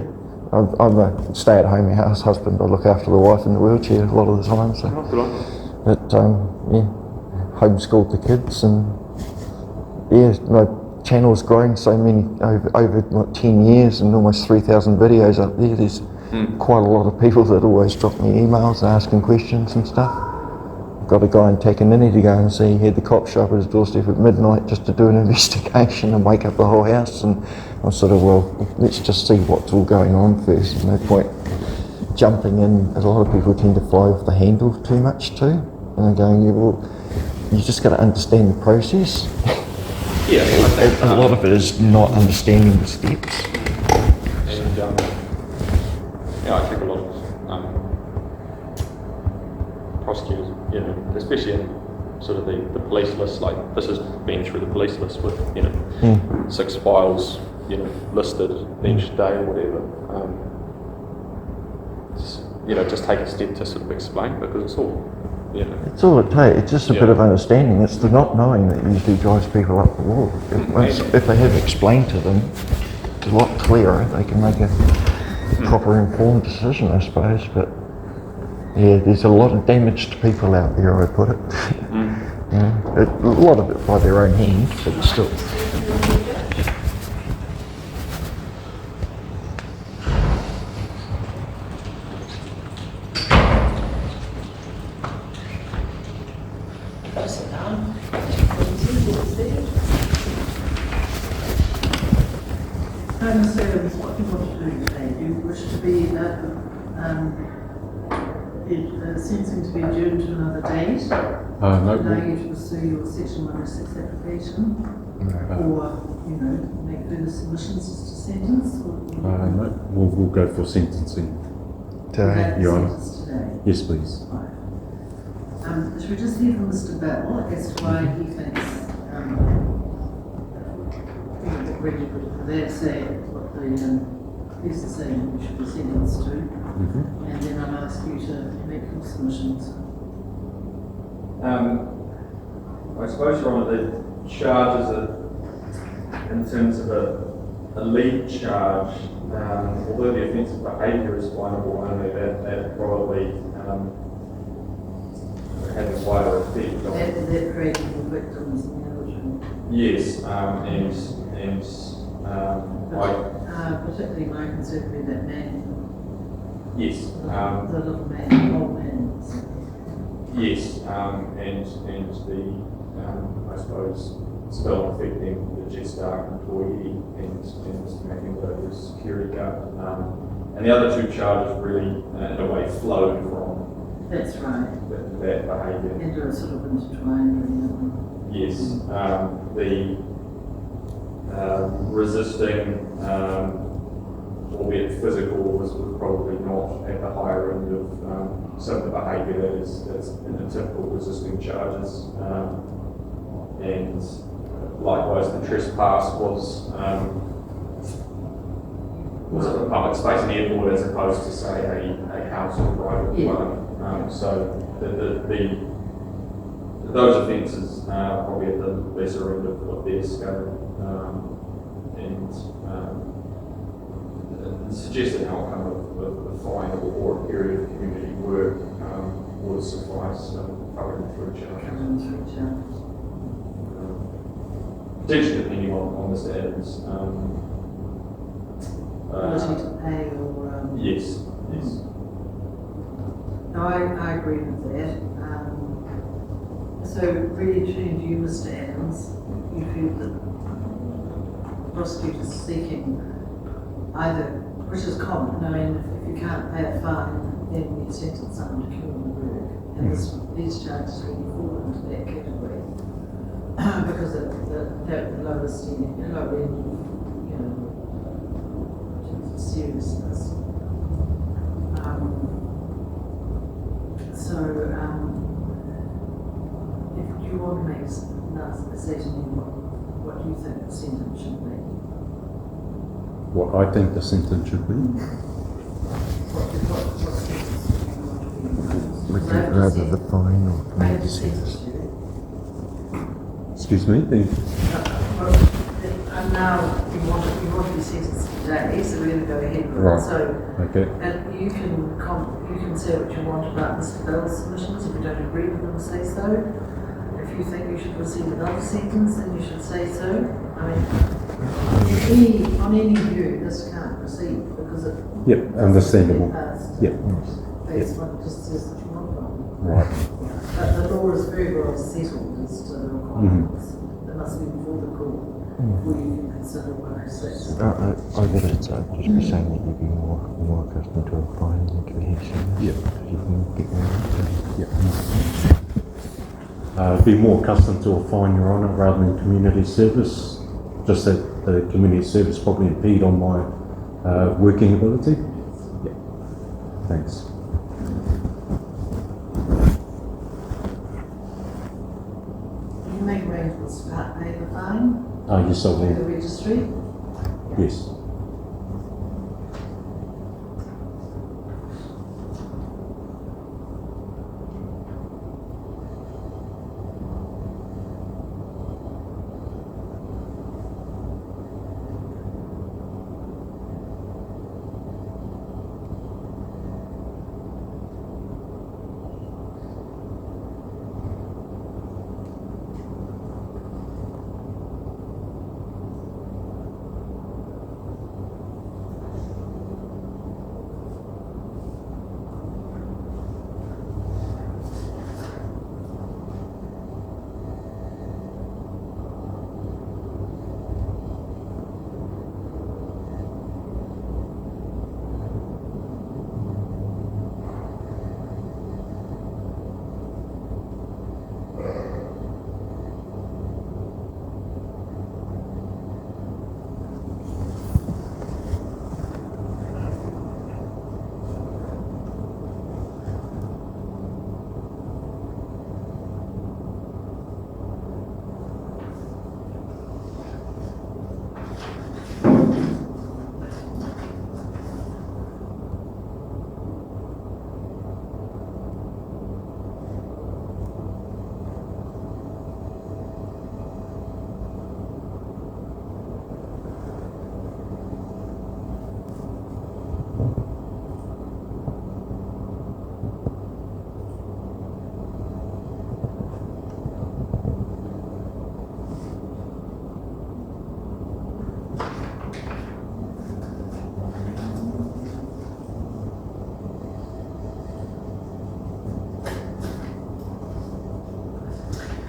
I'm a stay-at-home house husband. I look after the wife in the wheelchair a lot of the time. So, Oh, good on you. but yeah, homeschooled the kids, and yeah, my channel's grown so many over like 10 years and almost 3,000 videos up there. There's quite a lot of people that always drop me emails asking questions and stuff. Got a guy in Takanini to go and see. He had the cop show up at his doorstep at midnight just to do an investigation and wake up the whole house. And I was sort of, well, let's just see what's all going on first. There's no point jumping in. A lot of people tend to fly off the handle too much too. And I'm going, yeah, well, you just got to understand the process. Yeah, I think, A lot of it is not understanding the steps. and yeah, I think a lot of prosecutors, you know, especially in sort of the police list, like this has been through the police list with, you know, 6 files, you know, listed each day or whatever. You know, just take a step to sort of explain, because it's all, you know. It's all it takes. It's just a bit of understanding. It's the not knowing that usually drives people up the wall. If they have explained to them, it's a lot clearer. They can make a proper informed decision, I suppose. But yeah, there's a lot of damage to people out there, I put it. You know, a lot of it by their own hand, but still. Sit down. So what do you want to do today? Do you wish to be sentencing to be adjourned to another date? No. Allow you to pursue your Section 106 application? Or, you know, make further submissions as to sentence? No, we'll go for sentencing. Today. Your Honour. Sentence today? Yes, please. Right. Should we just hear from Mr. Bell as to why he thinks it's really good for their say what the police are saying we should be sentenced to, and then I'll ask you to make your submissions. I suppose, Your Honour, the charges are, in terms of a lead charge, although the offensive behaviour is finable only, that probably has a wider effect. That creating the victims management. Yes, particularly my concern would be that man. yes, The little man, old man. yes, and the I suppose spell affecting the Jetstar employee and Mr. McIntyre, the security guard, and the other 2 charges really in a way flowed from. That's right. That behaviour. And are sort of intertwined with the Yes, the resisting, albeit physical, was probably not at the higher end of some of the behaviour that's in the typical resisting charges, and likewise the trespass was a public space, an airport, as opposed to say a house or private dwelling. So those offences are probably at the lesser end of their scale, and the suggested outcome of a fine or a period of community work would suffice covering the 3 charges. Potentially depending on Mr. Adams' ability to pay or... Yes. No, I agree with that. So really turning to you, Mr. Adams, you feel that the prosecutor's seeking either, which is common, knowing if you can't pay a fine, then you sentence someone to community work. And these charges really fall into that category because they're the lowest end, low end, in terms of seriousness. If you want to make a statement, what do you think the sentence should be? What I think the sentence should be? Rather the fine or community service. Excuse me? And now you want to be sentenced today, so we're going to go ahead with Right. it. So, Okay. and you can say what you want about Mr. Bell's submissions. If you don't agree with them, say so. If you think you should receive another sentence, then you should say so. I mean, on any view, this can't proceed because it. Yep, understandable. Yep. Based on just says that you want one. Right. But the law is very well settled as to the requirements. It must be before the court before you can consider what I say. I would just be saying that you'd be more accustomed to a fine than to a hearing. Yep. You can get around. Yep. Be more accustomed to a fine, Your Honour, rather than community service. Just that the community service probably impede on my working ability. Yep. Thanks. You make arrangements to pay the fine Yes, I to the will. registry. Yes.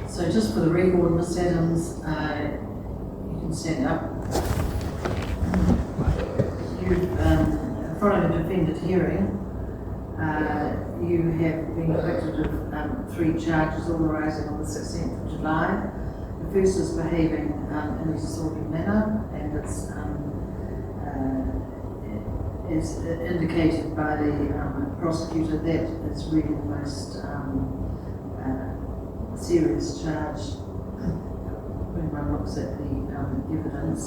So just for the record, Ms. Adams, you can stand up. Following a defendant hearing, you have been convicted of 3 charges all arising on the 16th of July. The first is behaving in a disorderly manner, and it's is indicated by the prosecutor that is really the most serious charge when one looks at the evidence.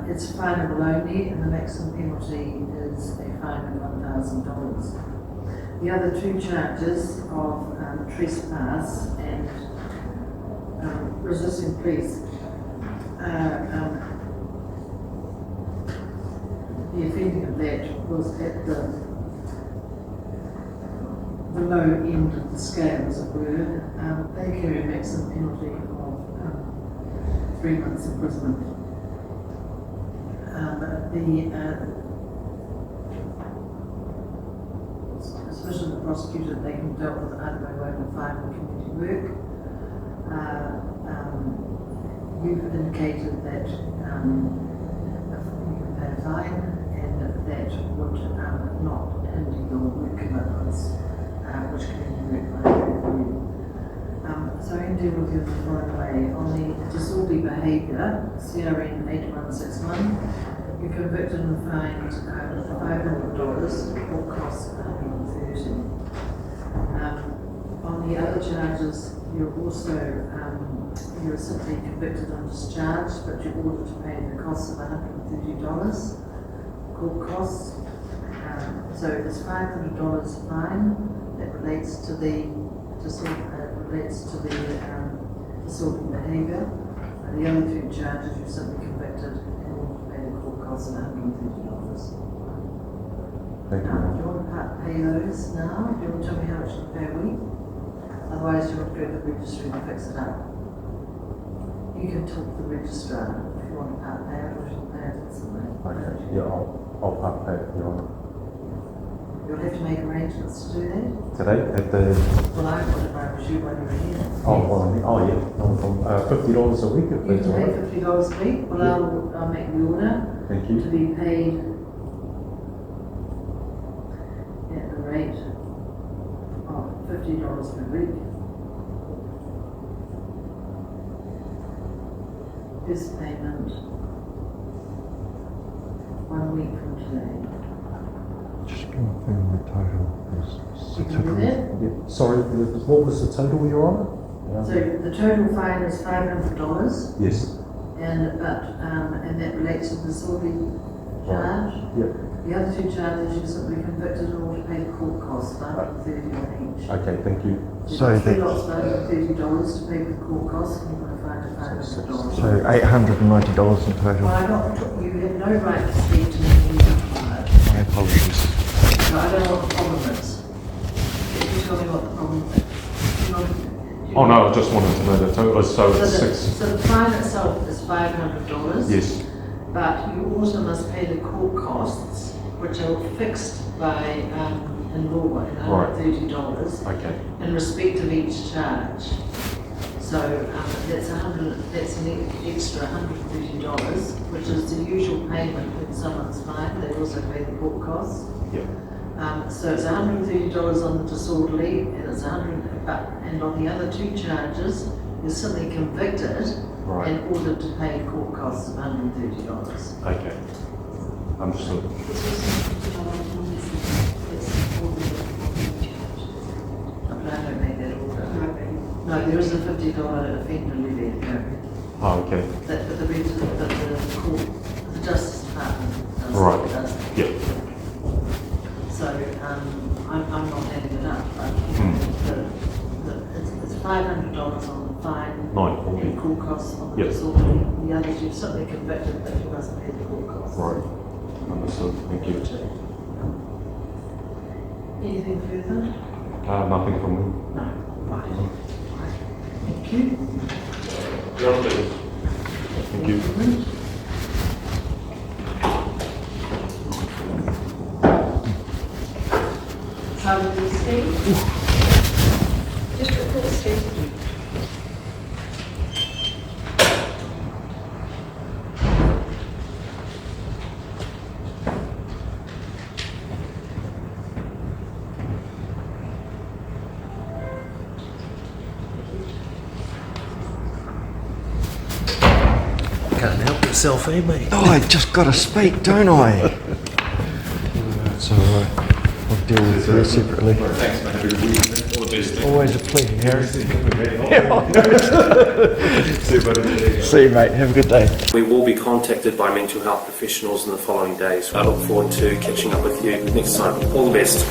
It's finable only, and the maximum penalty is a fine of $1,000. The other two charges of trespass and resisting police, the offending of that was at the low end of the scale, as it were. They carry a maximum penalty of 3 months imprisonment. Especially the prosecutor, they can deal with either by way of fine or community work. You've indicated that you can pay a fine, and that would not hinder your work commitments, which community work might be for you. So I can deal with you in the following way. On the disorderly behaviour, CRN 8161, you're convicted and fined $500, court costs $130. On the other charges, you're also you're simply convicted and discharged, but you're ordered to pay the cost of $130, court costs. So there's $500 fine that relates to the disorderly behaviour. The other two charges, you're simply convicted and ordered to pay the court costs of $130. Thank you. Do you want to pay those now? Do you want to tell me how much you pay a week? Otherwise, you want to go to the registry and fix it up. You can talk to the registrar if you want to pay it, or you can pay it instantly. Okay, yeah, I'll pay it, Your Honour. You'll have to make arrangements to do that. Today at the... Well, I would if I was you when you were here. Yeah, $50 a week if You that's can all pay right. $50 a week. Well, I'll make the order Thank you. to be paid at the rate of $50 per week. This payment 1 week from today. Just confirm the total. You can do that? Yeah. Sorry, what was the total, Your Honour? So the total fine is $500. Yes. And that relates to the disorderly charge. Yep. The other two charges, you're simply convicted in order to pay the court costs, $130 on each. Okay, thank you. So You've got that- three lots of $130 to pay for the court costs, and you're going to find $500. So $890 in total. Well, you have no right to speak to me when you're fired. My apologies. So I don't know what the problem is. If you tell me what the problem is. Oh no, I just wanted to know the total. So it's So six. the fine itself is $500. Yes. But you also must pay the court costs, which are fixed by in law at $130 Okay. in respect of each charge. So that's an extra $130, which is the usual payment when someone's fined. They also pay the court costs. Yeah. So it's $130 on the disorderly, and it's and on the other two charges, you're simply convicted and ordered to pay court costs of $130. Okay. Understood. I don't make that order. No, there is a $50 offender levy apparently. Oh, okay. But the court, the Justice Department does. Right. Does. Yeah. So I'm not adding it up, but it's $500 on the fine and court costs on the disorderly. The others you're simply convicted, but you must pay the court costs. Right. Understood. Thank you. Anything further? Nothing from me. No. Right. Thank you. Thank you. How do you stay? Just report stay. Can't help yourself, eh, mate? Oh, I just got to speak, don't I? That's all right. I'll deal with you separately. Thanks, mate. Have a good weekend. All the best. Always a pleasure, Harry. See you, buddy. See you, mate. Have a good day. We will be contacted by mental health professionals in the following days. I look forward to catching up with you next time. All the best.